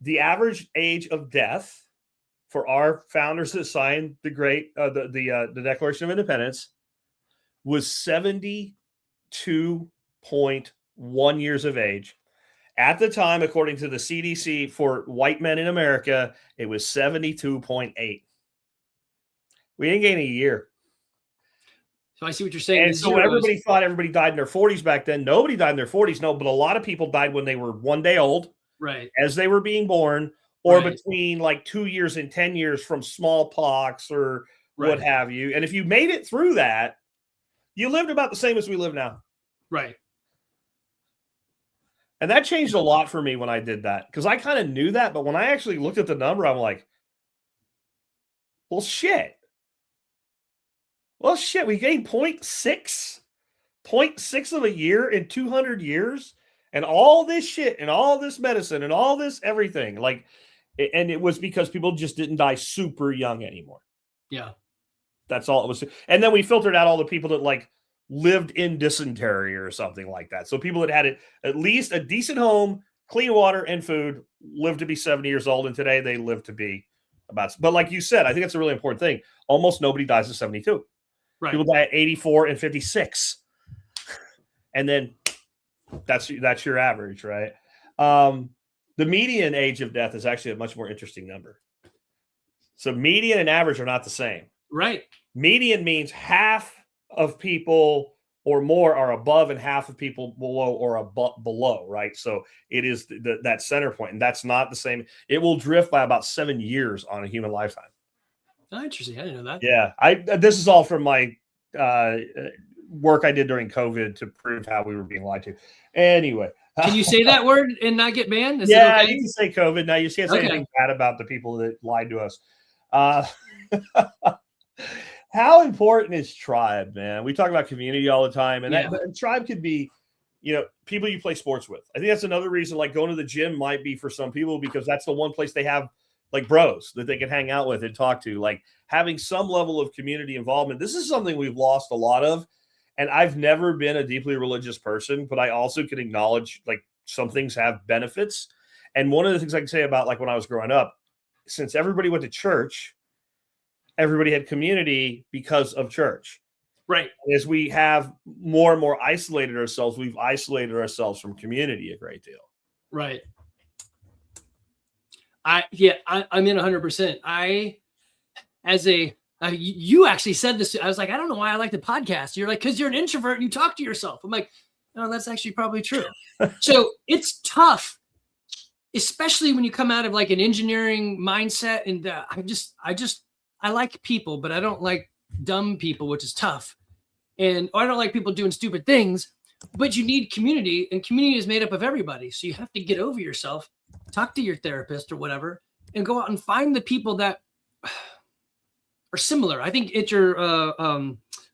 [SPEAKER 1] The average age of death for our founders that signed the Declaration of Independence was 72.1 years of age. At the time, according to the CDC, for white men in America, it was 72.8. We didn't gain a year.
[SPEAKER 2] So I see what you're saying.
[SPEAKER 1] And so everybody thought everybody died in their 40s back then. Nobody died in their 40s. No, but a lot of people died when they were 1 day old,
[SPEAKER 2] right,
[SPEAKER 1] as they were being born, or between 2 years and 10 years from smallpox or what have you. And if you made it through that, you lived about the same as we live now.
[SPEAKER 2] Right.
[SPEAKER 1] And that changed a lot for me when I did that, because I kind of knew that. But when I actually looked at the number, I'm like, well, shit. We gained 0.6 of a year in 200 years, and all this shit and all this medicine and all this everything. And it was because people just didn't die super young anymore.
[SPEAKER 2] Yeah.
[SPEAKER 1] That's all it was. And then we filtered out all the people that lived in dysentery or something like that. So people that had at least a decent home, clean water, and food lived to be 70 years old. And today they live to be about. But like you said, I think that's a really important thing. Almost nobody dies at 72. Right. People die at 84 and 56. And then that's your average, right? The median age of death is actually a much more interesting number. So median and average are not the same.
[SPEAKER 2] Right.
[SPEAKER 1] Median means half of people or more are above and half of people below or below, right? So it is that center point, and that's not the same. It will drift by about 7 years on a human lifetime.
[SPEAKER 2] Oh, interesting. I didn't know that.
[SPEAKER 1] Yeah. This is all from my work I did during COVID to prove how we were being lied to. Anyway.
[SPEAKER 2] Can you say that word and not get banned? Is
[SPEAKER 1] it
[SPEAKER 2] okay?
[SPEAKER 1] You can say COVID. Now you can't say anything bad about the people that lied to us. How important is tribe, man? We talk about community all the time, and and tribe could be, people you play sports with. I think that's another reason, going to the gym might be for some people, because that's the one place they have bros that they can hang out with and talk to, having some level of community involvement. This is something we've lost a lot of. And I've never been a deeply religious person, but I also can acknowledge some things have benefits. And one of the things I can say about when I was growing up, since everybody went to church, everybody had community because of church.
[SPEAKER 2] Right.
[SPEAKER 1] And as we have more and more isolated ourselves, we've isolated ourselves from community a great deal.
[SPEAKER 2] Right. I'm in 100%. You actually said this. I was like, I don't know why I like the podcast. You're like, because you're an introvert and you talk to yourself. I'm like, no, that's actually probably true. So it's tough especially when you come out of like an engineering mindset. And I like people, but I don't like dumb people, which is tough. And I don't like people doing stupid things, but you need community, and community is made up of everybody. So you have to get over yourself, talk to your therapist or whatever, and go out and find the people that are similar. I think at your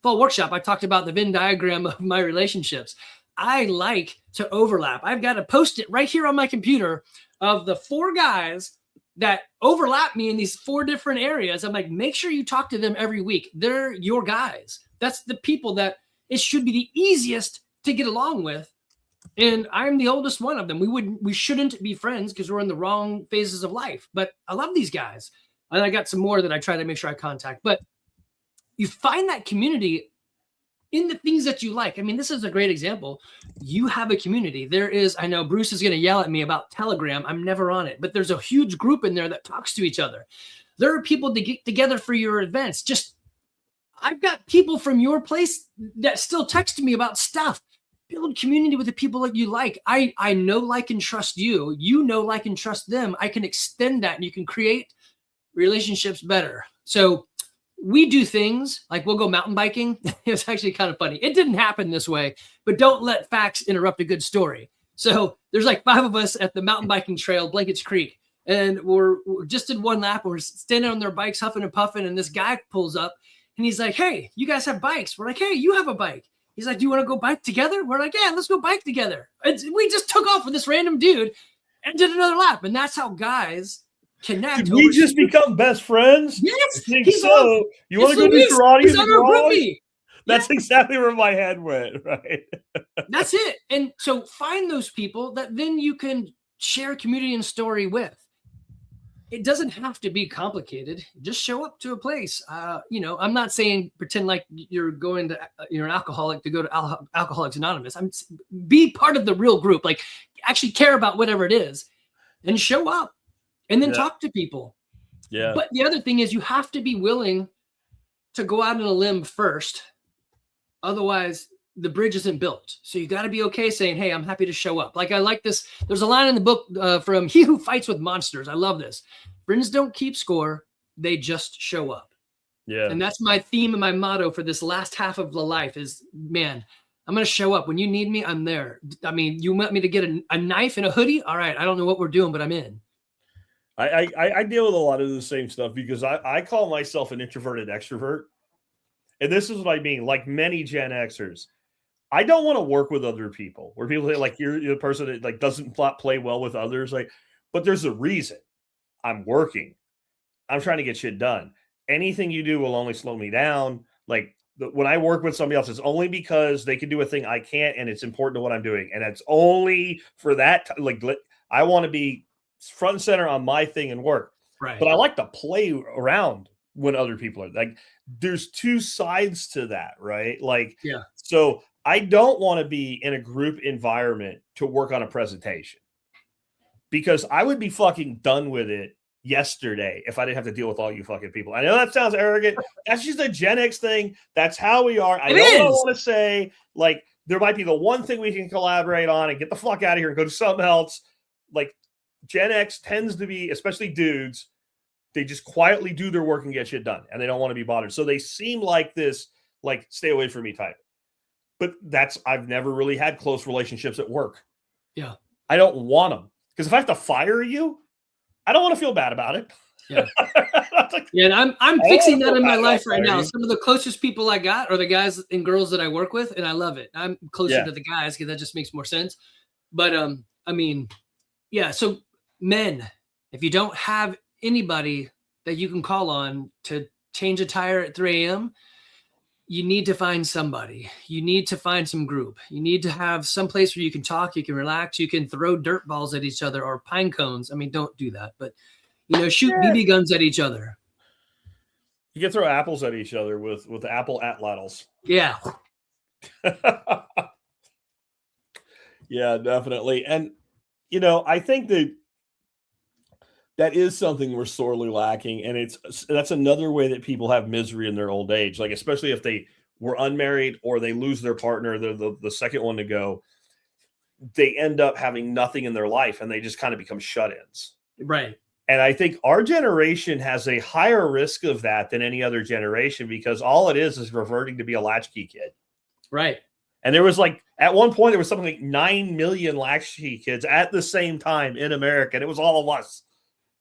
[SPEAKER 2] fall workshop, I talked about the Venn diagram of my relationships. I like to overlap. I've got a Post-it right here on my computer of the 4 guys that overlap me in these 4 different areas. I'm like, make sure you talk to them every week. They're your guys. That's the people that it should be the easiest to get along with. And I'm the oldest one of them. We shouldn't be friends because we're in the wrong phases of life. But I love these guys. And I got some more that I try to make sure I contact. But you find that community in the things that you like. I mean, this is a great example. You have a community. I know Bruce is going to yell at me about Telegram. I'm never on it. But there's a huge group in there that talks to each other. There are people to get together for your events. I've got people from your place that still text me about stuff. Build community with the people that you like. I know, like, and trust you. You know, like, and trust them. I can extend that, and you can create relationships better. So we do things like we'll go mountain biking. It was actually kind of funny. It didn't happen this way, but don't let facts interrupt a good story. So there's like 5 of us at the mountain biking trail, Blankets Creek. And we're just did one lap. We're standing on their bikes, huffing and puffing. And this guy pulls up and he's like, hey, you guys have bikes. We're like, hey, you have a bike. He's like, do you want to go bike together? We're like, yeah, let's go bike together. And we just took off with this random dude and did another lap. And that's how guys connect.
[SPEAKER 1] Did we just become best friends?
[SPEAKER 2] Yes.
[SPEAKER 1] I think so. You want to go do karate in the garage? That's exactly where my head went, right?
[SPEAKER 2] That's it. And so find those people that then you can share community and story with. It doesn't have to be complicated. Just show up to a place. I'm not saying pretend like you're an alcoholic to go to Alcoholics Anonymous. Be part of the real group. Like, actually care about whatever it is and show up and then talk to people.
[SPEAKER 1] Yeah.
[SPEAKER 2] But the other thing is you have to be willing to go out on a limb first. Otherwise, the bridge isn't built. So you got to be okay saying, hey, I'm happy to show up. Like, I like this. There's a line in the book from He Who Fights with Monsters. I love this. Friends don't keep score. They just show up.
[SPEAKER 1] Yeah.
[SPEAKER 2] And that's my theme and my motto for this last half of the life is, man, I'm going to show up. When you need me, I'm there. I mean, you want me to get a knife and a hoodie? All right. I don't know what we're doing, but I'm in.
[SPEAKER 1] I deal with a lot of the same stuff because I call myself an introverted extrovert. And this is what I mean. Like many Gen Xers, I don't want to work with other people where people say like you're the person that like doesn't play well with others. Like, but there's a reason. I'm working. I'm trying to get shit done. Anything you do will only slow me down. Like when I work with somebody else, it's only because they can do a thing I can't, and it's important to what I'm doing. And it's only for that. Like I want to be front and center on my thing and work.
[SPEAKER 2] Right.
[SPEAKER 1] But I like to play around when other people are like. There's 2 sides to that, right? Like,
[SPEAKER 2] yeah.
[SPEAKER 1] So I don't want to be in a group environment to work on a presentation because I would be fucking done with it yesterday if I didn't have to deal with all you fucking people. I know that sounds arrogant. That's just a Gen X thing. That's how we are. I know what I want to say. Like, there might be the one thing we can collaborate on and get the fuck out of here and go do something else. Like, Gen X tends to be, especially dudes, they just quietly do their work and get shit done, and they don't want to be bothered. So they seem like this, like, stay away from me type. But I've never really had close relationships at work.
[SPEAKER 2] Yeah.
[SPEAKER 1] I don't want them. Because if I have to fire you, I don't want to feel bad about it.
[SPEAKER 2] Yeah. Yeah, and I'm fixing that in my life right now. Some of the closest people I got are the guys and girls that I work with, and I love it. I'm closer to the guys because that just makes more sense. But, I mean, yeah, so men, if you don't have anybody that you can call on to change a tire at 3 a.m., you need to find somebody. You need to find some group. You need to have some place where you can talk, you can relax, you can throw dirt balls at each other or pine cones. I mean, don't do that, but shoot BB guns at each other.
[SPEAKER 1] You can throw apples at each other with apple atlatls.
[SPEAKER 2] Yeah.
[SPEAKER 1] Yeah, definitely. And I think that is something we're sorely lacking. And that's another way that people have misery in their old age. Like, especially if they were unmarried or they lose their partner, they're the second one to go. they end up having nothing in their life and they just kind of become shut-ins.
[SPEAKER 2] Right.
[SPEAKER 1] And I think our generation has a higher risk of that than any other generation, because all it is reverting to be a latchkey kid.
[SPEAKER 2] Right.
[SPEAKER 1] And there was like, at one point, there was something like 9 million latchkey kids at the same time in America. And it was all of us,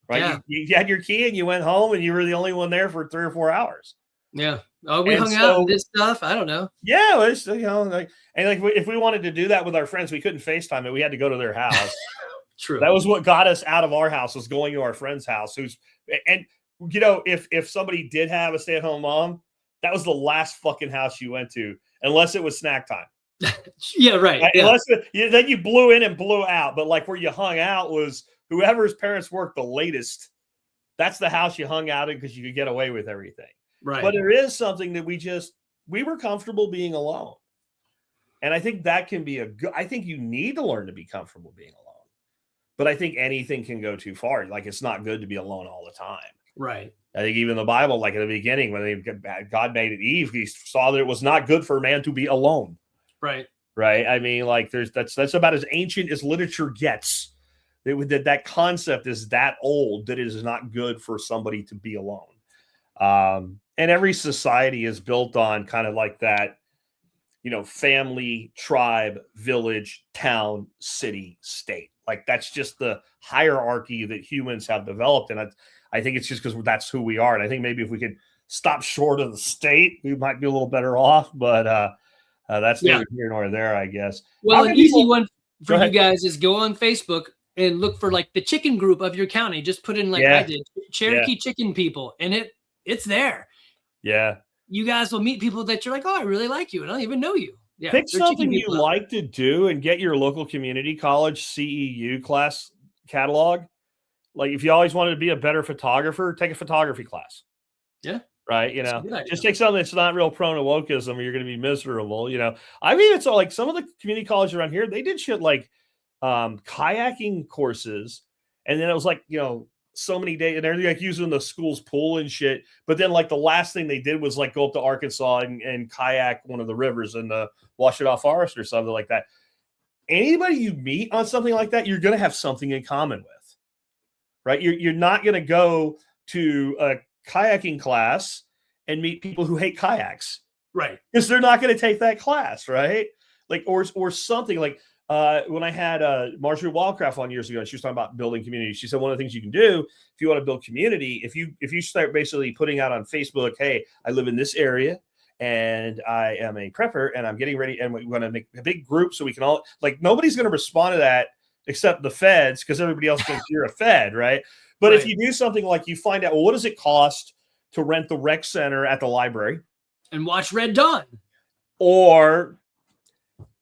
[SPEAKER 1] right?
[SPEAKER 2] Yeah.
[SPEAKER 1] You had your key and you went home and you were the only one there for 3 or 4 hours.
[SPEAKER 2] Yeah. Oh, we hung out and this stuff. I don't know.
[SPEAKER 1] Yeah. It's, if we wanted to do that with our friends, we couldn't FaceTime it. We had to go to their house.
[SPEAKER 2] True.
[SPEAKER 1] That was what got us out of our house, was going to our friend's house. If somebody did have a stay-at-home mom, that was the last fucking house you went to, unless it was snack time.
[SPEAKER 2] Yeah, right.
[SPEAKER 1] Unless then you blew in and blew out. But like where you hung out was whoever's parents worked the latest. That's the house you hung out in because you could get away with everything.
[SPEAKER 2] Right.
[SPEAKER 1] But there is something that we were comfortable being alone. And I think that can be I think you need to learn to be comfortable being alone. But I think anything can go too far. Like, it's not good to be alone all the time. Right. I think even the Bible, like in the beginning, when God made it Eve, he saw that it was not good for a man to be alone.
[SPEAKER 2] Right.
[SPEAKER 1] Right. I mean, like that's about as ancient as literature gets. That concept is that old, that it is not good for somebody to be alone. And every society is built on kind of like that, family, tribe, village, town, city, state. Like, that's just the hierarchy that humans have developed. And I think it's just because that's who we are. And I think maybe if we could stop short of the state, we might be a little better off. But that's neither here nor there, I guess.
[SPEAKER 2] Well, an easy one for you guys is go on Facebook and look for like the chicken group of your county. Just put in I did Cherokee chicken people, and it's there. Yeah. You guys will meet people that you're like, oh, I really like you, and I don't even know you. Yeah,
[SPEAKER 1] pick something you like to do and get your local community college CEU class catalog. Like, if you always wanted to be a better photographer, take a photography class. Yeah. Right. Just take something that's not real prone to wokeism, or you're going to be miserable. I mean, it's all like some of the community colleges around here, they did shit like kayaking courses. And then it was like, so many days, and they're like using the school's pool and shit. But then like the last thing they did was like go up to Arkansas and kayak one of the rivers in the Washtenaw Forest or something like that. Anybody you meet on something like that, you're going to have something in common with, right? You're not going to go to a kayaking class and meet people who hate kayaks, right? Because they're not going to take that class, right? Like, or something like, when I had Marjorie Wildcraft on years ago, and she was talking about building community. She said one of the things you can do if you want to build community, if you start basically putting out on Facebook, hey, I live in this area and I am a prepper and I'm getting ready, and we want to make a big group so we can all, like, nobody's going to respond to that except the feds, because everybody else thinks you're a fed, right? But if you do something like, you find out, well, what does it cost to rent the rec center at the library
[SPEAKER 2] and watch Red Dawn,
[SPEAKER 1] or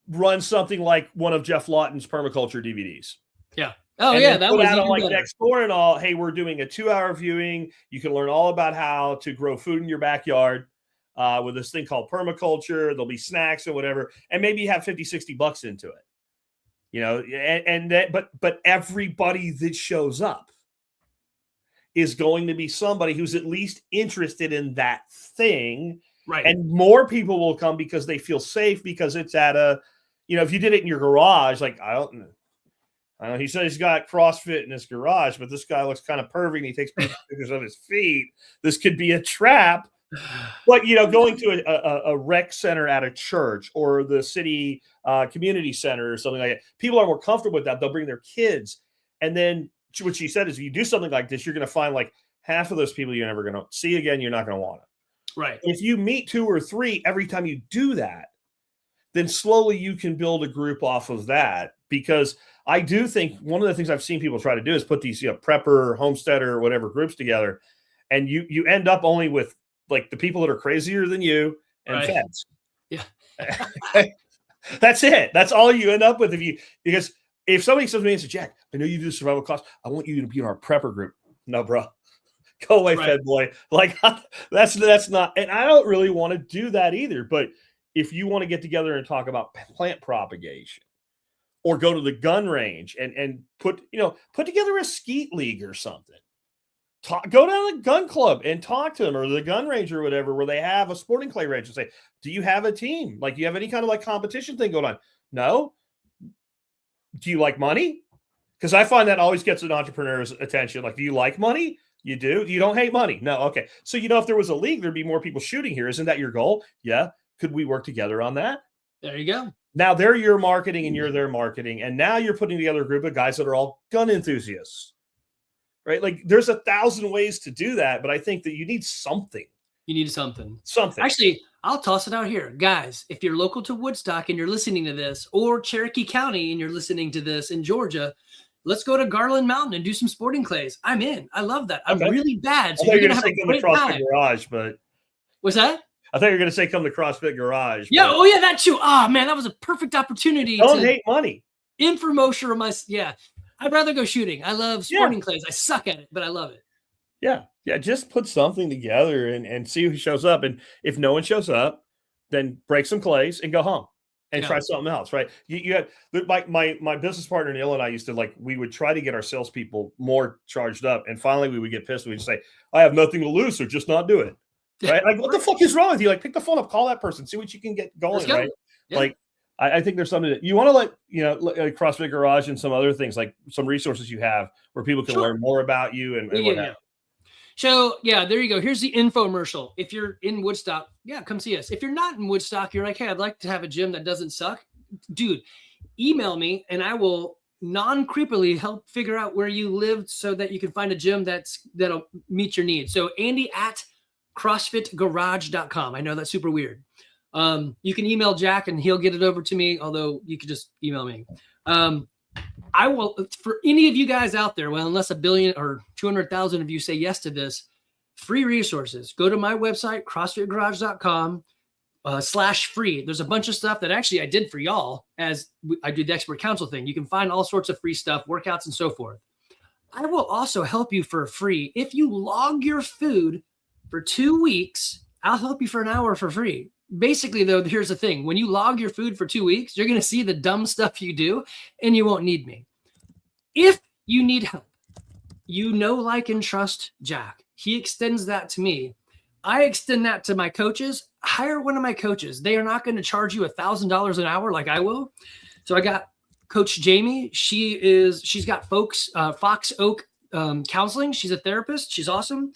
[SPEAKER 1] run something like one of Jeff Lawton's permaculture DVDs. Yeah.
[SPEAKER 2] Oh, and yeah. That was
[SPEAKER 1] out on like next door and all. Hey, we're doing a 2-hour viewing. You can learn all about how to grow food in your backyard with this thing called permaculture. There'll be snacks or whatever. And maybe you have $50-$60 into it. But everybody that shows up is going to be somebody who's at least interested in that thing. Right. And more people will come because they feel safe, because it's at a, if you did it in your garage, like, I don't know. He said he's got CrossFit in his garage, but this guy looks kind of pervy and he takes pictures of his feet. This could be a trap. But, going to a rec center at a church or the city community center or something like that, people are more comfortable with that. They'll bring their kids. And then what she said is, if you do something like this, you're going to find like half of those people you're never going to see again. You're not going to want it. Right. If you meet 2 or 3 every time you do that, then slowly you can build a group off of that. Because I do think one of the things I've seen people try to do is put these, prepper, homesteader, whatever groups together, and you end up only with like the people that are crazier than you and feds. Yeah. That's it. That's all you end up with. Because if somebody says to me and says, Jack, I know you do survival class, I want you to be in our prepper group. No, bro. Go away, fed boy. Like, that's not, and I don't really want to do that either. But if you want to get together and talk about plant propagation, or go to the gun range and put together a skeet league or something, go down to the gun club and talk to them, or the gun range or whatever, where they have a sporting clay range, and say, do you have a team? Like, do you have any kind of like competition thing going on? No. do you like money? Because I find that always gets an entrepreneur's attention. Like, do you like money? You do? You don't hate money? No. Okay. So, if there was a league, there'd be more people shooting here. Isn't that your goal? Yeah. Could we work together on that?
[SPEAKER 2] There you go.
[SPEAKER 1] Now they're your marketing and you're their marketing. And now you're putting together a group of guys that are all gun enthusiasts, right? Like, there's 1,000 ways to do that, but I think that you need something.
[SPEAKER 2] You need something.
[SPEAKER 1] Something.
[SPEAKER 2] Actually, I'll toss it out here. Guys, if you're local to Woodstock and you're listening to this, or Cherokee County and you're listening to this in Georgia, let's go to Garland Mountain and do some sporting clays. I'm in. I love that. I'm really bad. So
[SPEAKER 1] I thought you were
[SPEAKER 2] going to
[SPEAKER 1] say come to CrossFit Garage, but
[SPEAKER 2] what's that?
[SPEAKER 1] I thought you were going to say come to CrossFit Garage.
[SPEAKER 2] Yeah. Oh yeah, that too. Oh man, that was a perfect opportunity.
[SPEAKER 1] Don't hate money.
[SPEAKER 2] Infomercial of my I'd rather go shooting. I love sporting clays. I suck at it, but I love it.
[SPEAKER 1] Yeah. Yeah. Just put something together and see who shows up. And if no one shows up, then break some clays and go home and try something else. Right. You have like my business partner Neil and I used to we would try to get our salespeople more charged up. And finally we would get pissed. We'd say, I have nothing to lose, so just not do it. Right. Like, what the fuck is wrong with you? Like, pick the phone up, call that person, see what you can get going. Right. Yeah. Like, I think there's something that you want to like CrossFit Garage and some other things, like some resources you have where people can learn more about you and what have you.
[SPEAKER 2] So there you go. Here's the infomercial. If you're in Woodstock, come see us. If you're not in Woodstock, you're like, hey, I'd like to have a gym that doesn't suck. Dude, email me and I will non-creepily help figure out where you live so that you can find a gym that'll meet your needs. So Andy at CrossFitGarage.com. I know that's super weird. You can email Jack and he'll get it over to me, although you could just email me. I will, for any of you guys out there, well, unless 1 billion or 200,000 of you say yes to this, free resources. Go to my website, CrossFitGarage.com /free. There's a bunch of stuff that actually I did for y'all as I do the expert council thing. You can find all sorts of free stuff, workouts and so forth. I will also help you for free. If you log your food for 2 weeks, I'll help you for an hour for free. Basically, though, here's the thing. When you log your food for 2 weeks, you're going to see the dumb stuff you do, and you won't need me. If you need help, like, and trust Jack. He extends that to me. I extend that to my coaches. Hire one of my coaches. They are not going to charge you $1,000 an hour like I will. So I got Coach Jamie. She's got Fox Oak Counseling. She's a therapist. She's awesome.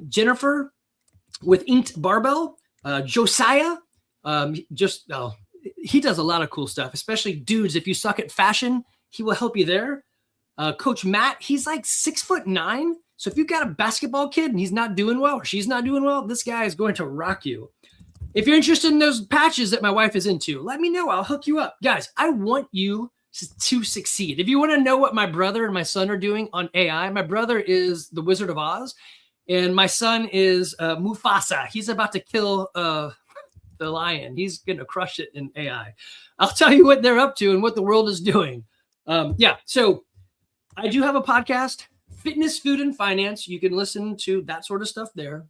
[SPEAKER 2] Jennifer with Inked Barbell. Josiah, he does a lot of cool stuff, especially dudes. If you suck at fashion, he will help you there. Coach Matt, he's like 6'9". So if you've got a basketball kid and he's not doing well or she's not doing well, this guy is going to rock you. If you're interested in those patches that my wife is into, let me know. I'll hook you up. Guys, I want you to succeed. If you want to know what my brother and my son are doing on AI, my brother is the Wizard of Oz. And my son is Mufasa. He's about to kill the lion. He's going to crush it in AI. I'll tell you what they're up to and what the world is doing. So I do have a podcast, Fitness, Food, and Finance. You can listen to that sort of stuff there.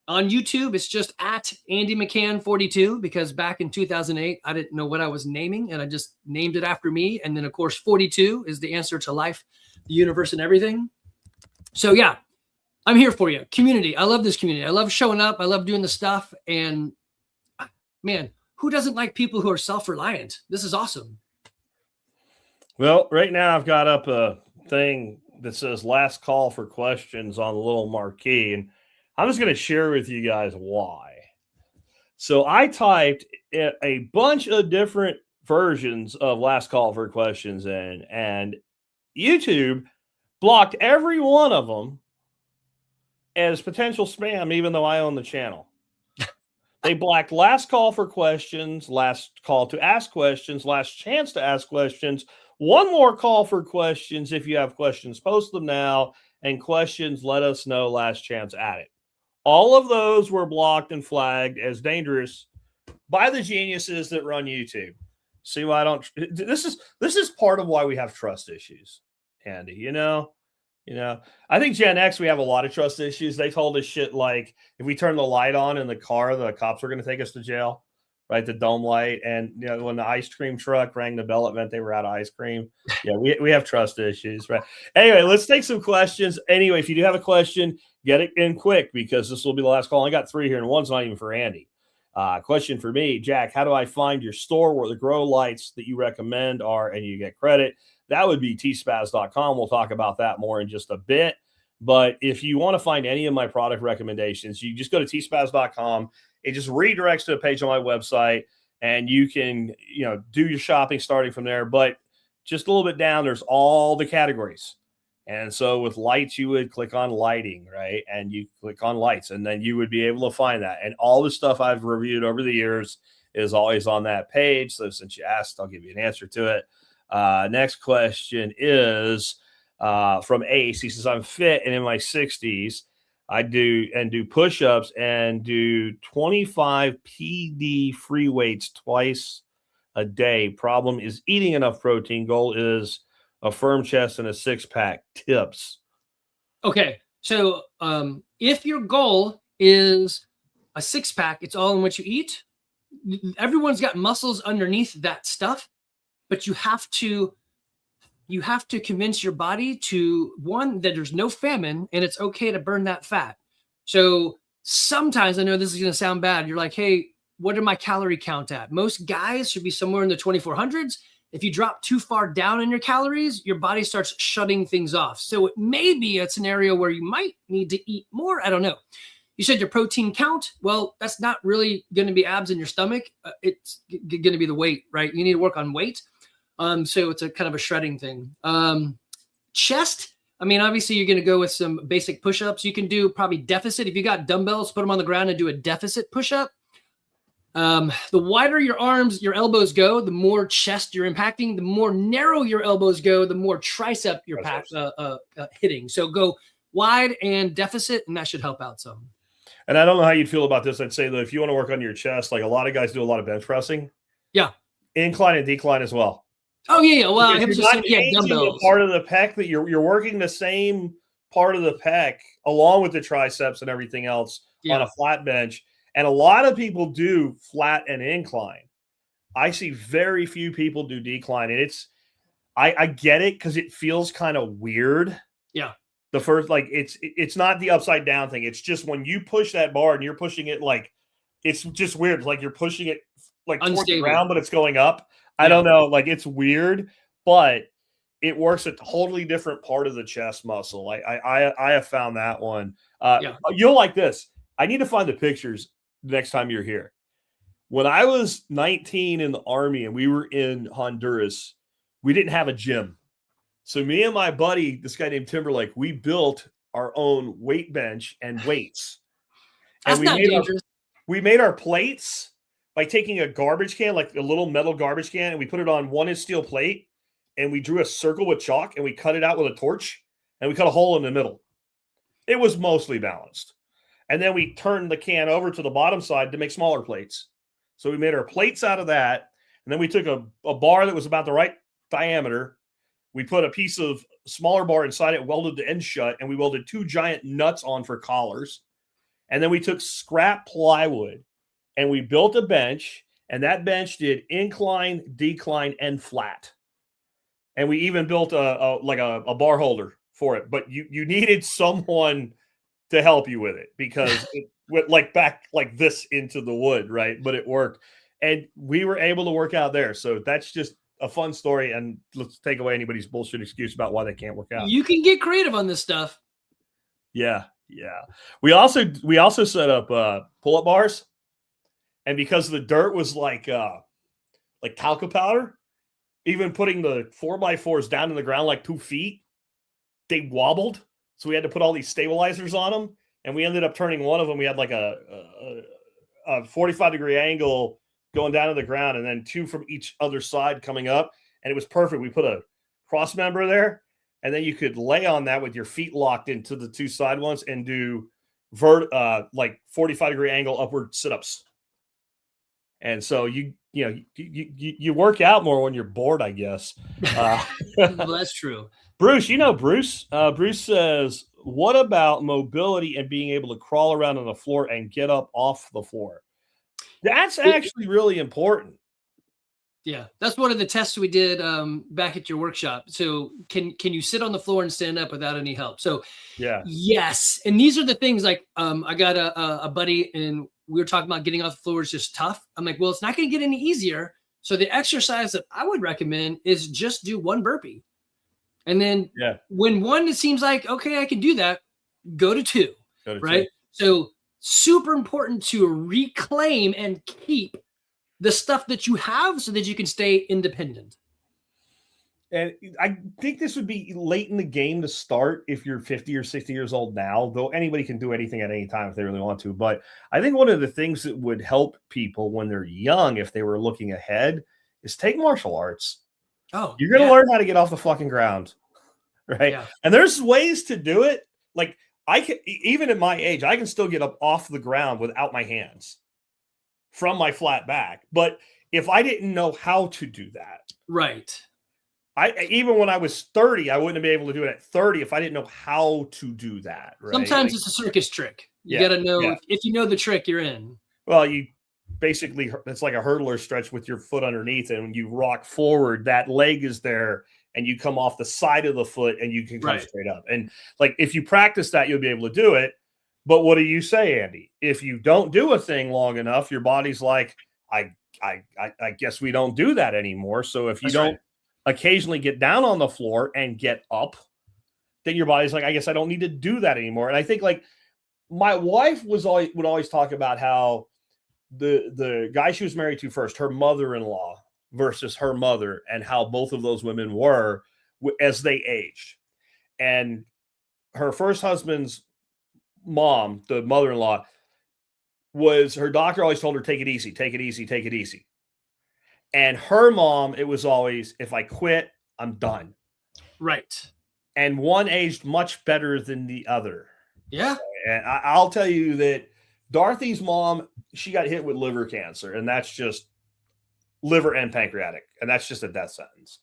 [SPEAKER 2] On YouTube, it's just at Andy McCann 42 because back in 2008, I didn't know what I was naming, and I just named it after me. And then, of course, 42 is the answer to life, the universe, and everything. So, yeah. I'm here for you. Community. I love this community. I love showing up. I love doing the stuff. And man, who doesn't like people who are self-reliant? This is awesome.
[SPEAKER 1] Well, right now I've got up a thing that says last call for questions on the little marquee. And I'm just going to share with you guys why. So I typed a bunch of different versions of last call for questions in, and YouTube blocked every one of them as potential spam, even though I own the channel. They blocked last call for questions, last call to ask questions, last chance to ask questions, one more call for questions. If you have questions, post them now, and questions, let us know, last chance at it. All of those were blocked and flagged as dangerous by the geniuses that run YouTube. See why I don't? This is part of why we have trust issues, Andy. I think Gen X, we have a lot of trust issues. They told us shit like if we turn the light on in the car, the cops were going to take us to jail, right? The dome light. And, when the ice cream truck rang the bell, it meant they were out of ice cream. Yeah, we have trust issues, right? Anyway, let's take some questions. Anyway, if you do have a question, get it in quick because this will be the last call. I got 3 here and one's not even for Andy. Question for me, Jack, how do I find your store where the grow lights that you recommend are and you get credit? That would be tspaz.com. We'll talk about that more in just a bit. But if you want to find any of my product recommendations, you just go to tspaz.com. It just redirects to a page on my website, and you can, do your shopping starting from there. But just a little bit down, there's all the categories. And so with lights, you would click on lighting, right? And you click on lights, and then you would be able to find that. And all the stuff I've reviewed over the years is always on that page. So since you asked, I'll give you an answer to it. Next question is from Ace. He says, I'm fit and in my 60s. I do push-ups and do 25 PD free weights twice a day. Problem is eating enough protein. Goal is a firm chest and a six-pack. Tips.
[SPEAKER 2] Okay. So if your goal is a six-pack, it's all in what you eat. Everyone's got muscles underneath that stuff, but you have to convince your body to, one, that there's no famine and it's okay to burn that fat. So sometimes, I know this is going to sound bad, you're like, hey, what are my calorie count at? Most guys should be somewhere in the 2400s. If you drop too far down in your calories, your body starts shutting things off. So it may be a scenario where you might need to eat more. I don't know. You said your protein count. Well, that's not really going to be abs in your stomach. It's going to be the weight, right? You need to work on weight. So it's a kind of a shredding thing. Chest. I mean, obviously you're going to go with some basic push-ups. You can do probably deficit. If you got dumbbells, put them on the ground and do a deficit push-up. The wider your arms, your elbows go, the more chest you're impacting. The more narrow your elbows go, the more tricep you're hitting. So go wide and deficit, and that should help out some.
[SPEAKER 1] And I don't know how you'd feel about this. I'd say that if you want to work on your chest, like a lot of guys do a lot of bench pressing.
[SPEAKER 2] Yeah.
[SPEAKER 1] Incline and decline as well.
[SPEAKER 2] Oh, yeah. Well, I
[SPEAKER 1] you're
[SPEAKER 2] was
[SPEAKER 1] not
[SPEAKER 2] just saying, dumbbells.
[SPEAKER 1] Part of the pec that you're working the same part of the pec along with the triceps and everything else on a flat bench. And a lot of people do flat and incline. I see very few people do decline. And I get it because it feels kind of weird.
[SPEAKER 2] Yeah.
[SPEAKER 1] The first, like, it's not the upside down thing. It's just when you push that bar and you're pushing it, like, it's just weird. It's like you're pushing it like towards the ground, but it's going up. I don't know. Like, it's weird, but it works a totally different part of the chest muscle. I have found that one. You'll like this. I need to find the pictures next time you're here. When I was 19 in the Army and we were in Honduras, we didn't have a gym. So me and my buddy, this guy named Timberlake, we built our own weight bench and weights.
[SPEAKER 2] That's not dangerous.
[SPEAKER 1] We made our plates by taking a garbage can, like a little metal garbage can, and we put it on 1-inch steel plate, and we drew a circle with chalk, and we cut it out with a torch, and we cut a hole in the middle. It was mostly balanced. And then we turned the can over to the bottom side to make smaller plates. So we made our plates out of that. And then we took a bar that was about the right diameter. We put a piece of smaller bar inside it, welded the end shut, and we welded 2 giant nuts on for collars. And then we took scrap plywood and we built a bench, and that bench did incline, decline, and flat. And we even built a bar holder for it. But you needed someone to help you with it because it went like back like this into the wood, right? But it worked. And we were able to work out there. So that's just a fun story. And let's take away anybody's bullshit excuse about why they can't work out.
[SPEAKER 2] You can get creative on this stuff.
[SPEAKER 1] Yeah. Yeah. We also set up pull-up bars. And because the dirt was like talcum powder, even putting the 4x4s down in the ground like 2 feet, they wobbled. So we had to put all these stabilizers on them, and we ended up turning one of them. We had like a 45-degree angle going down to the ground, and then 2 from each other side coming up, and it was perfect. We put a cross member there, and then you could lay on that with your feet locked into the 2 side ones and do like 45-degree angle upward sit-ups. And so you work out more when you're bored, I guess.
[SPEAKER 2] Well, that's true.
[SPEAKER 1] Bruce, Bruce says, what about mobility and being able to crawl around on the floor and get up off the floor? That's actually really important.
[SPEAKER 2] Yeah, that's one of the tests we did back at your workshop. So can you sit on the floor and stand up without any help? So
[SPEAKER 1] yeah,
[SPEAKER 2] yes. And these are the things like I got a buddy and we were talking about getting off the floor is just tough. I'm like, well, it's not going to get any easier. So the exercise that I would recommend is just do 1 burpee. And then when 1, it seems like, okay, I can do that, go to 2, right? 2. So super important to reclaim and keep the stuff that you have so that you can stay independent.
[SPEAKER 1] And I think this would be late in the game to start if you're 50 or 60 years old now, though anybody can do anything at any time if they really want to. But I think one of the things that would help people when they're young, if they were looking ahead, is take martial arts.
[SPEAKER 2] Oh,
[SPEAKER 1] you're going to learn how to get off the fucking ground, right?
[SPEAKER 2] Yeah.
[SPEAKER 1] And there's ways to do it. Like I can, even at my age, I can still get up off the ground without my hands from my flat back. But if I didn't know how to do that,
[SPEAKER 2] right.
[SPEAKER 1] Even when I was 30, I wouldn't be able to do it at 30 if I didn't know how to do that. Right?
[SPEAKER 2] Sometimes it's a circus trick. You got to know if you know the trick, you're in.
[SPEAKER 1] Well, you basically, it's like a hurdler stretch with your foot underneath, and when you rock forward, that leg is there, and you come off the side of the foot, and you can come straight up. And like if you practice that, you'll be able to do it. But what do you say, Andy? If you don't do a thing long enough, your body's like, I guess we don't do that anymore. So if you don't occasionally get down on the floor and get up, then your body's like, I guess I don't need to do that anymore. And I think like my wife would always talk about how the guy she was married to first, her mother-in-law versus her mother, and how both of those women were as they aged. And her first husband's mom, the mother-in-law, her doctor always told her, take it easy, take it easy, take it easy. And her mom, it was always, if I quit, I'm done.
[SPEAKER 2] Right.
[SPEAKER 1] And one aged much better than the other.
[SPEAKER 2] Yeah.
[SPEAKER 1] And I'll tell you that Dorothy's mom, she got hit with liver cancer, and that's just liver and pancreatic. And that's just a death sentence.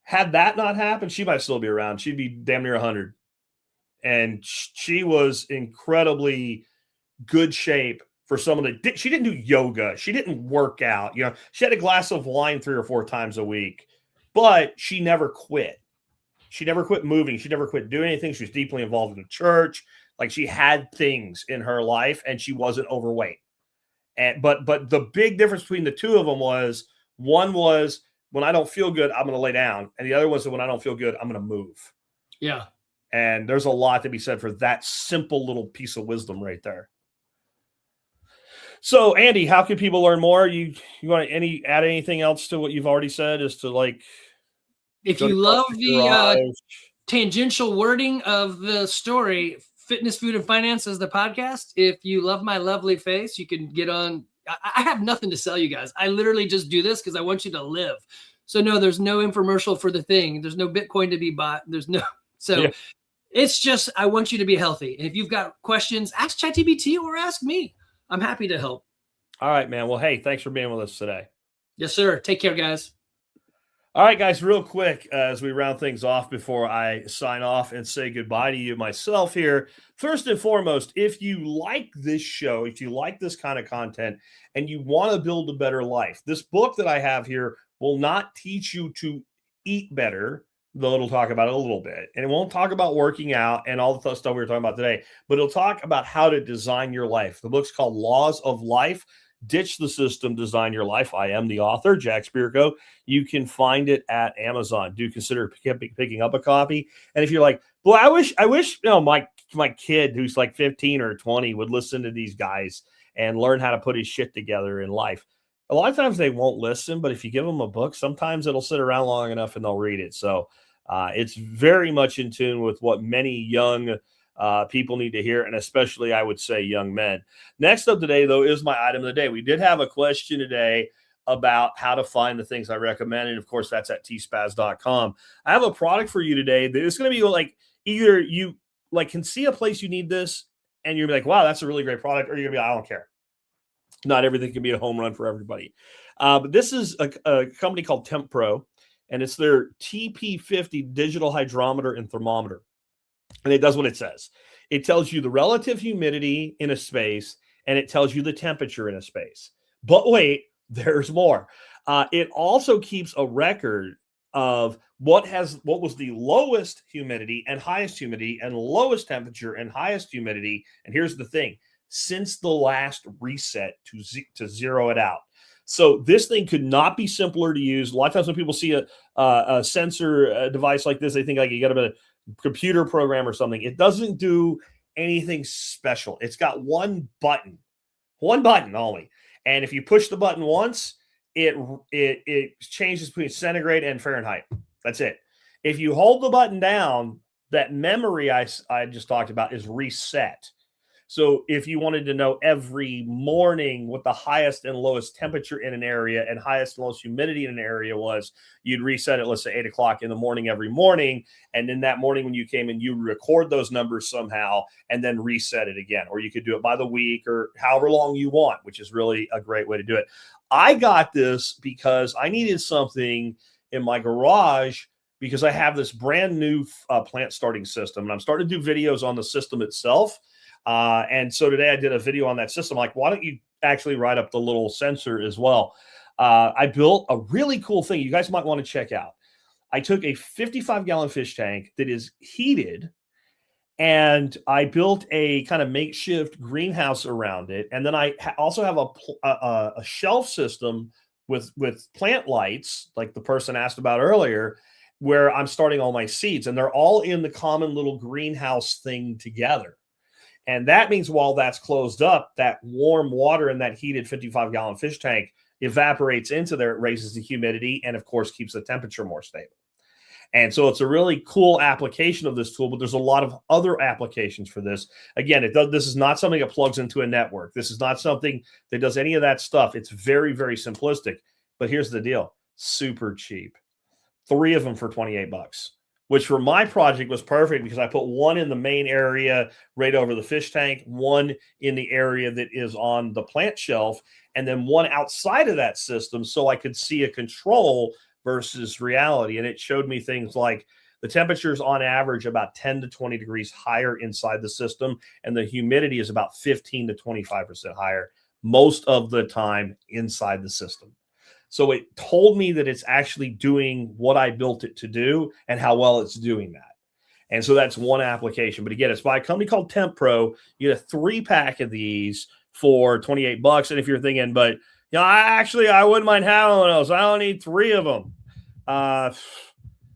[SPEAKER 1] Had that not happened, she might still be around. She'd be damn near 100. And she was incredibly good shape for someone that she didn't do yoga. She didn't work out. You know, she had a glass of wine 3 or 4 times a week, but she never quit. She never quit moving. She never quit doing anything. She was deeply involved in the church. Like she had things in her life, and she wasn't overweight. But the big difference between the two of them was, one was, when I don't feel good, I'm going to lay down. And the other was that when I don't feel good, I'm going to move.
[SPEAKER 2] Yeah.
[SPEAKER 1] And there's a lot to be said for that simple little piece of wisdom right there. So, Andy, how can people learn more? You want to add anything else to what you've already said, as to like,
[SPEAKER 2] if you love the tangential wording of the story, Fitness, Food, and Finance is the podcast. If you love my lovely face, you can get on. I have nothing to sell you guys. I literally just do this because I want you to live. So no, there's no infomercial for the thing. There's no Bitcoin to be bought. There's no, It's just, I want you to be healthy. And if you've got questions, ask ChatGPT or ask me. I'm happy to help. All
[SPEAKER 1] right, man. Well, hey, thanks for being with us today.
[SPEAKER 2] Yes, sir. Take care, guys.
[SPEAKER 1] All right, guys, real quick, as we round things off before I sign off and say goodbye to you myself here. First and foremost, if you like this show, if you like this kind of content, and you want to build a better life, this book that I have here will not teach you to eat better, though it'll talk about it a little bit. And it won't talk about working out and all the stuff we were talking about today, but it'll talk about how to design your life. The book's called Laws of Life. Ditch the System, Design Your Life. I am the author, Jack Spirko. You can find it at Amazon. Do consider picking up a copy. And if you're like, well, I wish, my kid who's like 15 or 20 would listen to these guys and learn how to put his shit together in life. A lot of times they won't listen, but if you give them a book, sometimes it'll sit around long enough and they'll read it. So it's very much in tune with what many young people need to hear, and especially, I would say, young men. Next up today, though, is my item of the day. We did have a question today about how to find the things I recommend, and of course, that's at tspaz.com. I have a product for you today that is going to be like, either you like can see a place you need this, and you're like, wow, that's a really great product, or you're going to be, I don't care. Not everything can be a home run for everybody. But this is a company called Temp Pro, and it's their TP50 digital hydrometer and thermometer. And it does what it says. It tells you the relative humidity in a space, and it tells you the temperature in a space. But wait, there's more. It also keeps a record of what was the lowest humidity and highest humidity and lowest temperature and highest humidity. And here's the thing. since the last reset to zero it out. So this thing could not be simpler to use. A lot of times when people see a sensor device like this, they think like you got a computer program or something. It doesn't do anything special. It's got one button only. And if you push the button once, it changes between centigrade and Fahrenheit. That's it. If you hold the button down, that memory I just talked about is reset. So if you wanted to know every morning what the highest and lowest temperature in an area and highest and lowest humidity in an area was, you'd reset it, let's say 8 o'clock in the morning every morning. And then that morning when you came in, you record those numbers somehow and then reset it again. Or you could do it by the week or however long you want, which is really a great way to do it. I got this because I needed something in my garage because I have this brand new plant starting system. And I'm starting to do videos on the system itself. And so today I did a video on that system. Like, why don't you actually write up the little sensor as well? I built a really cool thing you guys might want to check out. I took a 55-gallon fish tank that is heated, and I built a kind of makeshift greenhouse around it. And then I also have a shelf system with plant lights, like the person asked about earlier, where I'm starting all my seeds. And they're all in the common little greenhouse thing together. And that means while that's closed up, that warm water in that heated 55-gallon fish tank evaporates into there. It raises the humidity and, of course, keeps the temperature more stable. And so it's a really cool application of this tool, but there's a lot of other applications for this. Again, this is not something that plugs into a network. This is not something that does any of that stuff. It's very, very simplistic. But here's the deal. Super cheap. 3 of them for $28. Which for my project was perfect because I put one in the main area right over the fish tank, one in the area that is on the plant shelf, and then one outside of that system so I could see a control versus reality. And it showed me things like the temperatures on average about 10 to 20 degrees higher inside the system, and the humidity is about 15 to 25% higher most of the time inside the system. So it told me that it's actually doing what I built it to do and how well it's doing that. And so that's one application. But again, it's by a company called Temp Pro. You get a 3-pack of these for $28. And if you're thinking, but I wouldn't mind having one of those. I don't need 3 of them.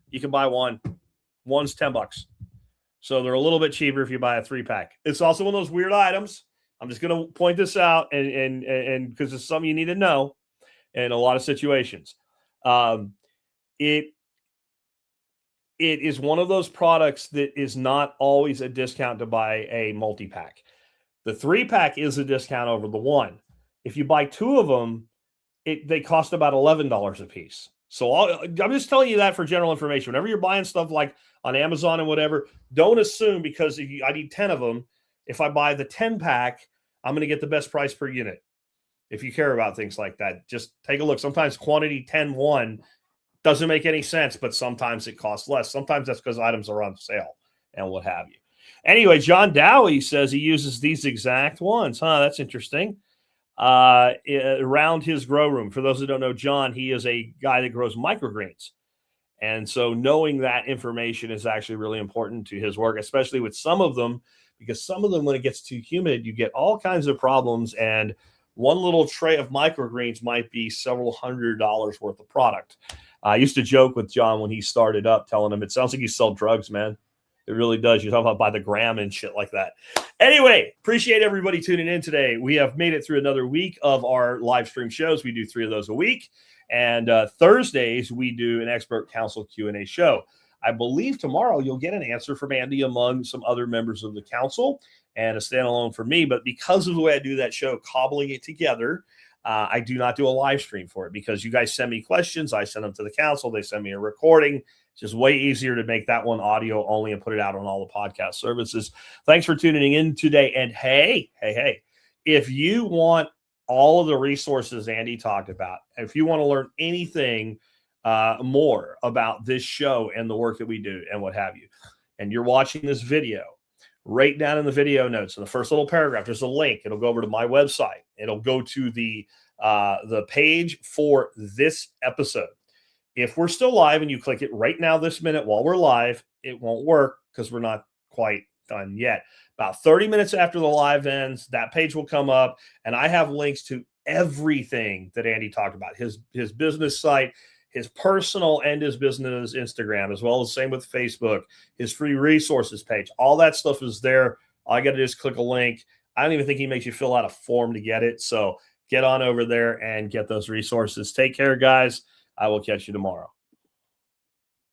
[SPEAKER 1] You can buy one. One's $10. So they're a little bit cheaper if you buy a 3-pack. It's also one of those weird items. I'm just going to point this out and because it's something you need to know. In a lot of situations, it is one of those products that is not always a discount to buy a multi-pack. The 3-pack is a discount over the one. If you buy 2 of them, they cost about $11 a piece. So I'm just telling you that for general information. Whenever you're buying stuff like on Amazon and whatever, don't assume because I need 10 of them. If I buy the 10-pack, I'm going to get the best price per unit. If you care about things like that, just take a look. Sometimes quantity 10-1 doesn't make any sense, but sometimes it costs less. Sometimes that's because items are on sale and what have you. Anyway, John Dowie says he uses these exact ones. That's interesting. Around his grow room. For those who don't know John, he is a guy that grows microgreens. And so knowing that information is actually really important to his work, especially with some of them, because some of them, when it gets too humid, you get all kinds of problems. And one little tray of microgreens might be several $100s worth of product. I used to joke with John when he started up, telling him, it sounds like you sell drugs, man. It really does. You're talking about by the gram and shit like that. Anyway, appreciate everybody tuning in today. We have made it through another week of our live stream shows. We do 3 of those a week. And Thursdays, we do an expert council Q&A show. I believe tomorrow you'll get an answer from Andy among some other members of the council and a standalone for me. But because of the way I do that show, cobbling it together, I do not do a live stream for it because you guys send me questions. I send them to the council. They send me a recording. It's just way easier to make that one audio only and put it out on all the podcast services. Thanks for tuning in today. And hey, if you want all of the resources Andy talked about, if you want to learn anything more about this show and the work that we do and what have you, and you're watching this video, right down in the video notes, in the first little paragraph, there's a link. It'll go over to my website. It'll go to the page for this episode. If we're still live and you click it right now this minute while we're live, it won't work because we're not quite done yet. About 30 minutes after the live ends, that page will come up, and I have links to everything that Andy talked about, his business site, his personal and his business Instagram, as well as same with Facebook, his free resources page. All that stuff is there. All I got to do is click a link. I don't even think he makes you fill out a form to get it. So get on over there and get those resources. Take care, guys. I will catch you tomorrow.